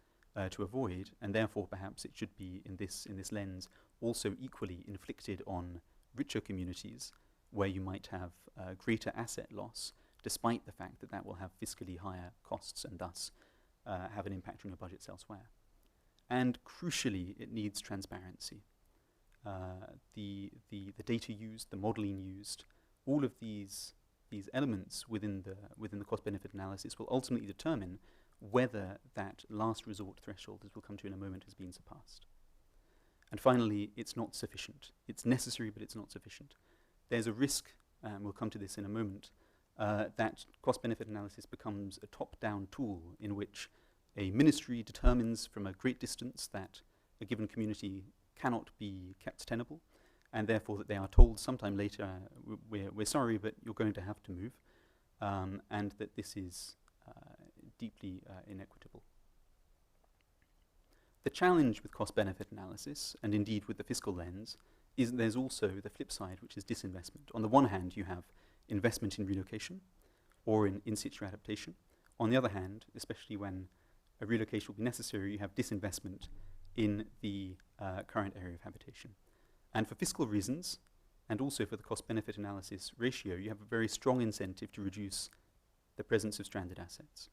to avoid, and therefore perhaps it should be, in this lens, also equally inflicted on richer communities where you might have greater asset loss, despite the fact that that will have fiscally higher costs and thus have an impact on your budgets elsewhere. And crucially, it needs transparency. The data used, the modeling used, all of these elements within the cost-benefit analysis will ultimately determine whether that last resort threshold, as we'll come to in a moment, has been surpassed. And finally, it's not sufficient. It's necessary, but it's not sufficient. There's a risk, and we'll come to this in a moment, that cost-benefit analysis becomes a top-down tool in which a ministry determines from a great distance that a given community cannot be kept tenable, and therefore that they are told sometime later, we're sorry, but you're going to have to move, and that this is deeply inequitable. The challenge with cost-benefit analysis, and indeed with the fiscal lens, is that there's also the flip side, which is disinvestment. On the one hand, you have investment in relocation or in situ adaptation. On the other hand, especially when a relocation will be necessary, you have disinvestment in the current area of habitation. And for fiscal reasons, and also for the cost-benefit analysis ratio, you have a very strong incentive to reduce the presence of stranded assets.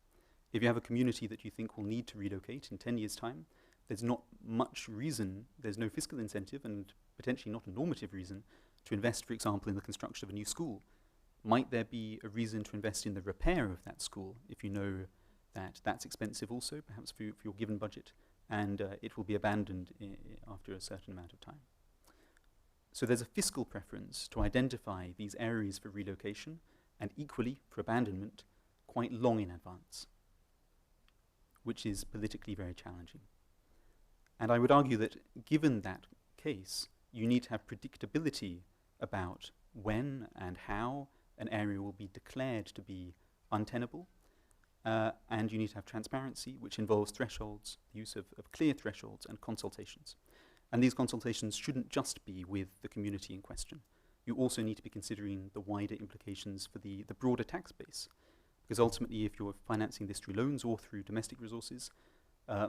If you have a community that you think will need to relocate in 10 years' time, there's not much reason, there's no fiscal incentive and potentially not a normative reason to invest, for example, in the construction of a new school. Might there be a reason to invest in the repair of that school if you know that that's expensive also, perhaps for your given budget, and it will be abandoned after a certain amount of time? So there's a fiscal preference to identify these areas for relocation, and equally for abandonment, quite long in advance, which is politically very challenging. And I would argue that given that case, you need to have predictability about when and how an area will be declared to be untenable, and you need to have transparency, which involves thresholds, the use of clear thresholds and consultations. And these consultations shouldn't just be with the community in question. You also need to be considering the wider implications for the broader tax base, because ultimately if you're financing this through loans or through domestic resources,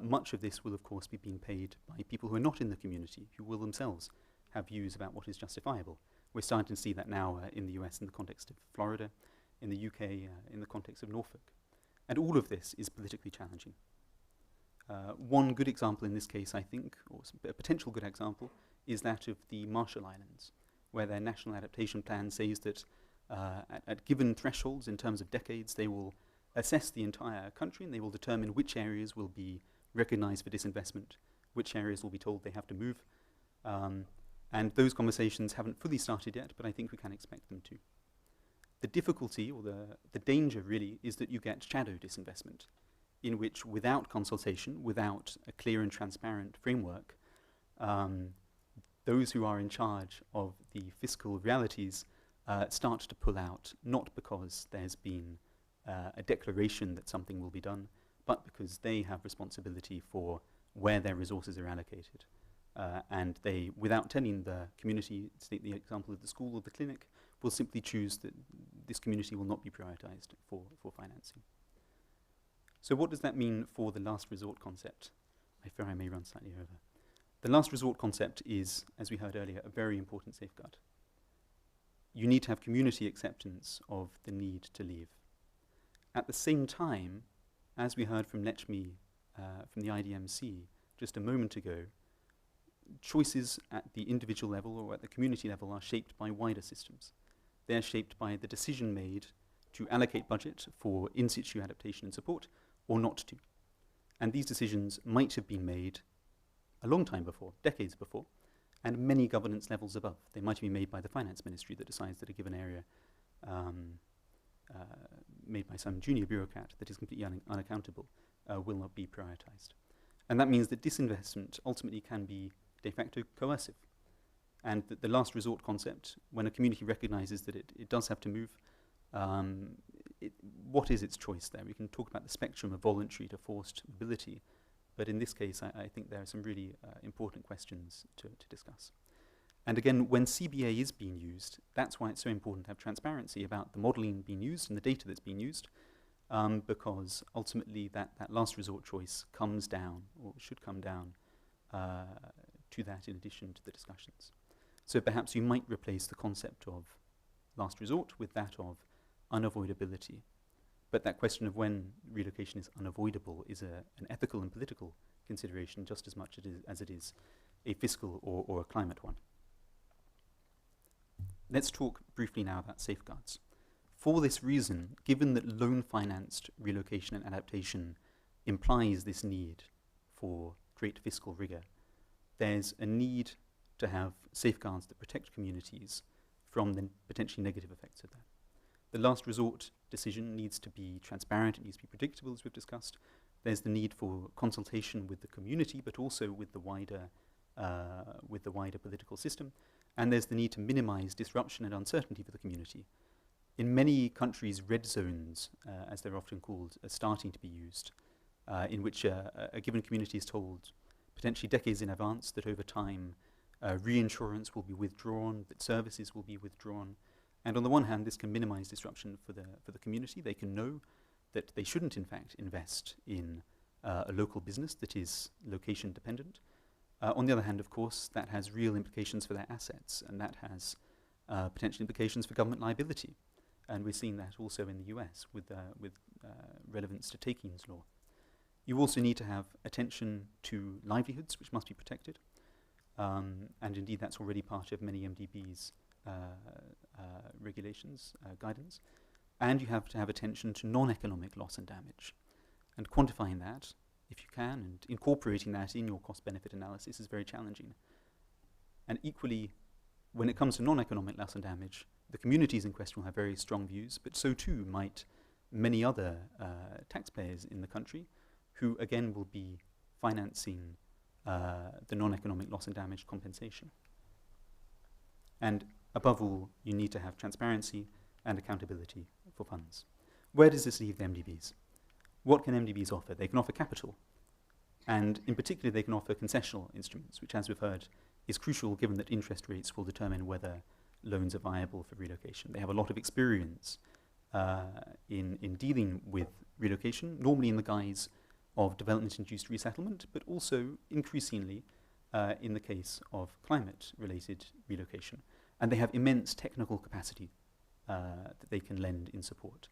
much of this will, of course, be being paid by people who are not in the community, who will themselves have views about what is justifiable. We're starting to see that now in the US in the context of Florida, in the UK in the context of Norfolk. And all of this is politically challenging. One good example in this case, I think, or a potential good example, is that of the Marshall Islands, where their national adaptation plan says that at given thresholds in terms of decades, they will assess the entire country and they will determine which areas will be recognized for disinvestment, which areas will be told they have to move. And those conversations haven't fully started yet, but I think we can expect them to. The difficulty, or the danger really, is that you get shadow disinvestment, in which without consultation, without a clear and transparent framework, those who are in charge of the fiscal realities start to pull out, not because there's been a declaration that something will be done, but because they have responsibility for where their resources are allocated. And they, without telling the community, take the example of the school or the clinic, will simply choose that this community will not be prioritized for financing. So what does that mean for the last resort concept? I fear I may run slightly over. The last resort concept is, as we heard earlier, a very important safeguard. You need to have community acceptance of the need to leave. At the same time, as we heard from Lechmi from the IDMC just a moment ago, choices at the individual level or at the community level are shaped by wider systems. They're shaped by the decision made to allocate budget for in situ adaptation and support or not to. And these decisions might have been made a long time before, decades before, and many governance levels above. They might have been made by the finance ministry that decides that a given area, made by some junior bureaucrat that is completely unaccountable, will not be prioritized. And that means that disinvestment ultimately can be de facto coercive. And that the last resort concept, when a community recognizes that it does have to move, what is its choice there? We can talk about the spectrum of voluntary to forced mobility, but in this case, I think there are some really important questions to discuss. And again, when CBA is being used, that's why it's so important to have transparency about the modeling being used and the data that's being used, because ultimately that last resort choice comes down, or should come down, to that in addition to the discussions. So perhaps you might replace the concept of last resort with that of unavoidability. But that question of when relocation is unavoidable is an ethical and political consideration just as much as it is a fiscal or a climate one. Let's talk briefly now about safeguards. For this reason, given that loan-financed relocation and adaptation implies this need for great fiscal rigor, there's a need to have safeguards that protect communities from the potentially negative effects of that. The last resort decision needs to be transparent, it needs to be predictable, as we've discussed. There's the need for consultation with the community, but also with the wider political system. And there's the need to minimize disruption and uncertainty for the community. In many countries, red zones, as they're often called, are starting to be used, in which a given community is told potentially decades in advance that over time reinsurance will be withdrawn, that services will be withdrawn. And on the one hand, this can minimize disruption for the community. They can know that they shouldn't, in fact, invest in a local business that is location dependent. On the other hand, of course, that has real implications for their assets, and that has potential implications for government liability. And we're seeing that also in the US with relevance to takings law. You also need to have attention to livelihoods, which must be protected. And indeed, that's already part of many MDB's regulations, guidance. And you have to have attention to non-economic loss and damage. And quantifying that, if you can, and incorporating that in your cost-benefit analysis is very challenging. And equally, when it comes to non-economic loss and damage, the communities in question will have very strong views, but so too might many other taxpayers in the country, who again will be financing the non-economic loss and damage compensation. And above all, you need to have transparency and accountability for funds. Where does this leave the MDBs? What can MDBs offer? They can offer capital. And in particular, they can offer concessional instruments, which, as we've heard, is crucial given that interest rates will determine whether loans are viable for relocation. They have a lot of experience in dealing with relocation, normally in the guise of development-induced resettlement, but also increasingly in the case of climate-related relocation. And they have immense technical capacity that they can lend in support.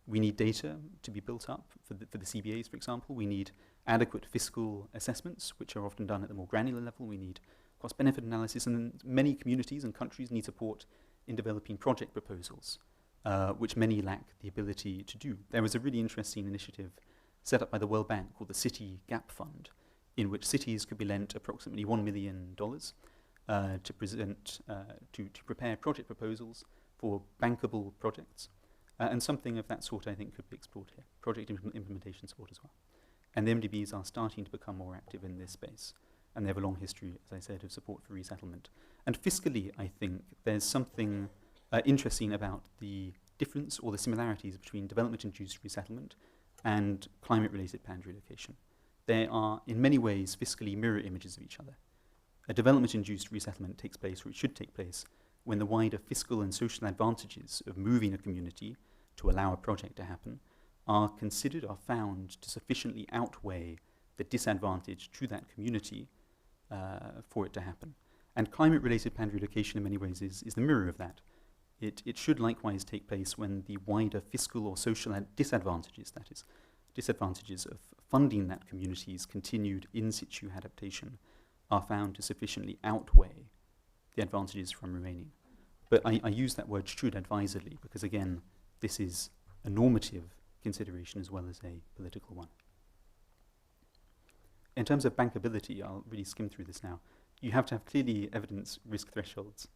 We need data to be built up for the CBAs, for example. We need adequate fiscal assessments, which are often done at the more granular level. We need cost-benefit analysis, and then many communities and countries need support in developing project proposals, which many lack the ability to do. There was a really interesting initiative set up by the World Bank called the City Gap Fund, in which cities could be lent approximately $1 million to prepare project proposals for bankable projects. And something of that sort, I think, could be explored here. Project implementation support as well. And the MDBs are starting to become more active in this space. And they have a long history, as I said, of support for resettlement. And fiscally, I think there's something interesting about the difference or the similarities between development-induced resettlement and climate-related planned relocation. They are, in many ways, fiscally mirror images of each other. A development-induced resettlement takes place, or it should take place, when the wider fiscal and social advantages of moving a community to allow a project to happen are considered, are found to sufficiently outweigh the disadvantage to that community for it to happen. And climate-related planned relocation in many ways is the mirror of that. It should likewise take place when the wider fiscal or social disadvantages, that is, disadvantages of funding that community's continued in situ adaptation are found to sufficiently outweigh the advantages from remaining. But I use that word should advisedly because, again, this is a normative consideration as well as a political one. In terms of bankability, I'll really skim through this now. You have to have clearly evidence risk thresholds.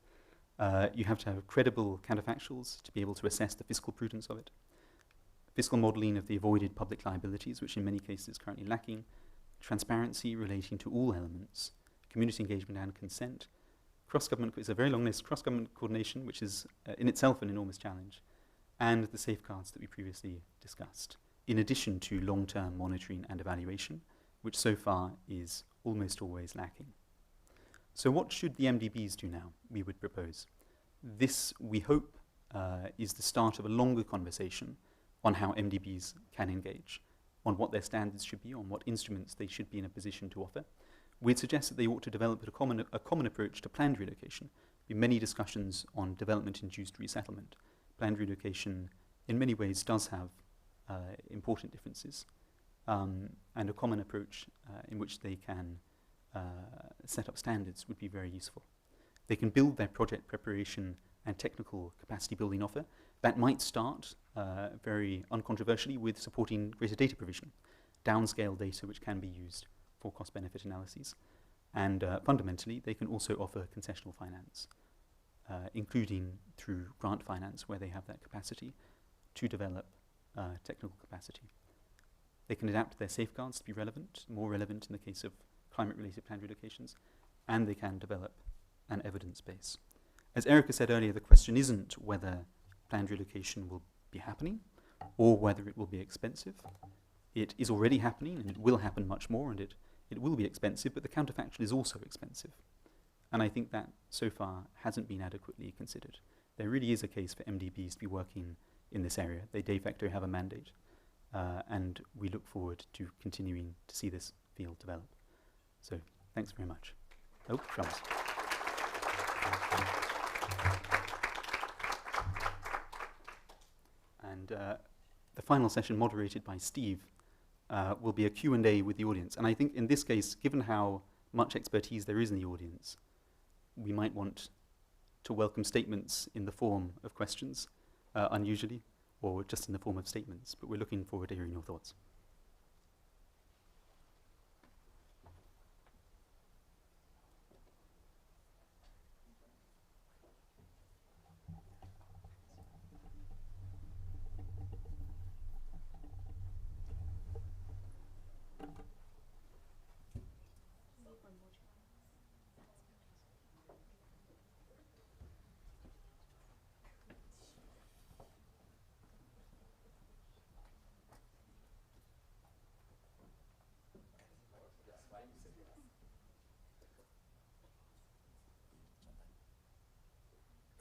You have to have credible counterfactuals to be able to assess the fiscal prudence of it. Fiscal modelling of the avoided public liabilities, which in many cases is currently lacking. Transparency relating to all elements. Community engagement and consent. Cross-government, it's a very long list, cross-government coordination, which is in itself an enormous challenge. And the safeguards that we previously discussed, in addition to long-term monitoring and evaluation, which so far is almost always lacking. So what should the MDBs do now, we would propose? This, we hope, is the start of a longer conversation on how MDBs can engage, on what their standards should be, on what instruments they should be in a position to offer. We'd suggest that they ought to develop a common approach to planned relocation. There will be many discussions on development-induced resettlement. Planned relocation, in many ways, does have important differences, and a common approach in which they can set up standards would be very useful. They can build their project preparation and technical capacity building offer. That might start very uncontroversially with supporting greater data provision, downscale data which can be used for cost-benefit analyses. And fundamentally, they can also offer concessional finance, including through grant finance where they have that capacity to develop technical capacity. They can adapt their safeguards to be relevant, more relevant in the case of climate-related planned relocations, and they can develop an evidence base. As Erica said earlier, the question isn't whether planned relocation will be happening or whether it will be expensive. It is already happening, and it will happen much more, and it will be expensive, but the counterfactual is also expensive. And I think that so far hasn't been adequately considered. There really is a case for MDBs to be working in this area. They de facto have a mandate, and we look forward to continuing to see this field develop. So thanks very much. Oh, drums. And the final session, moderated by Steve, will be a Q&A with the audience. And I think in this case, given how much expertise there is in the audience, we might want to welcome statements in the form of questions, unusually, or just in the form of statements. But we're looking forward to hearing your thoughts.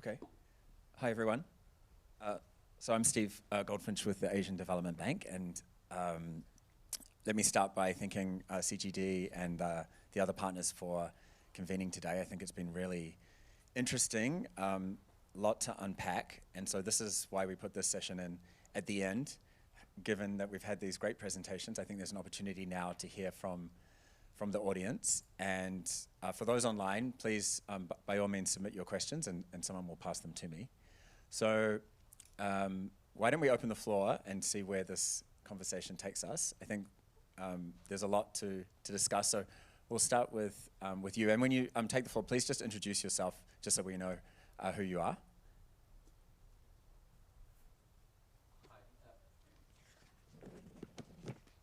Okay. Hi, everyone. So I'm Steve Goldfinch with the Asian Development Bank, and let me start by thanking CGD and the other partners for convening today. I think it's been really interesting, lot to unpack, and so this is why we put this session in at the end. Given that we've had these great presentations, I think there's an opportunity now to hear from the audience. And for those online, please, by all means, submit your questions, and someone will pass them to me. So why don't we open the floor and see where this conversation takes us? I think there's a lot to discuss, so we'll start with you. And when you take the floor, please just introduce yourself, just so we know who you are.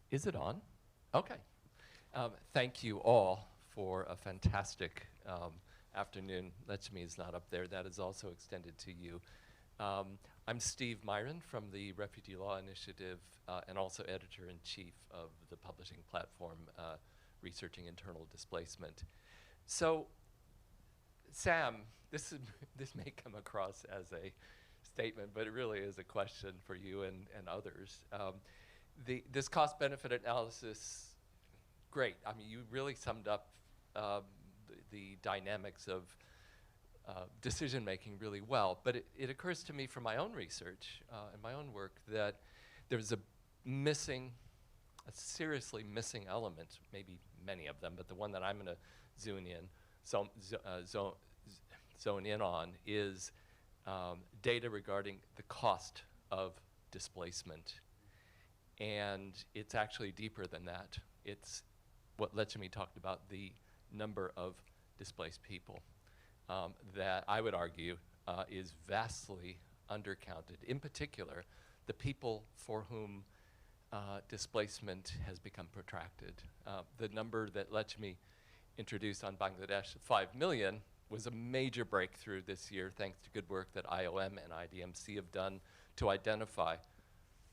Is it on? Okay. Thank you all for a fantastic afternoon. Letchme is not up there. That is also extended to you. I'm Steve Myron from the Refugee Law Initiative and also editor-in-chief of the publishing platform Researching Internal Displacement. So, Sam, this may come across as a statement, but it really is a question for you and others. This cost-benefit analysis, great. I mean, you really summed up the dynamics of decision-making really well. But it occurs to me from my own research and my own work that there's a seriously missing element, maybe many of them, but the one that I'm going to zone in on is data regarding the cost of displacement. And it's actually deeper than that. It's what Letchme talked about, the number of displaced people that I would argue is vastly undercounted. In particular, the people for whom displacement has become protracted. The number that Letchme introduced on Bangladesh, 5 million, was a major breakthrough this year thanks to good work that IOM and IDMC have done to identify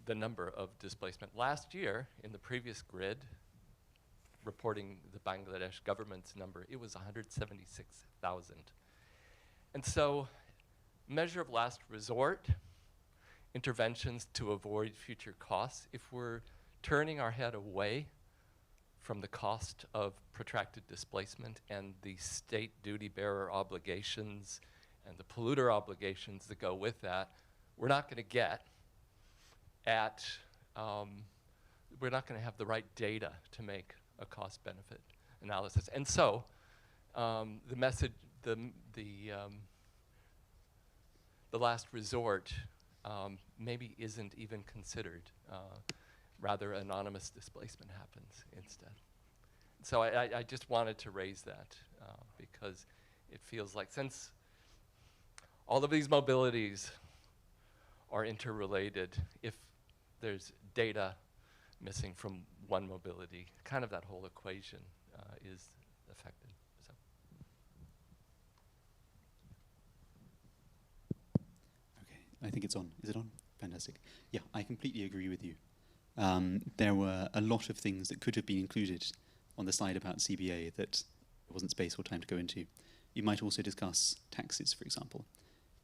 the number of displacement. Last year, in the previous grid, reporting the Bangladesh government's number, it was 176,000. And so, measure of last resort, interventions to avoid future costs. If we're turning our head away from the cost of protracted displacement and the state duty bearer obligations and the polluter obligations that go with that, we're not going to get at, we're not going to have the right data to make a cost-benefit analysis. And so, the message, the last resort maybe isn't even considered. Rather, anonymous displacement happens instead. So I just wanted to raise that because it feels like since all of these mobilities are interrelated, if there's data missing from one mobility, kind of that whole equation is affected. So. Okay, I think it's on. Is it on? Fantastic. Yeah, I completely agree with you. There were a lot of things that could have been included on the slide about CBA that there wasn't space or time to go into. You might also discuss taxes, for example.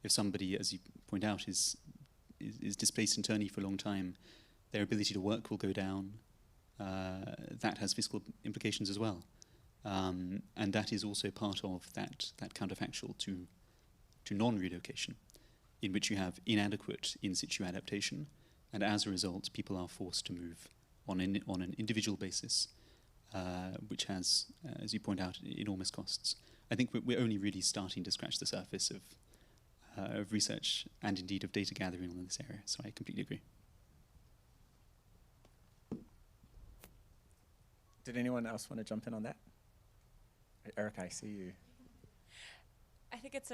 If somebody, as you point out, is displaced internally for a long time, their ability to work will go down. That has fiscal implications as well. And that is also part of that counterfactual to non-relocation, in which you have inadequate in-situ adaptation, and as a result, people are forced to move on an individual basis, which has, as you point out, enormous costs. I think we're only really starting to scratch the surface of research and indeed of data gathering on this area, so I completely agree. Did anyone else want to jump in on that? Erica, I see you. I think it's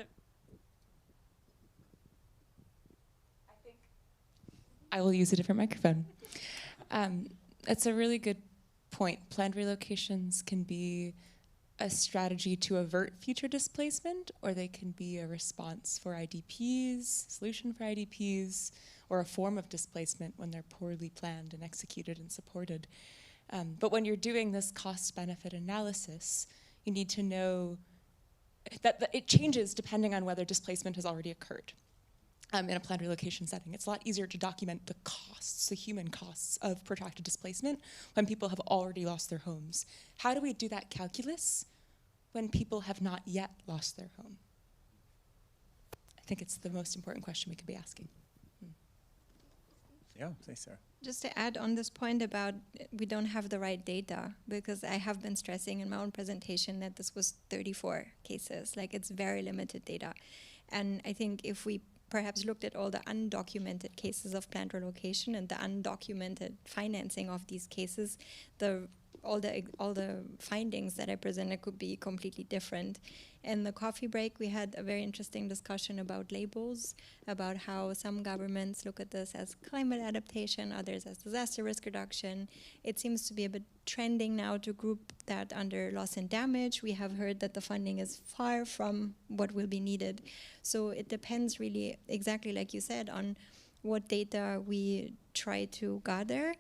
I will use a different microphone. It's a really good point. Planned relocations can be a strategy to avert future displacement, or they can be a response for IDPs, solution for IDPs, or a form of displacement when they're poorly planned and executed and supported. But when you're doing this cost-benefit analysis, you need to know that it changes depending on whether displacement has already occurred. in a planned relocation setting. It's a lot easier to document the costs, the human costs of protracted displacement when people have already lost their homes. How do we do that calculus when people have not yet lost their home? I think it's the most important question we could be asking. Yeah, please, Sarah. Just to add on this point about we don't have the right data, because I have been stressing in my own presentation that this was 34 cases, like it's very limited data. And I think if we perhaps looked at all the undocumented cases of planned relocation and the undocumented financing of these cases, all the findings that I presented could be completely different. In the coffee break, we had a very interesting discussion about labels, about how some governments look at this as climate adaptation, others as disaster risk reduction. It seems to be a bit trending now to group that under loss and damage. We have heard that the funding is far from what will be needed. So it depends really, exactly like you said, on what data we try to gather.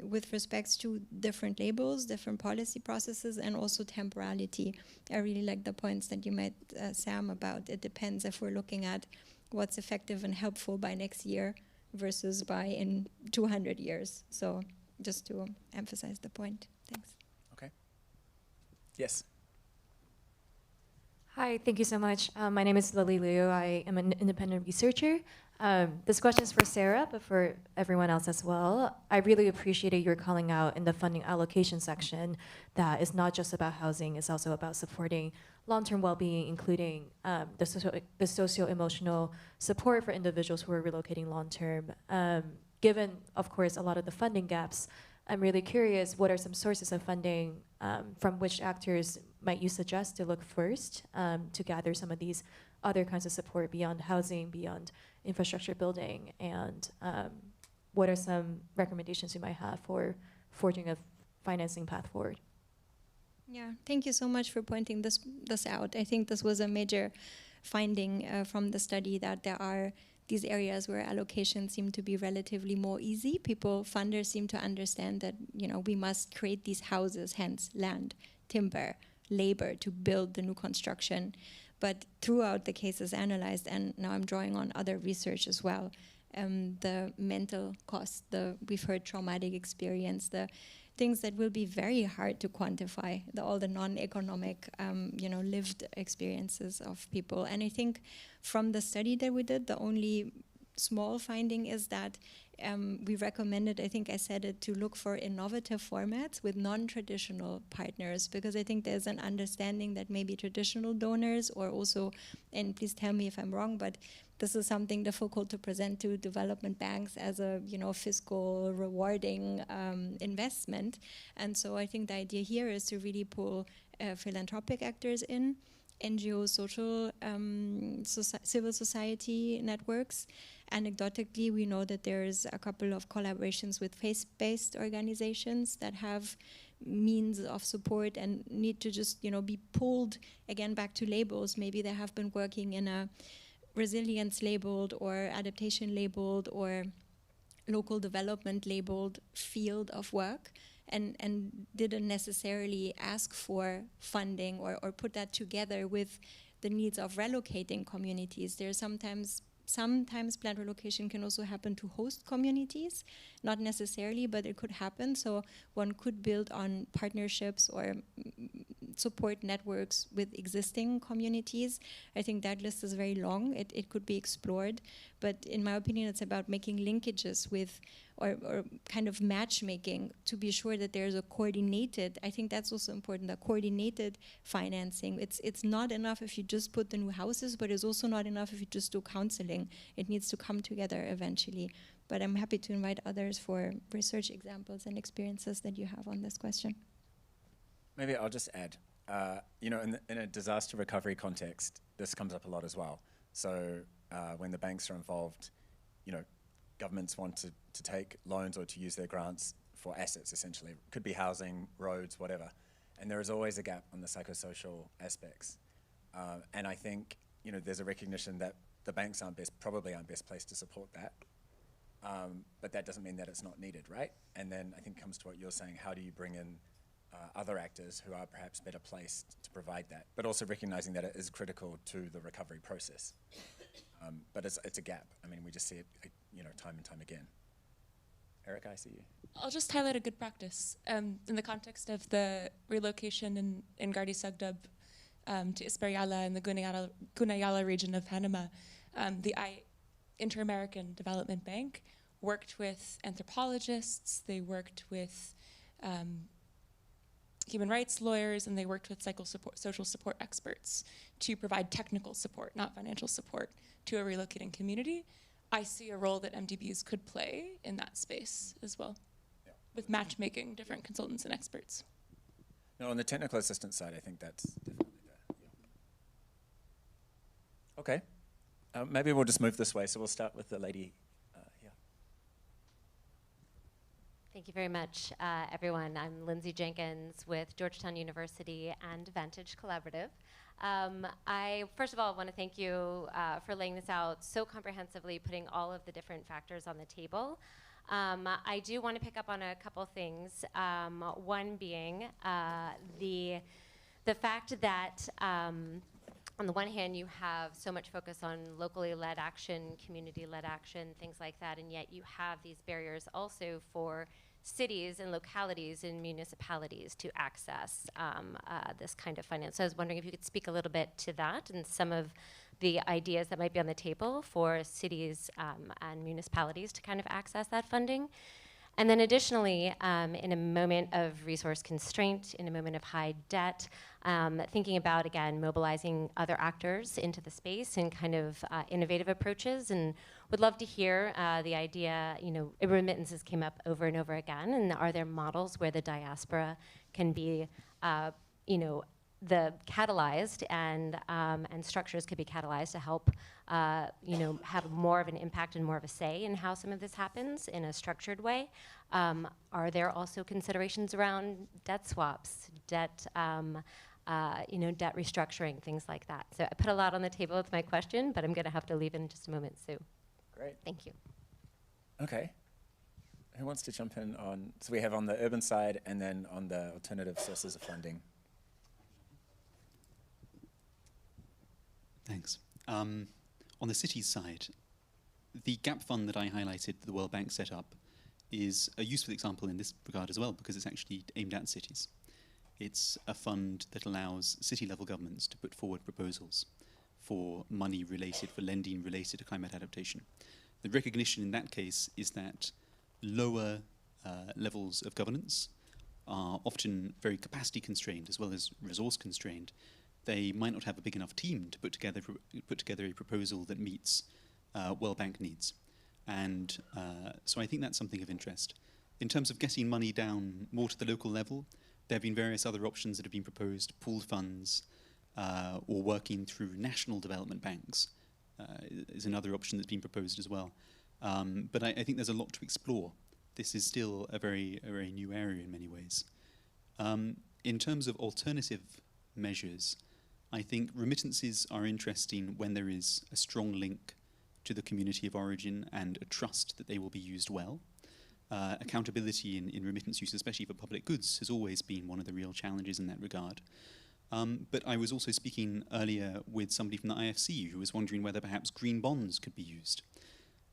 With respects to different labels, different policy processes, and also temporality. I really like the points that you made, Sam, about it depends if we're looking at what's effective and helpful by next year versus by in 200 years. So just to emphasize the point. Thanks. Okay. Yes. Hi, thank you so much. My name is Lily Liu. I am an independent researcher. This question is for Sarah, but for everyone else as well. I really appreciated your calling out in the funding allocation section that it's not just about housing, it's also about supporting long-term well-being, including the socio-emotional support for individuals who are relocating long-term. Given, of course, a lot of the funding gaps, I'm really curious, what are some sources of funding from which actors might you suggest to look first to gather some of these other kinds of support beyond housing, beyond infrastructure building, and what are some recommendations you might have for forging a financing path forward? Yeah, thank you so much for pointing this out. I think this was a major finding from the study, that there are these areas where allocations seem to be relatively more easy. Funders seem to understand that, we must create these houses, hence land, timber, labor to build the new construction. But throughout the cases analyzed, and now I'm drawing on other research as well, the mental cost, we've heard traumatic experience, the things that will be very hard to quantify, all the non-economic, lived experiences of people. And I think from the study that we did, the only small finding is that we recommended, I think I said it, to look for innovative formats with non-traditional partners, because I think there's an understanding that maybe traditional donors, or also, and please tell me if I'm wrong, but this is something difficult to present to development banks as a fiscal rewarding investment. And so I think the idea here is to really pull philanthropic actors in, NGOs, civil society networks. Anecdotally, we know that there's a couple of collaborations with faith-based organizations that have means of support and need to just, be pulled again back to labels. Maybe they have been working in a resilience labeled or adaptation labeled or local development labeled field of work, and didn't necessarily ask for funding or put that together with the needs of relocating communities. There's sometimes planned relocation can also happen to host communities, not necessarily, but it could happen. So one could build on partnerships or support networks with existing communities. I think that list is very long. It could be explored, but in my opinion, it's about making linkages with or kind of matchmaking to be sure that there's a coordinated, I think that's also important, a coordinated financing. It's not enough if you just put the new houses, but it's also not enough if you just do counseling. It needs to come together eventually. But I'm happy to invite others for research examples and experiences that you have on this question. Maybe I'll just add, in a disaster recovery context, this comes up a lot as well. So when the banks are involved, governments want to take loans or to use their grants for assets, essentially. It could be housing, roads, whatever. And there is always a gap on the psychosocial aspects. And I think, there's a recognition that the banks probably aren't best placed to support that. But that doesn't mean that it's not needed, right? And then I think it comes to what you're saying, how do you bring in other actors who are perhaps better placed to provide that, but also recognizing that it is critical to the recovery process. But it's a gap. I mean, we just see it, time and time again. Eric, I see you. I'll just highlight a good practice in the context of the relocation in Gardi Sugdub to Isperyala in the Gunayala region of Panama. The Inter-American Development Bank worked with anthropologists, they worked with human rights lawyers, and they worked with social support experts to provide technical support, not financial support, to a relocating community. I see a role that MDBs could play in that space as well, with matchmaking different consultants and experts. No, on the technical assistance side, I think that's definitely there. Yeah. Okay, maybe we'll just move this way. So we'll start with the lady here. Thank you very much, everyone. I'm Lindsay Jenkins with Georgetown University and Vantage Collaborative. I, first of all, want to thank you for laying this out so comprehensively, putting all of the different factors on the table. I do want to pick up on a couple things. One being the fact that on the one hand, you have so much focus on locally led action, community-led action, things like that, and yet you have these barriers also for cities and localities and municipalities to access this kind of finance. So I was wondering if you could speak a little bit to that and some of the ideas that might be on the table for cities and municipalities to kind of access that funding. And then additionally, in a moment of resource constraint, in a moment of high debt, thinking about, again, mobilizing other actors into the space and kind of innovative approaches, and would love to hear the idea, remittances came up over and over again, and are there models where the diaspora can be, the catalyzed and structures could be catalyzed to help, have more of an impact and more of a say in how some of this happens in a structured way. Are there also considerations around debt swaps, debt restructuring, things like that? So I put a lot on the table with my question, but I'm going to have to leave in just a moment, Sue. Great. Thank you. Okay. Who wants to jump in on, so we have on the urban side and then on the alternative sources of funding. Thanks. On the cities side, the gap fund that I highlighted that the World Bank set up is a useful example in this regard as well, because it's actually aimed at cities. It's a fund that allows city-level governments to put forward proposals for money related, for lending related to climate adaptation. The recognition in that case is that lower levels of governance are often very capacity constrained as well as resource constrained. They might not have a big enough team to put together a proposal that meets World Bank needs. And so I think that's something of interest. In terms of getting money down more to the local level, there have been various other options that have been proposed, pooled funds, or working through national development banks is another option that's been proposed as well. But I think there's a lot to explore. This is still a very new area in many ways. In terms of alternative measures, I think remittances are interesting when there is a strong link to the community of origin and a trust that they will be used well. Accountability in remittance use, especially for public goods, has always been one of the real challenges in that regard. But I was also speaking earlier with somebody from the IFC who was wondering whether perhaps green bonds could be used.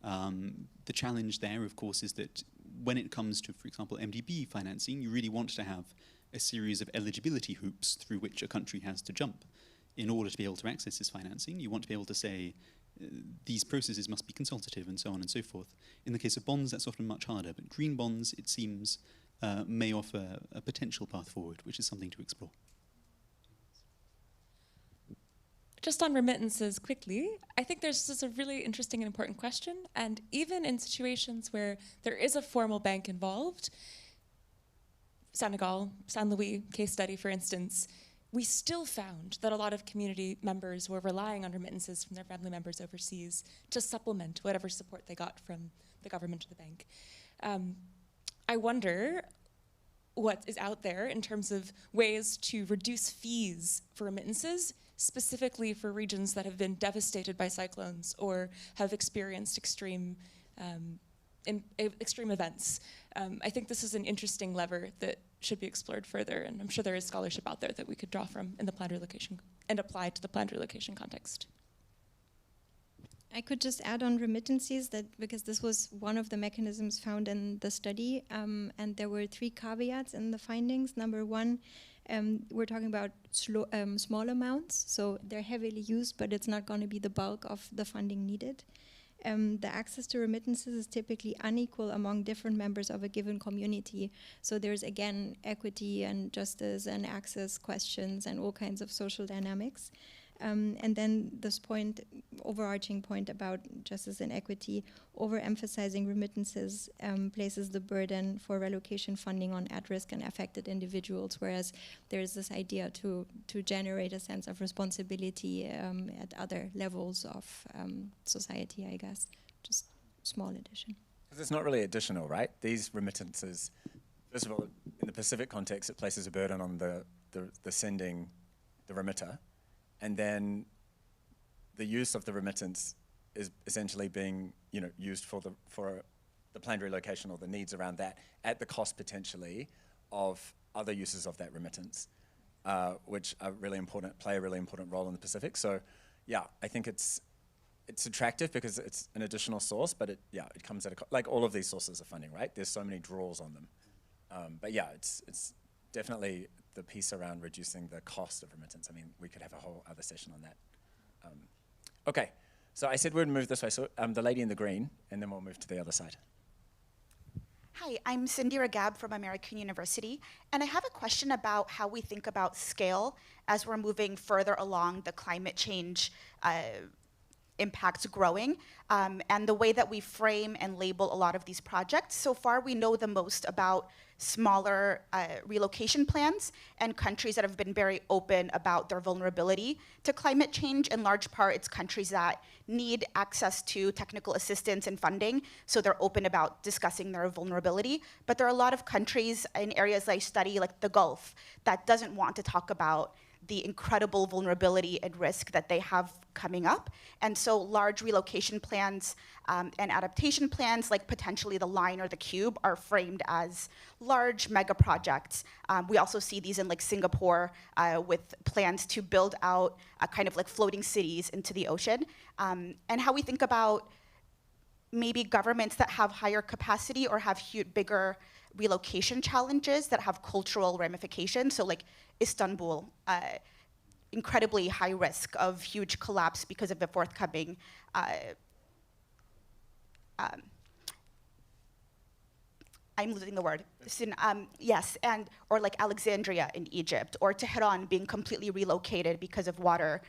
The challenge there, of course, is that when it comes to, for example, MDB financing, you really want to have a series of eligibility hoops through which a country has to jump in order to be able to access this financing. You want to be able to say, these processes must be consultative and so on and so forth. In the case of bonds, that's often much harder, but green bonds, it seems, may offer a potential path forward, which is something to explore. Just on remittances quickly, I think there's just a really interesting and important question, and even in situations where there is a formal bank involved, Senegal, Saint Louis case study, for instance, we still found that a lot of community members were relying on remittances from their family members overseas to supplement whatever support they got from the government or the bank. I wonder what is out there in terms of ways to reduce fees for remittances, specifically for regions that have been devastated by cyclones or have experienced extreme events. I think this is an interesting lever that should be explored further, and I'm sure there is scholarship out there that we could draw from in the planned relocation and apply to the planned relocation context. I could just add on remittances that because this was one of the mechanisms found in the study, and there were 3 caveats in the findings. Number one, we're talking about small amounts, so they're heavily used, but it's not going to be the bulk of the funding needed. The access to remittances is typically unequal among different members of a given community. So there's, again, equity and justice and access questions and all kinds of social dynamics. And then this point, overarching point about justice and equity, overemphasizing remittances places the burden for relocation funding on at-risk and affected individuals, whereas there's this idea to generate a sense of responsibility at other levels of society, I guess. Just small addition. Because it's not really additional, right? These remittances, first of all, in the Pacific context, it places a burden on the sending, the remitter. And then the use of the remittance is essentially being, used for the planned relocation or the needs around that at the cost potentially of other uses of that remittance, which are really important, play a really important role in the Pacific. So, yeah, I think it's attractive because it's an additional source, but it comes at a like all of these sources of funding, right? There's so many draws on them. But yeah, it's definitely the piece around reducing the cost of remittance. I mean, we could have a whole other session on that. Okay, so I said we'd move this way. So the lady in the green, and then we'll move to the other side. Hi, I'm Cindy Ragab from American University, and I have a question about how we think about scale as we're moving further along the climate change impacts growing, and the way that we frame and label a lot of these projects. So far, we know the most about smaller relocation plans and countries that have been very open about their vulnerability to climate change. In large part, it's countries that need access to technical assistance and funding, so they're open about discussing their vulnerability. But there are a lot of countries in areas I study, like the Gulf, that doesn't want to talk about the incredible vulnerability and risk that they have coming up. And so large relocation plans and adaptation plans, like potentially the Line or the Cube, are framed as large mega projects. We also see these in like Singapore with plans to build out kind of like floating cities into the ocean. And how we think about maybe governments that have higher capacity or have bigger relocation challenges that have cultural ramifications. So like Istanbul, incredibly high risk of huge collapse because of the forthcoming I'm losing the word. Yes, or like Alexandria in Egypt, or Tehran being completely relocated because of water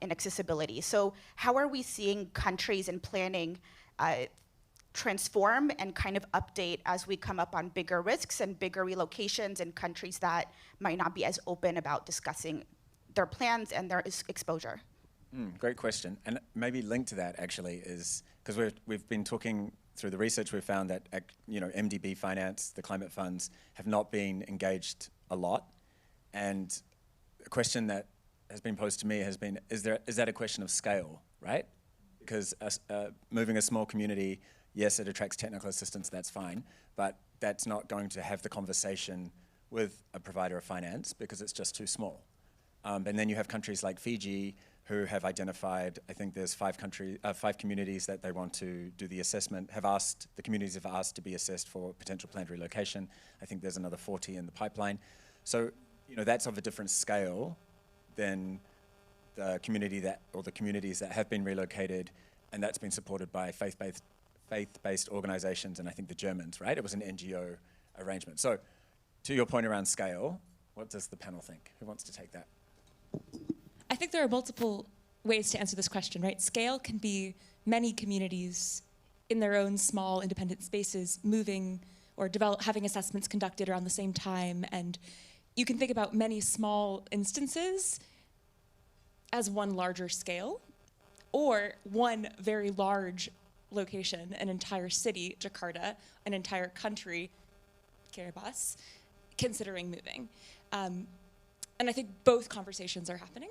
inaccessibility. So how are we seeing countries in planning transform and kind of update as we come up on bigger risks and bigger relocations in countries that might not be as open about discussing their plans and their exposure? Great question. And maybe linked to that actually is, because we've been talking through the research, we've found that MDB finance, the climate funds, have not been engaged a lot. And a question that has been posed to me has been, is that a question of scale, right? Because moving a small community, yes, it attracts technical assistance, that's fine, but that's not going to have the conversation with a provider of finance because it's just too small. And then you have countries like Fiji who have identified, I think there's 5 communities that they want to do the assessment, the communities have asked to be assessed for potential planned relocation. I think there's another 40 in the pipeline. So, that's of a different scale than the communities that have been relocated, and that's been supported by faith-based organizations, and I think the Germans, right? It was an NGO arrangement. So, to your point around scale, what does the panel think? Who wants to take that? I think there are multiple ways to answer this question, right? Scale can be many communities in their own small independent spaces moving or having assessments conducted around the same time, and you can think about many small instances as one larger scale, or one very large location, an entire city, Jakarta, an entire country, Kiribati, considering moving. And I think both conversations are happening.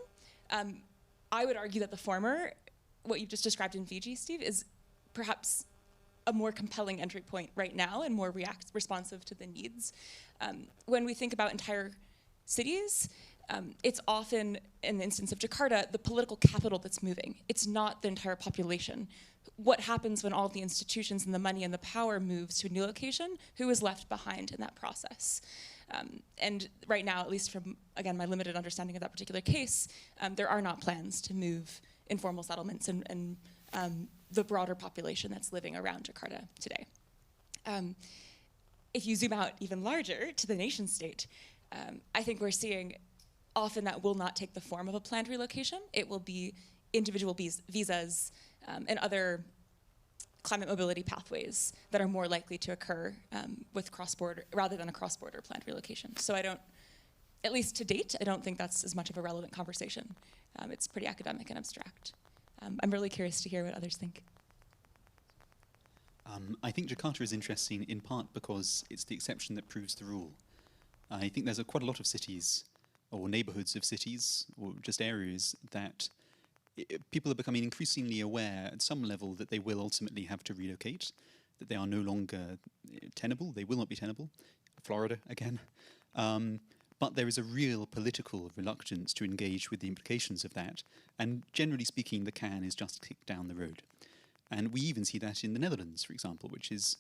I would argue that the former, what you've just described in Fiji, Steve, is perhaps a more compelling entry point right now and more responsive to the needs. When we think about entire cities, it's often, in the instance of Jakarta, the political capital that's moving. It's not the entire population. What happens when all the institutions and the money and the power moves to a new location? Who is left behind in that process? And right now, at least from, again, my limited understanding of that particular case, there are not plans to move informal settlements and the broader population that's living around Jakarta today. If you zoom out even larger to the nation state, I think we're seeing often that will not take the form of a planned relocation. It will be individual visas and other climate mobility pathways that are more likely to occur with cross-border, rather than a cross-border planned relocation. So I don't, at least to date, I don't think that's as much of a relevant conversation. It's pretty academic and abstract. I'm really curious to hear what others think. I think Jakarta is interesting in part because it's the exception that proves the rule. I think there's quite a lot of cities, or neighborhoods of cities, or just areas that people are becoming increasingly aware at some level that they will ultimately have to relocate, that they are no longer tenable, they will not be tenable. Florida again. But there is a real political reluctance to engage with the implications of that, and generally speaking, the can is just kicked down the road. And we even see that in the Netherlands, for example, which is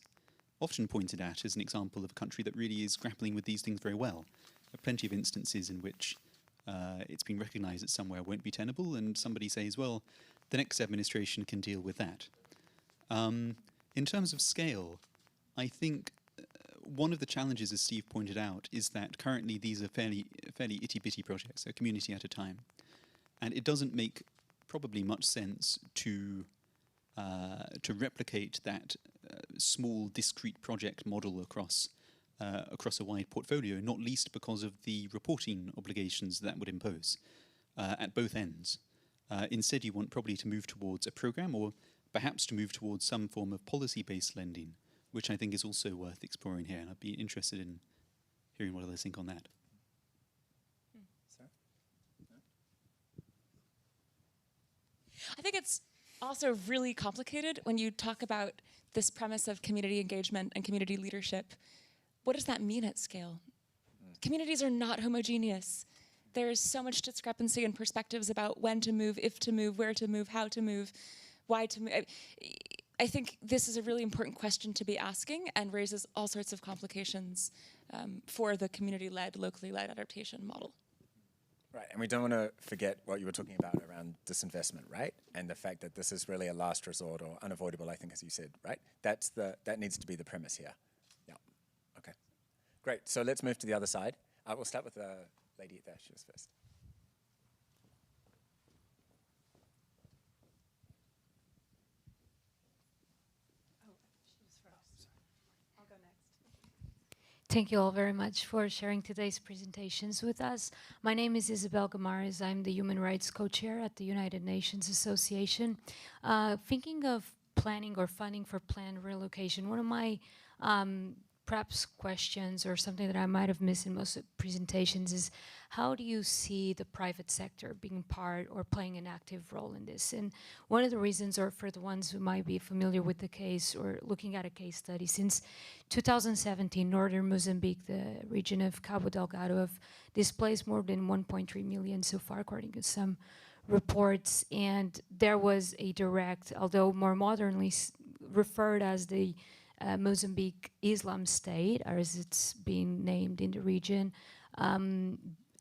often pointed at as an example of a country that really is grappling with these things very well. There are plenty of instances in which it's been recognised that somewhere won't be tenable, and somebody says, well, the next administration can deal with that. In terms of scale, I think one of the challenges, as Steve pointed out, is that currently these are fairly itty-bitty projects, a community at a time. And it doesn't make probably much sense to replicate that small, discrete project model across a wide portfolio, not least because of the reporting obligations that would impose at both ends. Instead, you want probably to move towards a program, or perhaps to move towards some form of policy-based lending, which I think is also worth exploring here, and I'd be interested in hearing what others think on that. I think it's also really complicated when you talk about this premise of community engagement and community leadership. What does that mean at scale? Communities are not homogeneous. There is so much discrepancy in perspectives about when to move, if to move, where to move, how to move, why to move. I think this is a really important question to be asking and raises all sorts of complications for the community-led, locally led adaptation model. Right, and we don't want to forget what you were talking about around disinvestment, right? And the fact that this is really a last resort or unavoidable, I think, as you said, right? That needs to be the premise here. Yeah, okay. Great, so let's move to the other side. We'll start with the lady there, she was first. Thank you all very much for sharing today's presentations with us. My name is Isabel Gamares. I'm the Human Rights Co-Chair at the United Nations Association. Thinking of planning or funding for planned relocation, one of my perhaps questions or something that I might have missed in most of the presentations is how do you see the private sector being part or playing an active role in this? And one of the reasons, or for the ones who might be familiar with the case or looking at a case study, since 2017, northern Mozambique, the region of Cabo Delgado, have displaced more than 1.3 million so far, according to some reports. And there was a direct, although more modernly referred as the Mozambique Islam State, as it's being named in the region,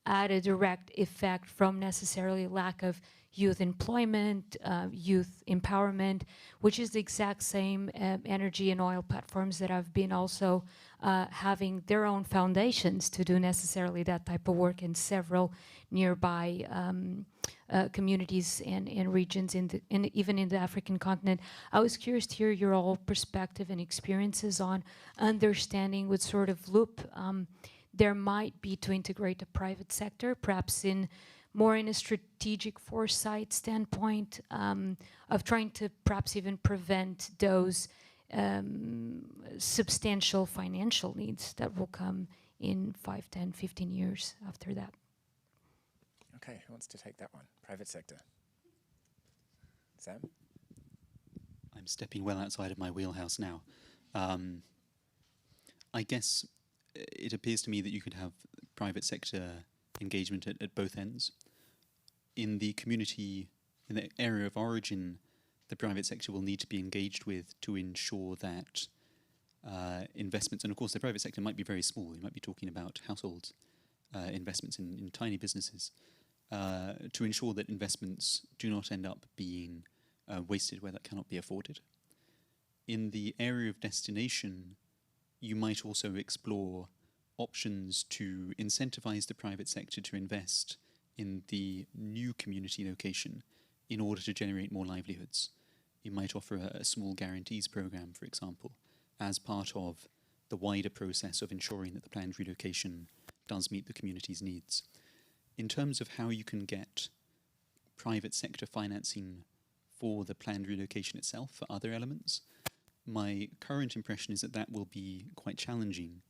had a direct effect from necessarily lack of youth employment, youth empowerment, which is the exact same energy and oil platforms that have been also having their own foundations to do necessarily that type of work in several nearby communities and regions even in the African continent. I was curious to hear your all perspective and experiences on understanding what sort of loop there might be to integrate the private sector, perhaps more in a strategic foresight standpoint of trying to perhaps even prevent those substantial financial needs that will come in 5, 10, 15 years after that. Okay, who wants to take that one? Private sector. Sam? I'm stepping well outside of my wheelhouse now. I guess it appears to me that you could have private sector engagement at both ends. In the community, in the area of origin, the private sector will need to be engaged with to ensure that investments, and of course the private sector might be very small, you might be talking about household investments in tiny businesses, to ensure that investments do not end up being wasted where that cannot be afforded. In the area of destination, you might also explore options to incentivize the private sector to invest in the new community location in order to generate more livelihoods. You might offer a small guarantees program, for example, as part of the wider process of ensuring that the planned relocation does meet the community's needs. In terms of how you can get private sector financing for the planned relocation itself, for other elements, my current impression is that that will be quite challenging,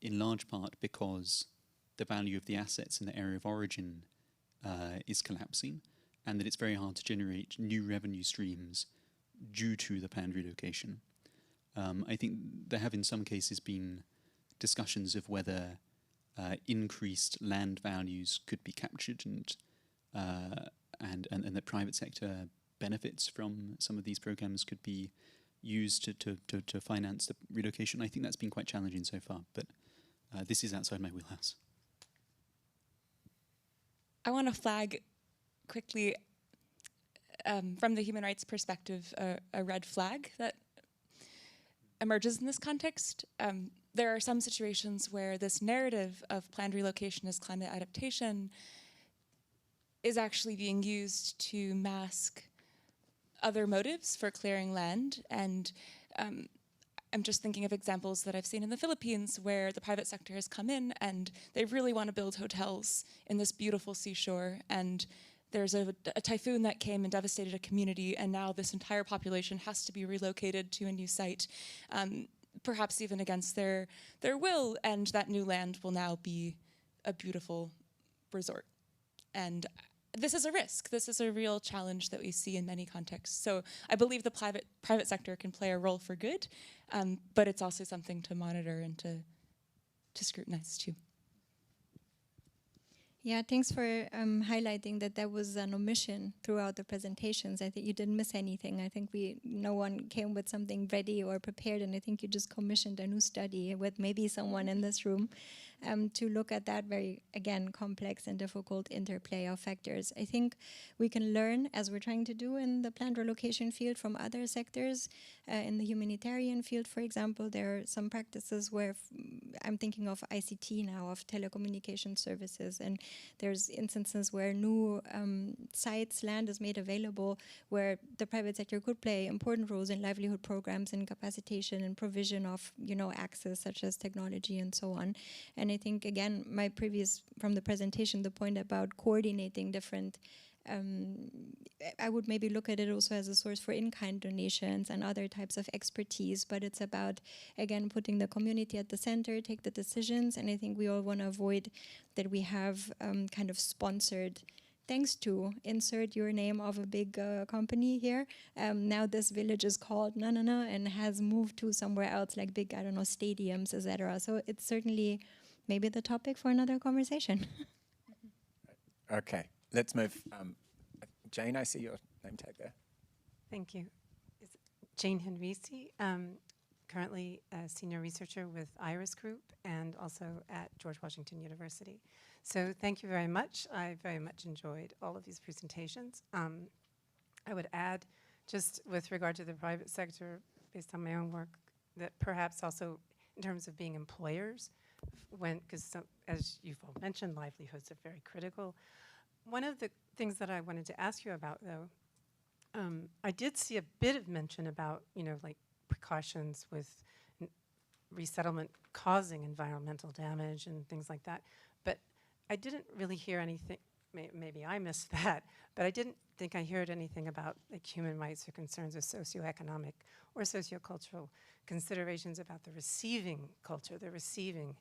in large part because the value of the assets in the area of origin is collapsing, and that it's very hard to generate new revenue streams due to the planned relocation. I think there have in some cases been discussions of whether increased land values could be captured and the private sector benefits from some of these programs could be used to finance the relocation. I think that's been quite challenging so far, but this is outside my wheelhouse. I want to flag quickly, from the human rights perspective, a red flag that emerges in this context. There are some situations where this narrative of planned relocation as climate adaptation is actually being used to mask other motives for clearing land. And I'm just thinking of examples that I've seen in the Philippines where the private sector has come in and they really want to build hotels in this beautiful seashore, and there's a typhoon that came and devastated a community, and now this entire population has to be relocated to a new site, perhaps even against their will, and that new land will now be a beautiful resort. And this is a risk. This is a real challenge that we see in many contexts. So I believe the private sector can play a role for good, but it's also something to monitor and to scrutinize too. Yeah, thanks for highlighting that was an omission throughout the presentations. I think you didn't miss anything. I think no one came with something ready or prepared, and I think you just commissioned a new study with maybe someone in this room to look at that very, again, complex and difficult interplay of factors. I think we can learn, as we're trying to do in the planned relocation field, from other sectors. In the humanitarian field, for example, there are some practices where I'm thinking of ICT now, of telecommunication services, and there's instances where new sites, land is made available, where the private sector could play important roles in livelihood programs and capacitation and provision of, access such as technology and so on. And I think, again, from the presentation, the point about coordinating different, I would maybe look at it also as a source for in-kind donations and other types of expertise, but it's about, again, putting the community at the center, take the decisions, and I think we all want to avoid that we have kind of sponsored, thanks to, insert your name of a big company here, now this village is called and has moved to somewhere else, like big, stadiums, etc. So it's certainly maybe the topic for another conversation. Okay, let's move. Jane, I see your name tag there. Thank you. It's Jane Henrici, currently a senior researcher with IRIS Group and also at George Washington University. So thank you very much. I very much enjoyed all of these presentations. I would add, just with regard to the private sector, based on my own work, that perhaps also in terms of being employers, because as you've all mentioned, livelihoods are very critical. One of the things that I wanted to ask you about, though, I did see a bit of mention about, like precautions with resettlement causing environmental damage and things like that, but I didn't really hear anything. Maybe I missed that, but I didn't think I heard anything about like human rights or concerns of socioeconomic or sociocultural considerations about the receiving culture, the receiving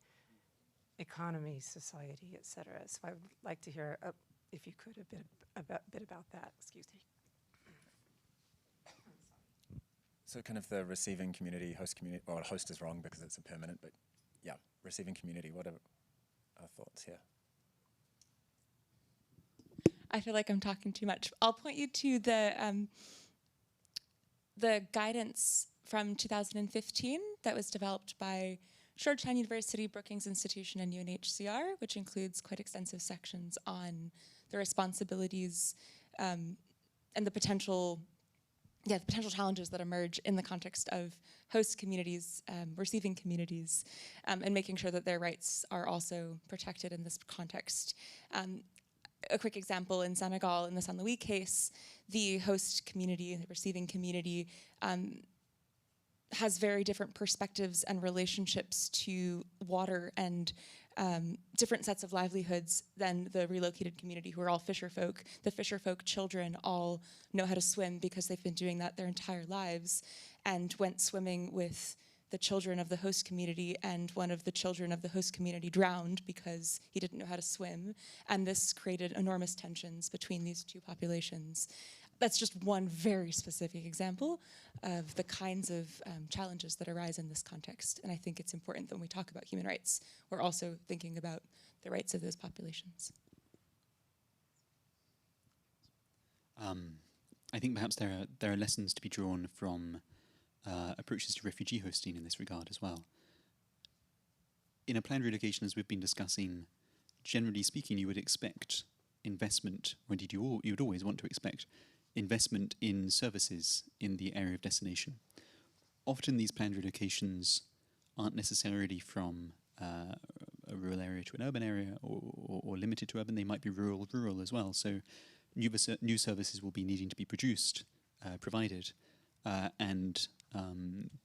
economy, society, et cetera. So I would like to hear, if you could, a bit about that. Excuse me. So kind of the receiving community, host community, or host is wrong because it's a permanent, but yeah, receiving community, what are our thoughts here? I feel like I'm talking too much. I'll point you to the guidance from 2015 that was developed by Georgetown University, Brookings Institution, and UNHCR, which includes quite extensive sections on the responsibilities and the potential challenges that emerge in the context of host communities, receiving communities, and making sure that their rights are also protected in this context. A quick example, in Senegal, in the Saint Louis case, the host community, the receiving community, has very different perspectives and relationships to water and different sets of livelihoods than the relocated community, who are all fisher folk. The fisher folk children all know how to swim because they've been doing that their entire lives, and went swimming with the children of the host community, and one of the children of the host community drowned because he didn't know how to swim, and this created enormous tensions between these two populations. That's just one very specific example of the kinds of challenges that arise in this context, and I think it's important that when we talk about human rights, we're also thinking about the rights of those populations. I think perhaps there are lessons to be drawn from approaches to refugee hosting in this regard as well. In a planned relocation, as we've been discussing, generally speaking, you would expect investment, or indeed you would always want to expect investment in services in the area of destination. Often these planned relocations aren't necessarily from a rural area to an urban area, or limited to urban. They might be rural as well. So new services will be needing to be provided, and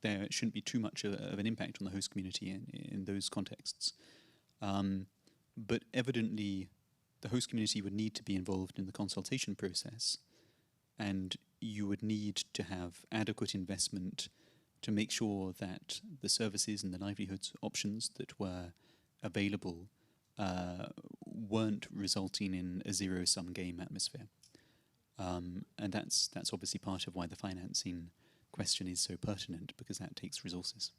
there shouldn't be too much of an impact on the host community in those contexts. But evidently, the host community would need to be involved in the consultation process, and you would need to have adequate investment to make sure that the services and the livelihoods options that were available weren't resulting in a zero-sum game atmosphere. And that's obviously part of why the financing question is so pertinent, because that takes resources.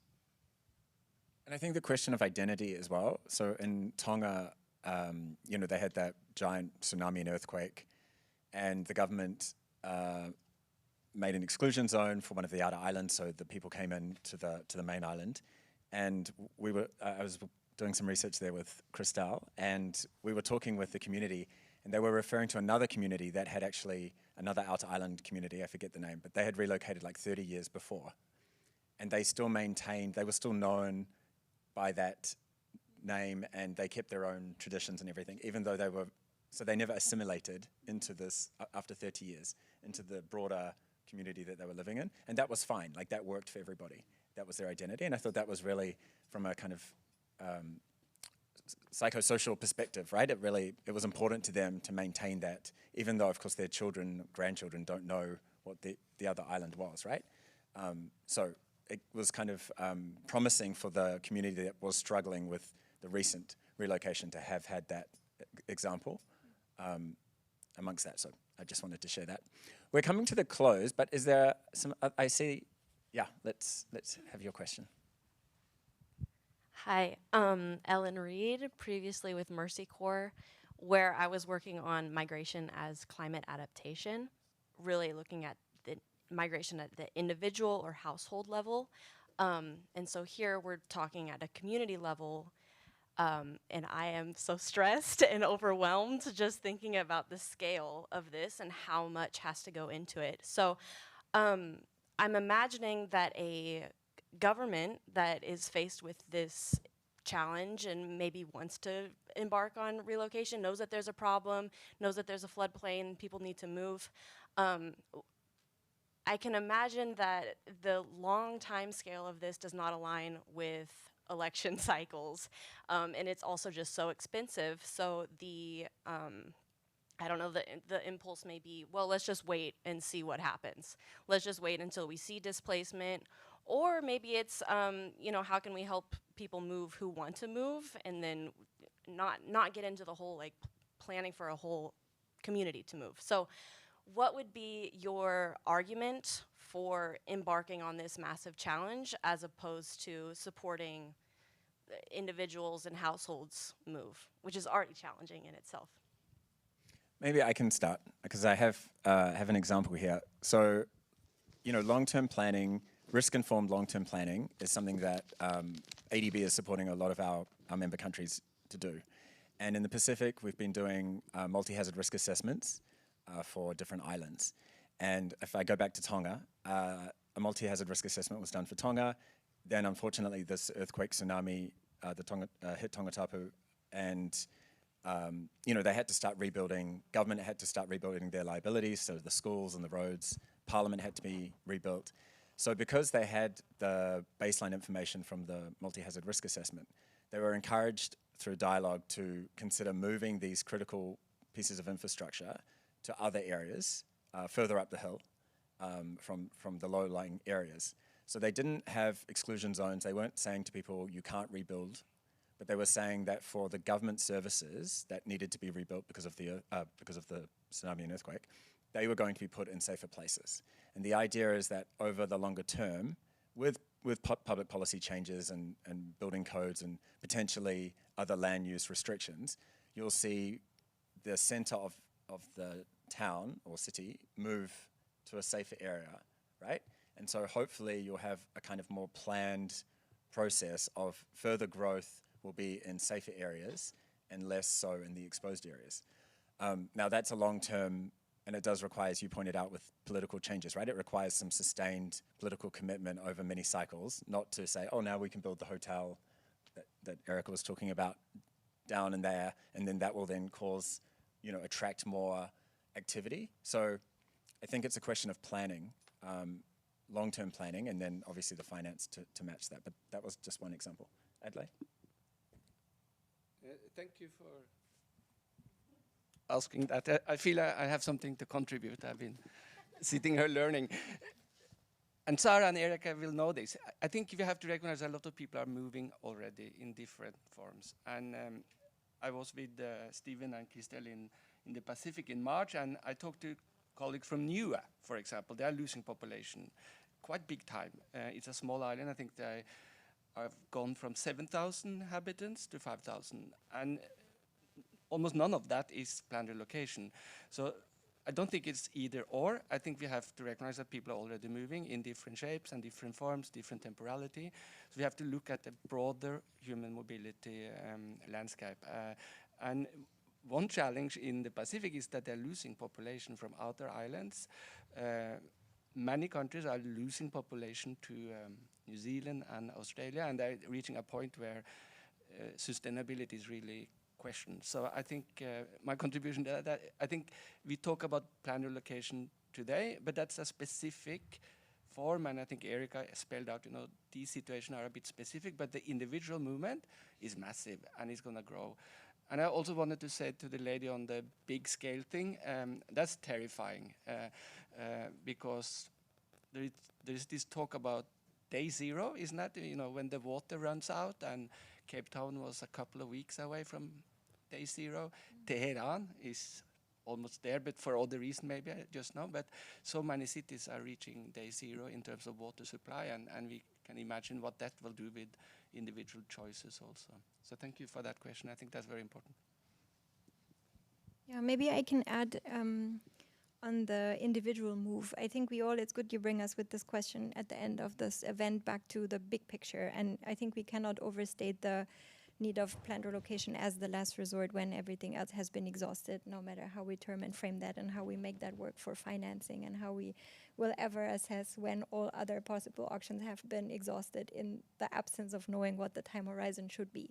And I think the question of identity as well. So in Tonga, they had that giant tsunami and earthquake, and the government made an exclusion zone for one of the outer islands, so the people came in to the main island. And I was doing some research there with Christelle, and we were talking with the community, and they were referring to another community that had actually another outer island community, I forget the name, but they had relocated like 30 years before. And they were still known by that name, and they kept their own traditions and everything, even though they never assimilated into this, after 30 years, into the broader community that they were living in. And that was fine, like that worked for everybody. That was their identity, and I thought that was really, from a kind of psychosocial perspective, right? It was important to them to maintain that, even though, of course, their grandchildren don't know what the other island was, right? So it was kind of promising for the community that was struggling with the recent relocation to have had that example amongst that. So I just wanted to share that. We're coming to the close, but is there some, I see, yeah, let's have your question. Hi, Ellen Reed, previously with Mercy Corps, where I was working on migration as climate adaptation, really looking at the migration at the individual or household level. And so here we're talking at a community level, and I am so stressed and overwhelmed just thinking about the scale of this and how much has to go into it. So I'm imagining that a government that is faced with this challenge and maybe wants to embark on relocation, knows that there's a problem, knows that there's a floodplain, people need to move. I can imagine that the long time scale of this does not align with election cycles, and it's also just so expensive. So I don't know, the impulse may be, well, let's just wait and see what happens. Let's just wait until we see displacement. Or maybe it's, how can we help people move who want to move, and then not get into the whole planning for a whole community to move. So what would be your argument for embarking on this massive challenge as opposed to supporting individuals and households move, which is already challenging in itself? Maybe I can start because I have an example here. So, you know, long-term planning, risk-informed long-term planning is something that ADB is supporting a lot of our member countries to do. And in the Pacific, we've been doing multi-hazard risk assessments for different islands. And if I go back to Tonga, a multi-hazard risk assessment was done for Tonga. Then, unfortunately, this earthquake tsunami hit Tongatapu, and you know, they had to start rebuilding. Government had to start rebuilding their liabilities, so the schools and the roads. Parliament had to be rebuilt. So because they had the baseline information from the multi-hazard risk assessment, they were encouraged through dialogue to consider moving these critical pieces of infrastructure to other areas further up the hill from the low-lying areas. So they didn't have exclusion zones. They weren't saying to people, you can't rebuild, but they were saying that for the government services that needed to be rebuilt because of the tsunami and earthquake, they were going to be put in safer places. And the idea is that over the longer term, with public policy changes and building codes and potentially other land use restrictions, you'll see the center of the town or city move to a safer area, right? And so hopefully you'll have a kind of more planned process of further growth will be in safer areas and less so in the exposed areas. Now that's a long-term, and it does require, as you pointed out, with political changes, right? It requires some sustained political commitment over many cycles, not to say, oh, now we can build the hotel that Erica was talking about down in there, and then that will then cause, you know, attract more activity. So I think it's a question of planning, long-term planning, and then obviously the finance to match that. But that was just one example. Adelaide? Thank you for asking that. I feel I have something to contribute. I've been sitting here learning. And Sarah and Erica will know this. I think we have to recognize a lot of people are moving already in different forms. And I was with Stephen and Christelle in the Pacific in March, and I talked to colleagues from Niue, for example. They are losing population quite big time. It's a small island. I think they have gone from 7,000 inhabitants to 5,000. And almost none of that is planned relocation. So I don't think it's either or. I think we have to recognize that people are already moving in different shapes and different forms, different temporality. So we have to look at the broader human mobility landscape. And one challenge in the Pacific is that they're losing population from outer islands. Many countries are losing population to New Zealand and Australia, and they're reaching a point where sustainability is really questioned. So I think my contribution to that, I think we talk about planned relocation today, but that's a specific form, and I think Erica spelled out, you know, these situations are a bit specific, but the individual movement is massive and it's going to grow. And I also wanted to say to the lady on the big scale thing, that's terrifying because there is this talk about day zero, isn't that? You know, when the water runs out, and Cape Town was a couple of weeks away from day zero. Tehran is almost there, but for other reasons maybe, I just know. But so many cities are reaching day zero in terms of water supply, and we can imagine what that will do with individual choices also. So thank you for that question. I think that's very important. Yeah, maybe I can add on the individual move. I think it's good you bring us with this question at the end of this event back to the big picture. And I think we cannot overstate the need of planned relocation as the last resort when everything else has been exhausted, no matter how we term and frame that and how we make that work for financing and how we will ever assess when all other possible options have been exhausted in the absence of knowing what the time horizon should be.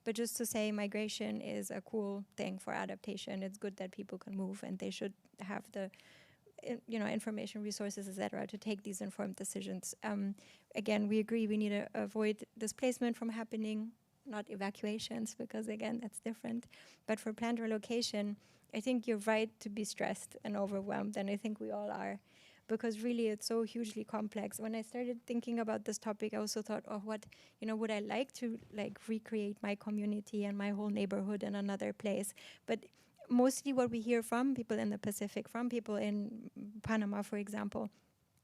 But just to say, migration is a cool thing for adaptation. It's good that people can move, and they should have the information, resources, etc., to take these informed decisions. Again, we agree we need to avoid displacement from happening, not evacuations, because again, that's different. But for planned relocation, I think you're right to be stressed and overwhelmed, and I think we all are, because really it's so hugely complex. When I started thinking about this topic, I also thought, oh, would I like to recreate my community and my whole neighborhood in another place? But mostly what we hear from people in the Pacific, from people in Panama, for example,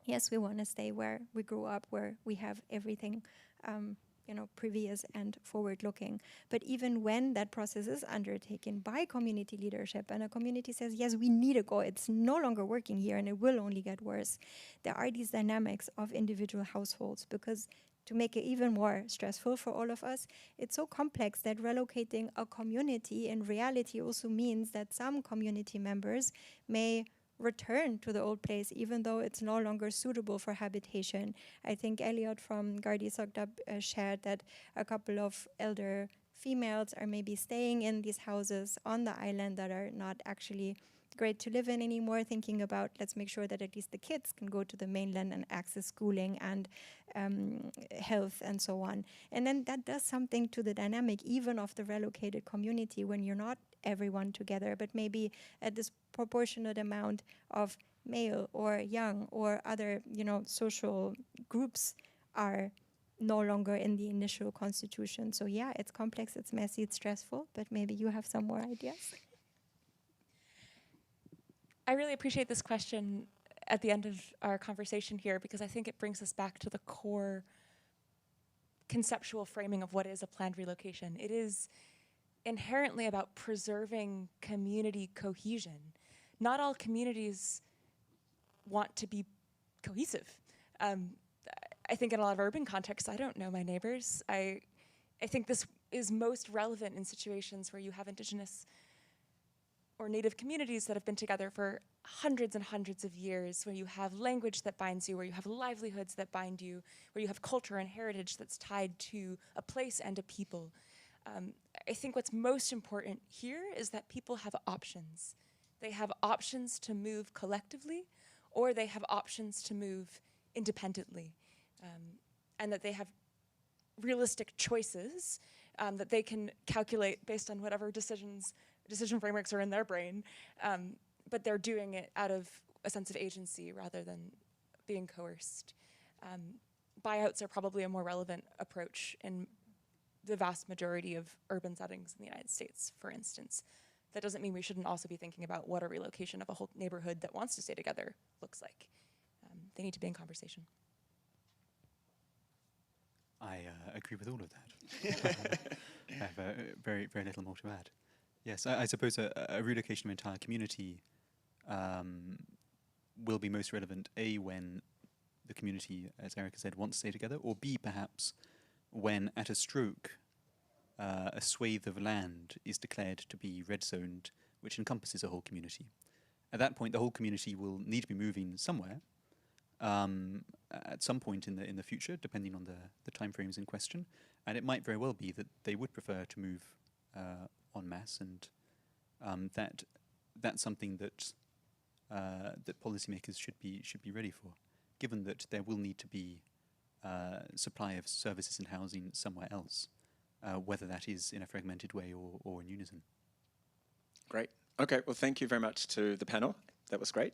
yes, we want to stay where we grew up, where we have everything previous and forward-looking. But even when that process is undertaken by community leadership and a community says, yes, we need to go, it's no longer working here and it will only get worse, there are these dynamics of individual households, because to make it even more stressful for all of us, it's so complex that relocating a community in reality also means that some community members may return to the old place even though it's no longer suitable for habitation. I think Elliot from Gardi Sogdab shared that a couple of elder females are maybe staying in these houses on the island that are not actually great to live in anymore, thinking about let's make sure that at least the kids can go to the mainland and access schooling and health and so on. And then that does something to the dynamic even of the relocated community when you're not everyone together, but maybe a disproportionate amount of male or young or other, social groups are no longer in the initial constitution. So yeah, it's complex, it's messy, it's stressful, but maybe you have some more ideas. I really appreciate this question at the end of our conversation here, because I think it brings us back to the core conceptual framing of what is a planned relocation. It is inherently about preserving community cohesion. Not all communities want to be cohesive. I think in a lot of urban contexts, I don't know my neighbors. I think this is most relevant in situations where you have indigenous or native communities that have been together for hundreds and hundreds of years, where you have language that binds you, where you have livelihoods that bind you, where you have culture and heritage that's tied to a place and a people. I think what's most important here is that people have options. They have options to move collectively, or they have options to move independently, and that they have realistic choices that they can calculate based on whatever decision frameworks are in their brain, but they're doing it out of a sense of agency rather than being coerced. Buyouts are probably a more relevant approach in the vast majority of urban settings in the United States, for instance. That doesn't mean we shouldn't also be thinking about what a relocation of a whole neighborhood that wants to stay together looks like. They need to be in conversation. I agree with all of that. I have very, very little more to add. Yes, I suppose a relocation of an entire community will be most relevant, A, when the community, as Erica said, wants to stay together, or B, perhaps, when at a stroke, a swathe of land is declared to be red zoned, which encompasses a whole community. At that point, the whole community will need to be moving somewhere at some point in the future, depending on the timeframes in question, and it might very well be that they would prefer to move en masse, and that's something that that policymakers should be ready for, given that there will need to be supply of services and housing somewhere else, whether that is in a fragmented way or in unison. Great. Okay, well, thank you very much to the panel. That was great.